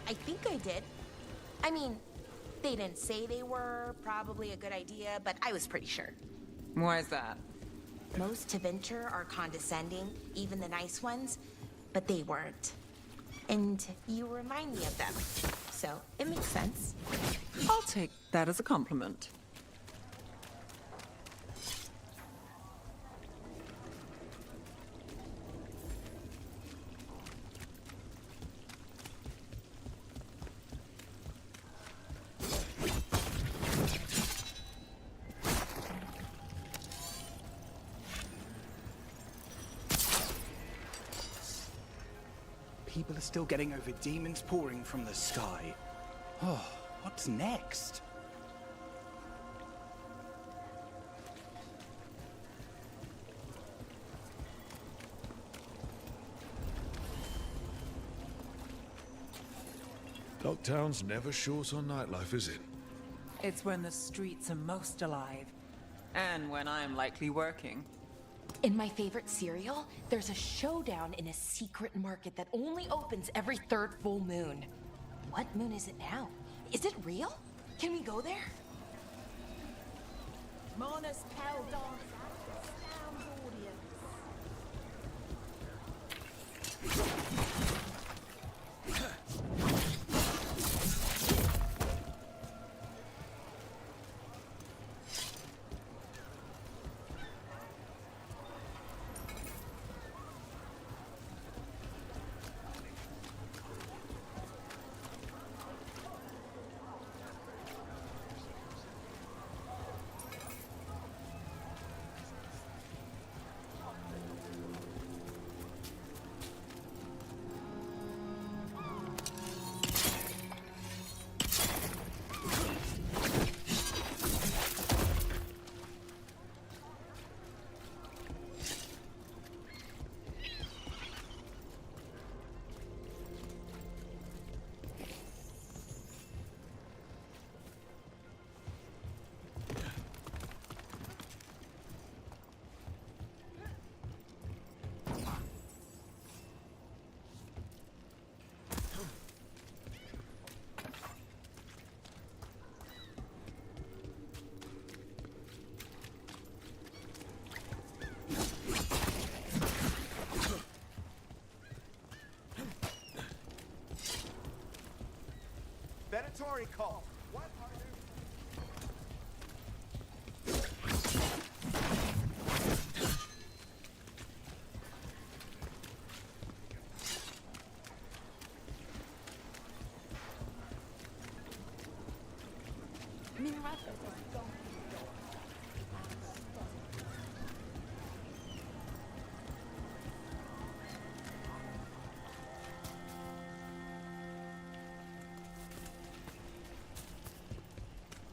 I think I did. I mean, they didn't say they were probably a good idea, but I was pretty sure. Why is that? Most to venture are condescending, even the nice ones, but they weren't. And you remind me of them, so it makes sense. I'll take that as a compliment. People are still getting over demons pouring from the sky. Oh, what's next? Lockdown's never short on nightlife, is it? It's when the streets are most alive. And when I'm likely working. In my favorite cereal, there's a showdown in a secret market that only opens every third full moon. What moon is it now? Is it real? Can we go there? Mona's Pal dance astounds audience. Qunari cult. What are you?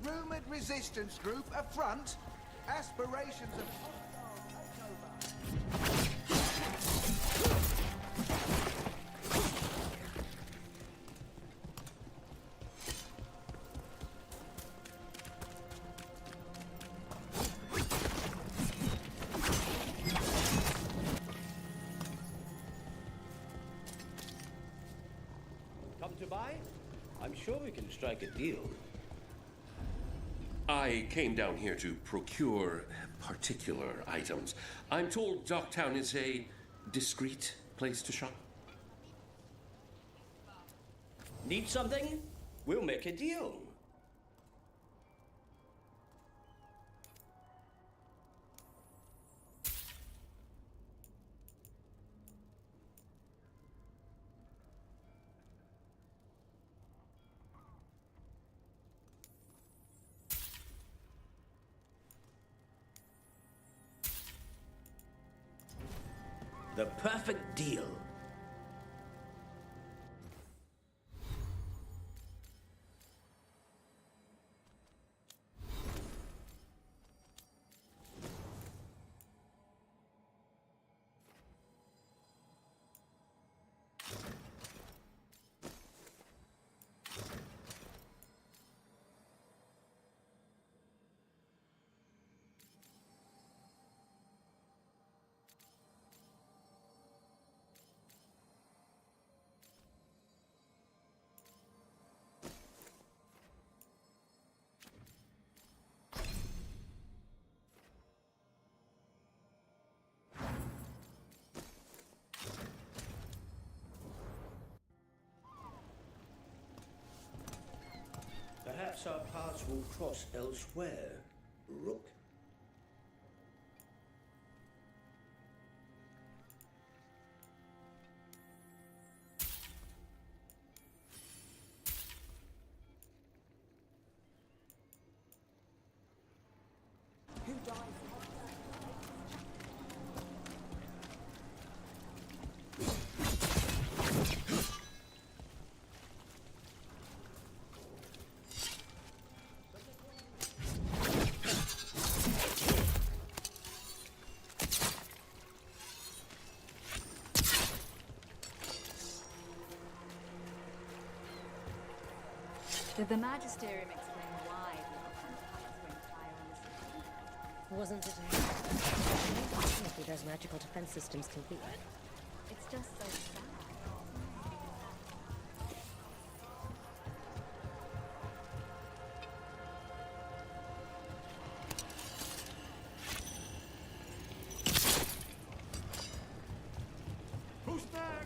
Rumored resistance group affront. Aspirations of Come to buy? I'm sure we can strike a deal. I came down here to procure particular items. I'm told Docktown is a discreet place to shop. Need something? We'll make a deal. The perfect deal. Perhaps our paths will cross elsewhere, Rook. Who died? Did the Magisterium explain why the Archon's palace went fire on the city? Wasn't it enough? If those magical defense systems can beat it. It's just so sad. Who's back?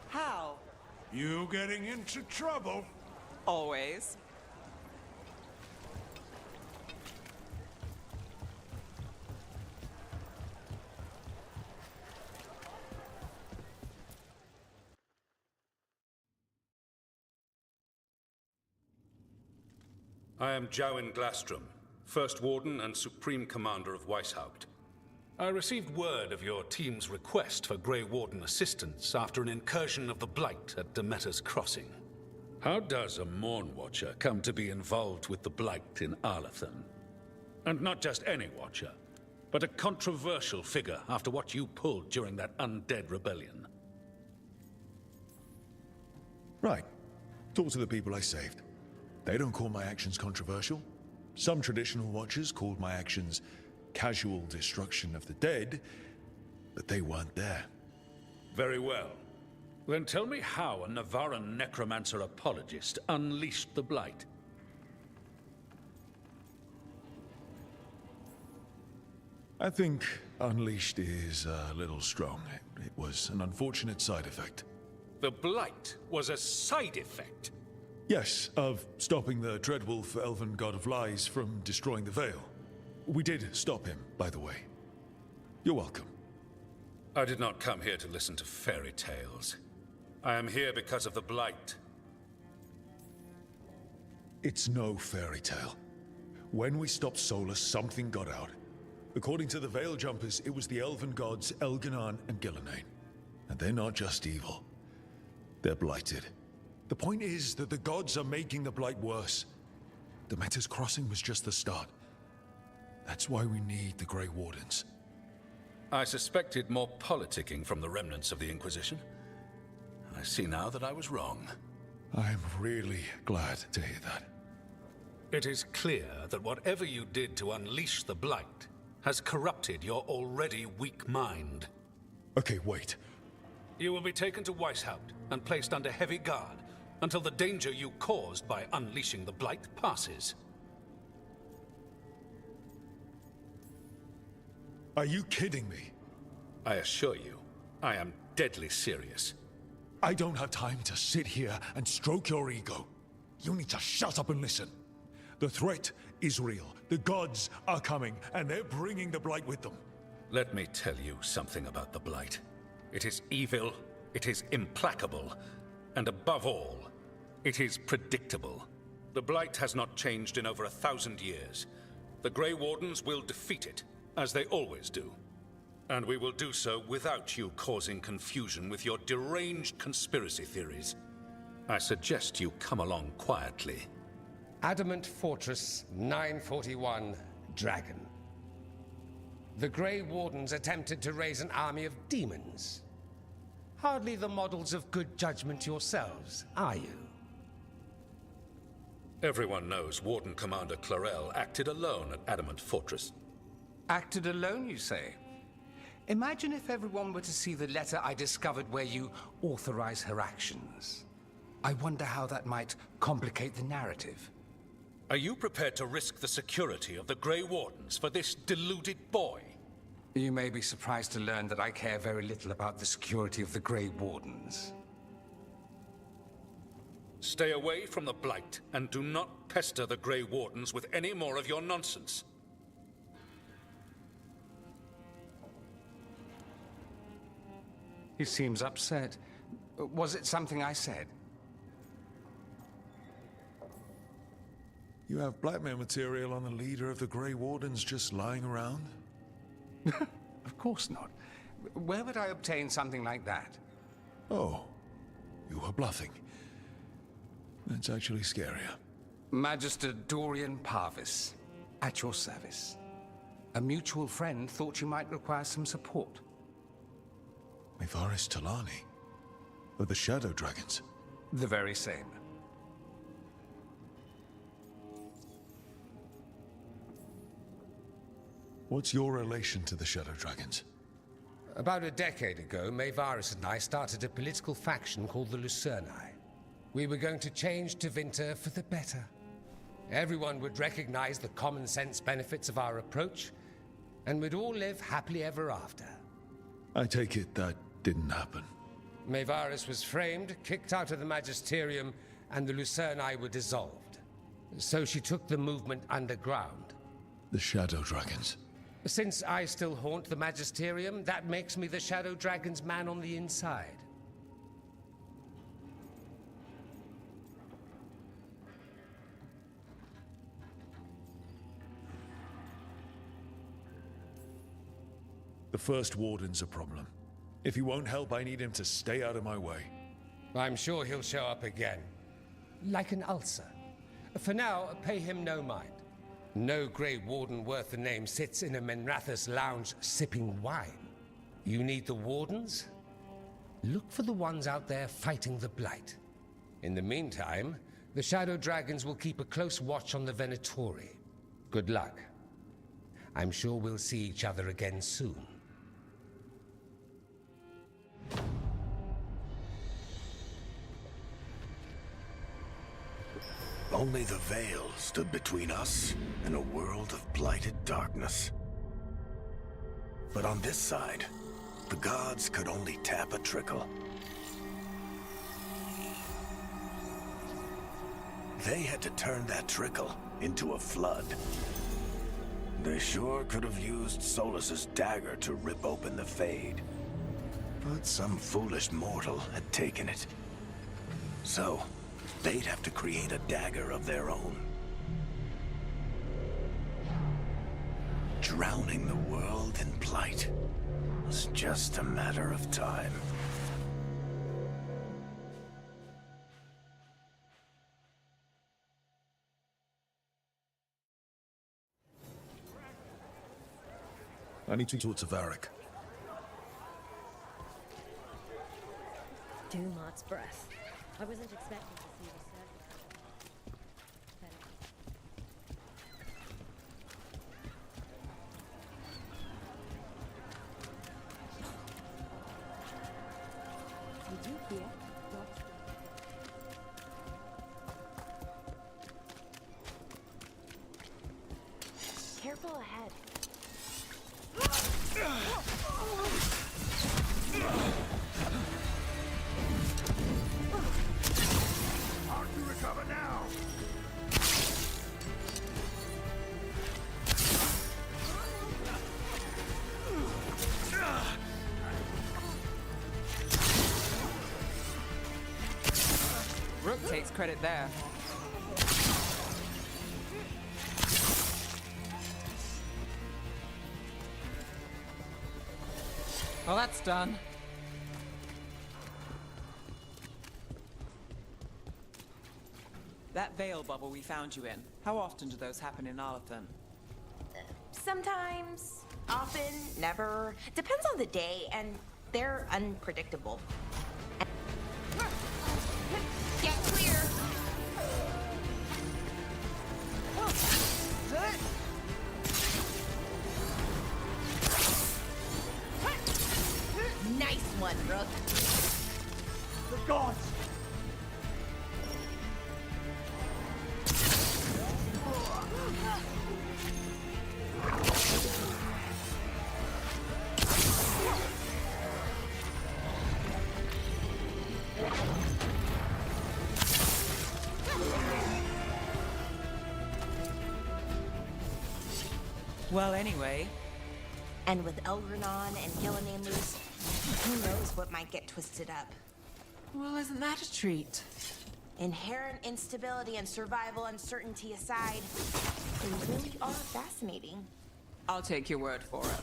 How? You getting into trouble? Always. I am Jowin Glastrom, First Warden and Supreme Commander of Weishaupt. I received word of your team's request for Grey Warden assistance after an incursion of the Blight at Demeter's Crossing. How does a Morn Watcher come to be involved with the Blight in Arlathan? And not just any Watcher, but a controversial figure after what you pulled during that undead rebellion. Right. Talk to the people I saved. They don't call my actions controversial. Some traditional Watchers called my actions casual destruction of the dead, but they weren't there. Very well. Then tell me how a Navaran necromancer apologist unleashed the Blight. I think unleashed is a little strong. It was an unfortunate side effect. The Blight was a side effect? Yes, of stopping the Dreadwolf Elven God of Lies from destroying the Veil. We did stop him, by the way. You're welcome. I did not come here to listen to fairy tales. I am here because of the Blight. It's no fairy tale. When we stopped Solus, something got out. According to the Veil Jumpers, it was the Elven gods Elganon and Gillenane. And they're not just evil. They're blighted. The point is that the gods are making the Blight worse. Demeter's Crossing was just the start. That's why we need the Grey Wardens. I suspected more politicking from the remnants of the Inquisition. I see now that I was wrong. I'm really glad to hear that. It is clear that whatever you did to unleash the Blight has corrupted your already weak mind. Okay, wait. You will be taken to Weishaupt and placed under heavy guard until the danger you caused by unleashing the Blight passes. Are you kidding me? I assure you, I am deadly serious. I don't have time to sit here and stroke your ego. You need to shut up and listen. The threat is real. The gods are coming, and they're bringing the Blight with them. Let me tell you something about the Blight. It is evil, it is implacable, and above all, it is predictable. The Blight has not changed in over 1,000 years. The Grey Wardens will defeat it, as they always do. And we will do so without you causing confusion with your deranged conspiracy theories. I suggest you come along quietly. Adamant Fortress 941 Dragon. The Grey Wardens attempted to raise an army of demons. Hardly the models of good judgment yourselves, are you? Everyone knows Warden Commander Clarel acted alone at Adamant Fortress. Acted alone, you say? Imagine if everyone were to see the letter I discovered where you authorize her actions. I wonder how that might complicate the narrative. Are you prepared to risk the security of the Grey Wardens for this deluded boy? You may be surprised to learn that I care very little about the security of the Grey Wardens. Stay away from the Blight, and do not pester the Grey Wardens with any more of your nonsense. He seems upset. Was it something I said? You have blackmail material on the leader of the Grey Wardens just lying around? Of course not. Where would I obtain something like that? Oh, you were bluffing. That's actually scarier. Magister Dorian Parvis, at your service. A mutual friend thought you might require some support. Mevaris Talani, of the Shadow Dragons. The very same. What's your relation to the Shadow Dragons? About a decade ago, Mevaris and I started a political faction called the Lucerni. We were going to change Tevinter for the better. Everyone would recognize the common sense benefits of our approach, and we'd all live happily ever after. I take it that didn't happen. Mevaris was framed, kicked out of the Magisterium, and the Lucerni were dissolved. So she took the movement underground. The Shadow Dragons. Since I still haunt the Magisterium, that makes me the Shadow Dragon's man on the inside. The First Warden's a problem. If he won't help, I need him to stay out of my way. I'm sure he'll show up again. Like an ulcer. For now, pay him no mind. No Grey Warden worth the name sits in a Menrathus lounge sipping wine. You need the Wardens? Look for the ones out there fighting the Blight. In the meantime, the Shadow Dragons will keep a close watch on the Venatori. Good luck. I'm sure we'll see each other again soon. Only the Veil stood between us and a world of blighted darkness. But on this side, the gods could only tap a trickle. They had to turn that trickle into a flood. They sure could have used Solus's dagger to rip open the Fade. But some foolish mortal had taken it. So, they'd have to create a dagger of their own. Drowning the world in blight was just a matter of time. I need to talk to Varric. Dumart's breath. I wasn't expecting to see the Did you hear? Careful ahead. Hard to recover now. Rook takes credit there. Well, that's done. That veil bubble we found you in, how often do those happen in Arlathan? Sometimes, often, never. Depends on the day, and they're unpredictable. Get clear! Nice one, Rook. The gods! Well, anyway. And with Elgranon and Gilliman loose, who knows what might get twisted up. Well, isn't that a treat? Inherent instability and survival uncertainty aside, they really are fascinating. I'll take your word for it.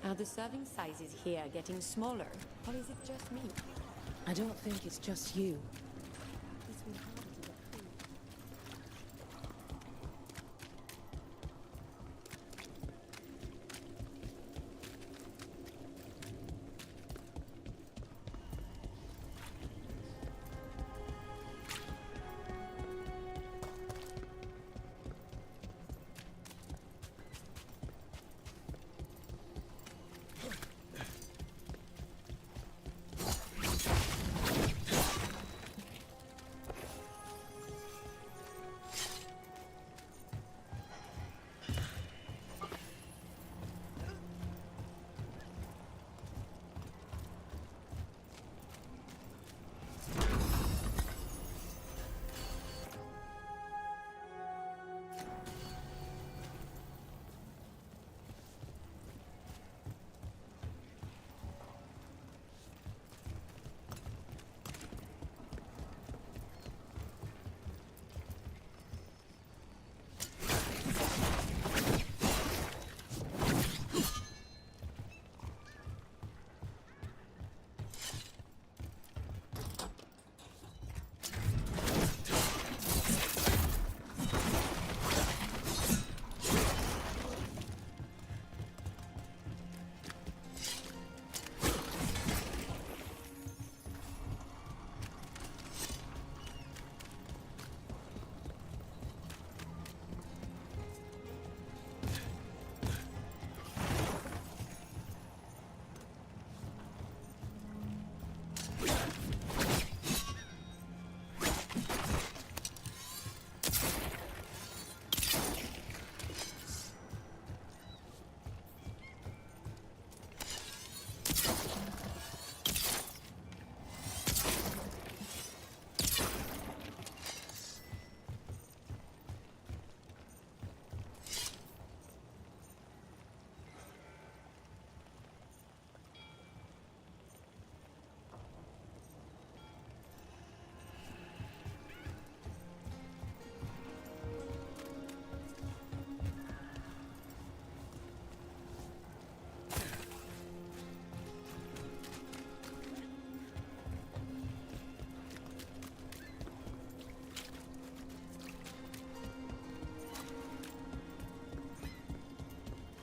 Are the serving sizes here getting smaller, or is it just me? I don't think it's just you. It's been harder to get food.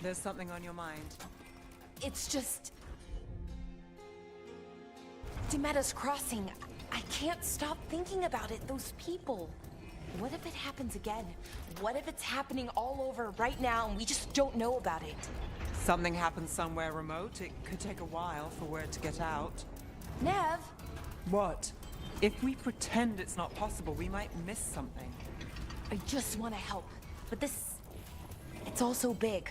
There's something on your mind. It's just... Demetta's Crossing. I can't stop thinking about it, those people. What if it happens again? What if it's happening all over right now and we just don't know about it? Something happens somewhere remote. It could take a while for word to get out. Nev? What? If we pretend it's not possible, we might miss something. I just want to help. But this... It's all so big.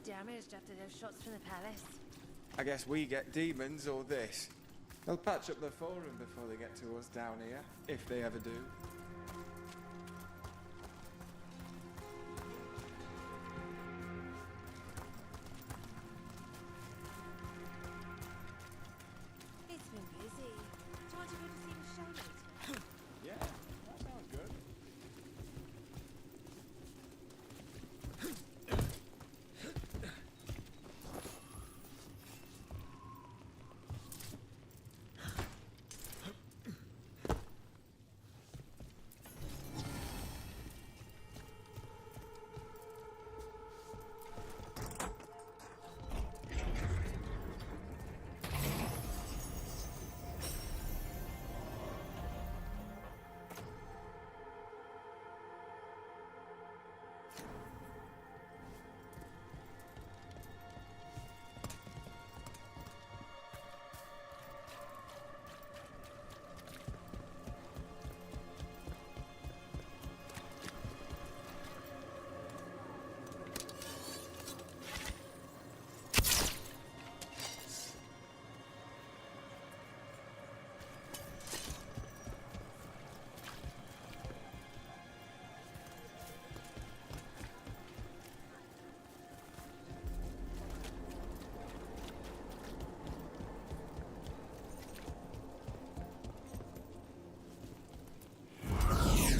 damaged after those shots from the palace. I guess we get demons or this. They'll patch up the forum before they get to us down here, if they ever do. It's been busy. Do you want to go to see the show later? Yeah, that sounds good.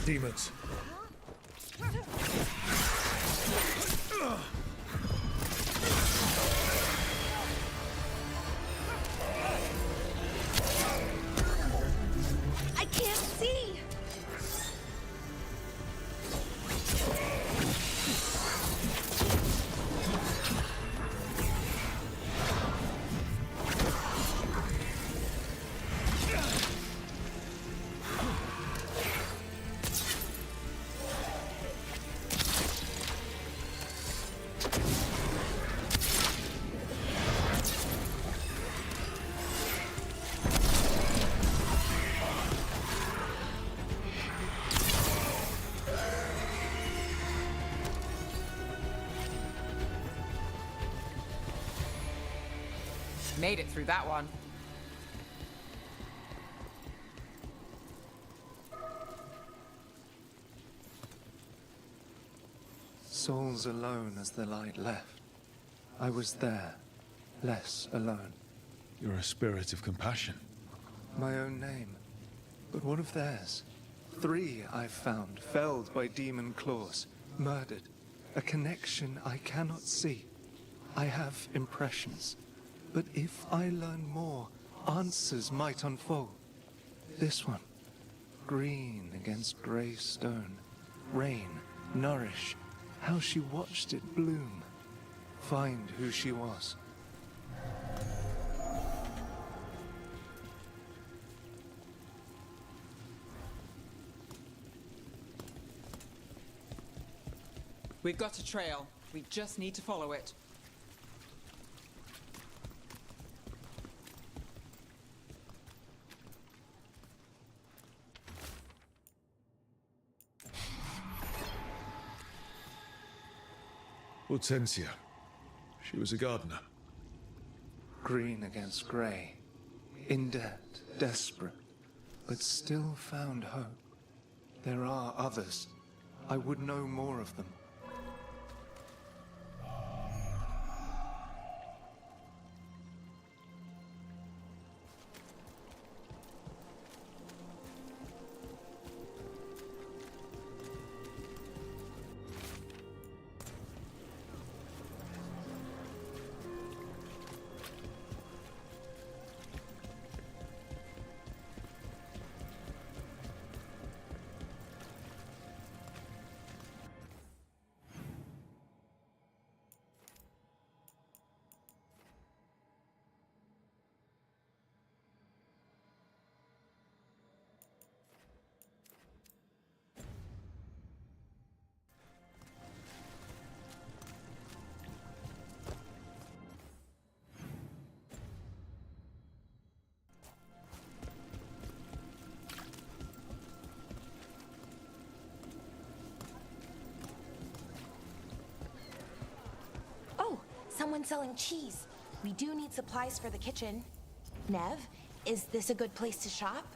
Demons. I can't see! Made it through that one. Souls alone as the light left. I was there, less alone. You're a spirit of compassion. My own name. But what of theirs? 3 I've found, felled by demon claws, murdered. A connection I cannot see. I have impressions. But if I learn more, answers might unfold. This one. Green against grey stone. Rain, nourish. How she watched it bloom. Find who she was. We've got a trail. We just need to follow it. Hortensia. She was a gardener. Green against grey. In debt, desperate. But still found hope. There are others. I would know more of them. someone selling cheese. We do need supplies for the kitchen. Nev, is this a good place to shop?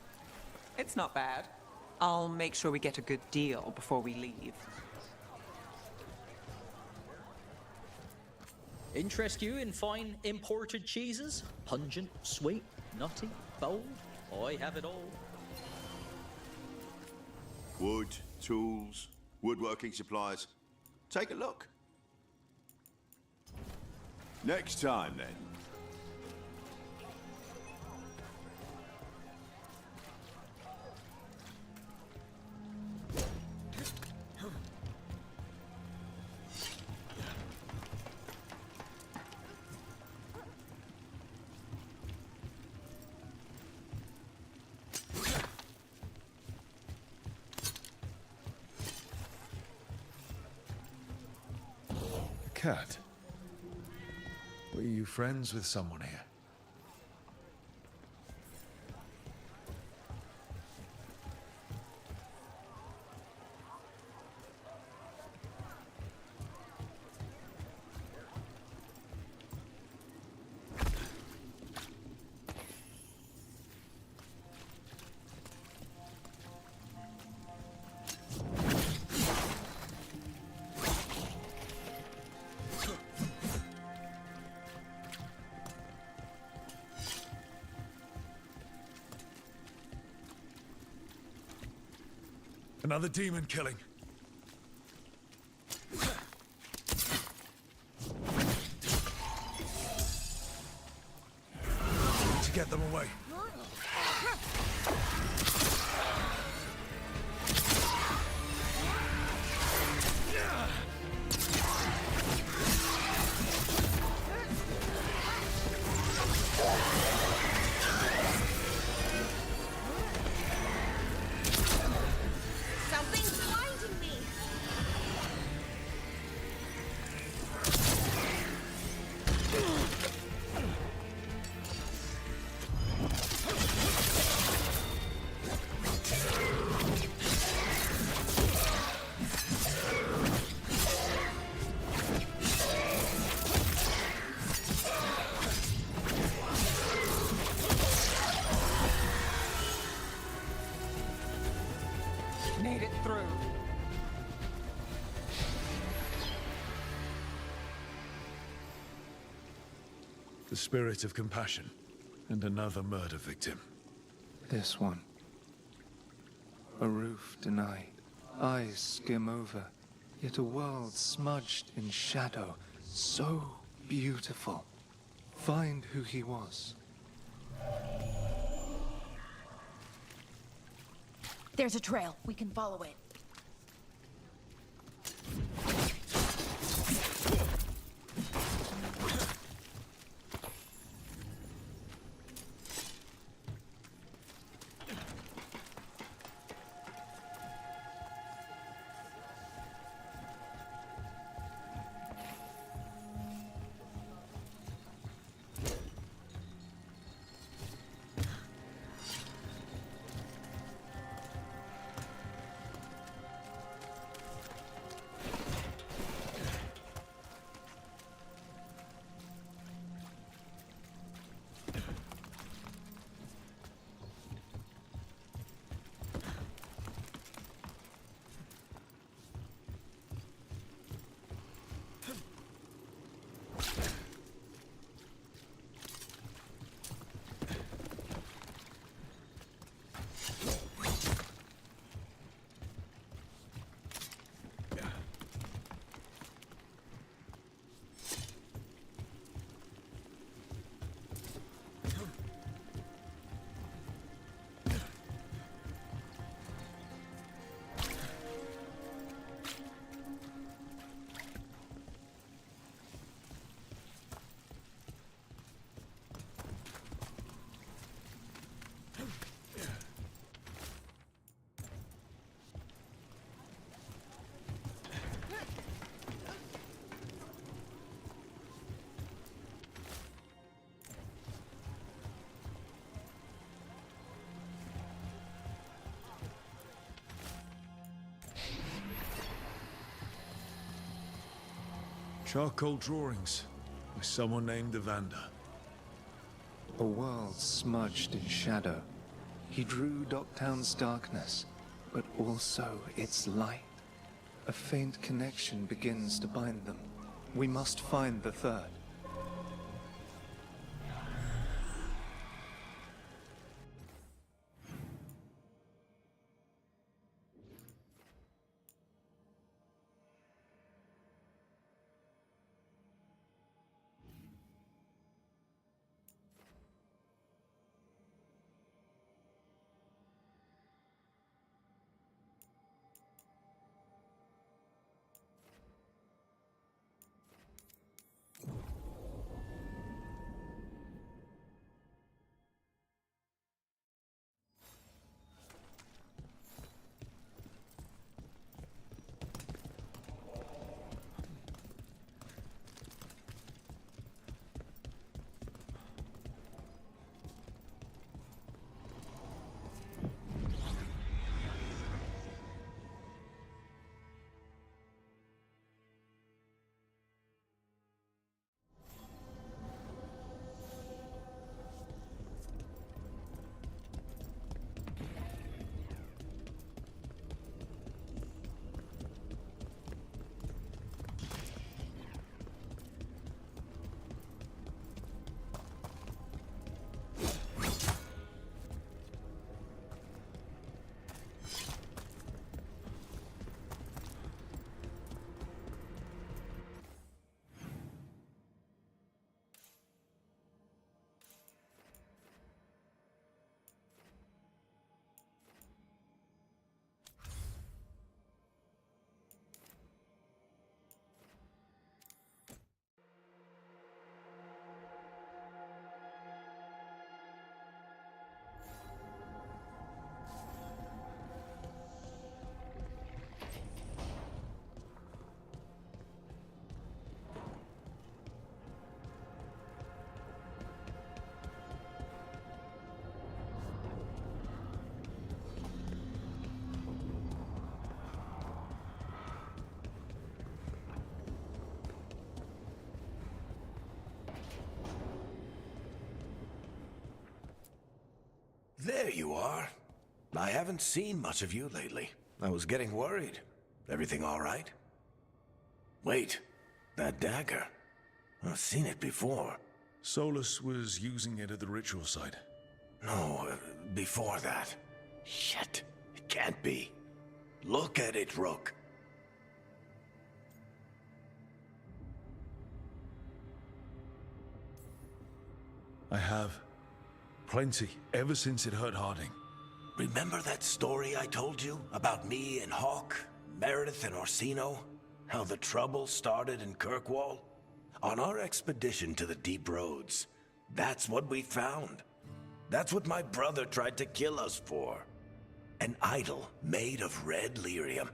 It's not bad. I'll make sure we get a good deal before we leave. Interest you in fine imported cheeses? Pungent, sweet, nutty, bold? I have it all. Wood, tools, woodworking supplies. Take a look. Next time, then. Cat, were you friends with someone here? Another demon killing. Need to get them away. Something's blinding me! Made it through. The spirit of compassion, and another murder victim. This one. A roof denied, eyes skim over, yet a world smudged in shadow, so beautiful. Find who he was. There's a trail. We can follow it. Charcoal drawings. by someone named Evander. A world smudged in shadow. He drew Docktown's darkness, but also its light. A faint connection begins to bind them. We must find the third. There you are. I haven't seen much of you lately. I was getting worried. Everything all right? Wait, that dagger. I've seen it before. Solus was using it at the ritual site. No, before that. Shit, it can't be. Look at it, Rook. I have. Plenty, ever since it hurt Harding. Remember that story I told you about me and Hawk, Meredith and Orsino? How the trouble started in Kirkwall? On our expedition to the Deep Roads, that's what we found. That's what my brother tried to kill us for. An idol made of red lyrium.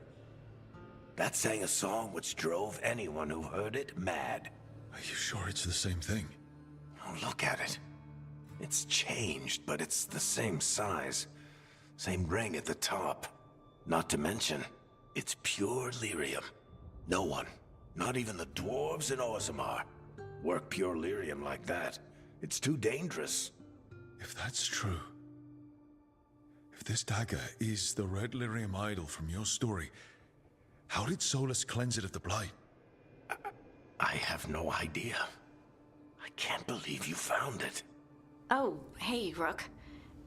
That sang a song which drove anyone who heard it mad. Are you sure it's the same thing? Oh, look at it. It's changed, but it's the same size. Same ring at the top. Not to mention, it's pure lyrium. No one, not even the dwarves in Orzammar, work pure lyrium like that. It's too dangerous. If that's true, if this dagger is the red lyrium idol from your story, how did Solus cleanse it of the blight? I have no idea. I can't believe you found it. Oh, hey, Rook.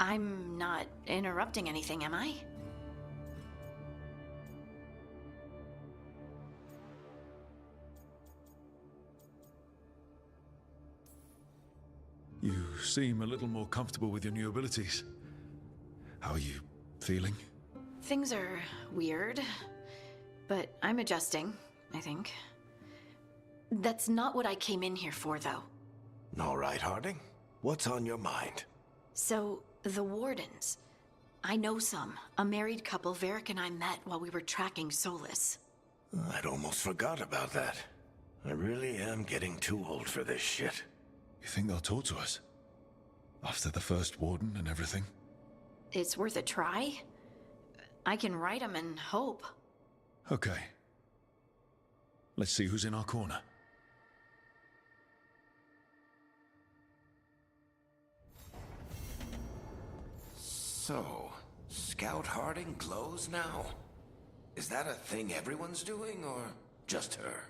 I'm not interrupting anything, am I? You seem a little more comfortable with your new abilities. How are you feeling? Things are weird, but I'm adjusting, I think. That's not what I came in here for, though. All right, Harding. What's on your mind? So, the Wardens. I know some. A married couple Varric and I met while we were tracking Solus. I'd almost forgot about that. I really am getting too old for this shit. You think they'll talk to us? After the first warden and everything? It's worth a try. I can write them and hope. Okay. Let's see who's in our corner. So, Scout Harding glows now? Is that a thing everyone's doing, or just her?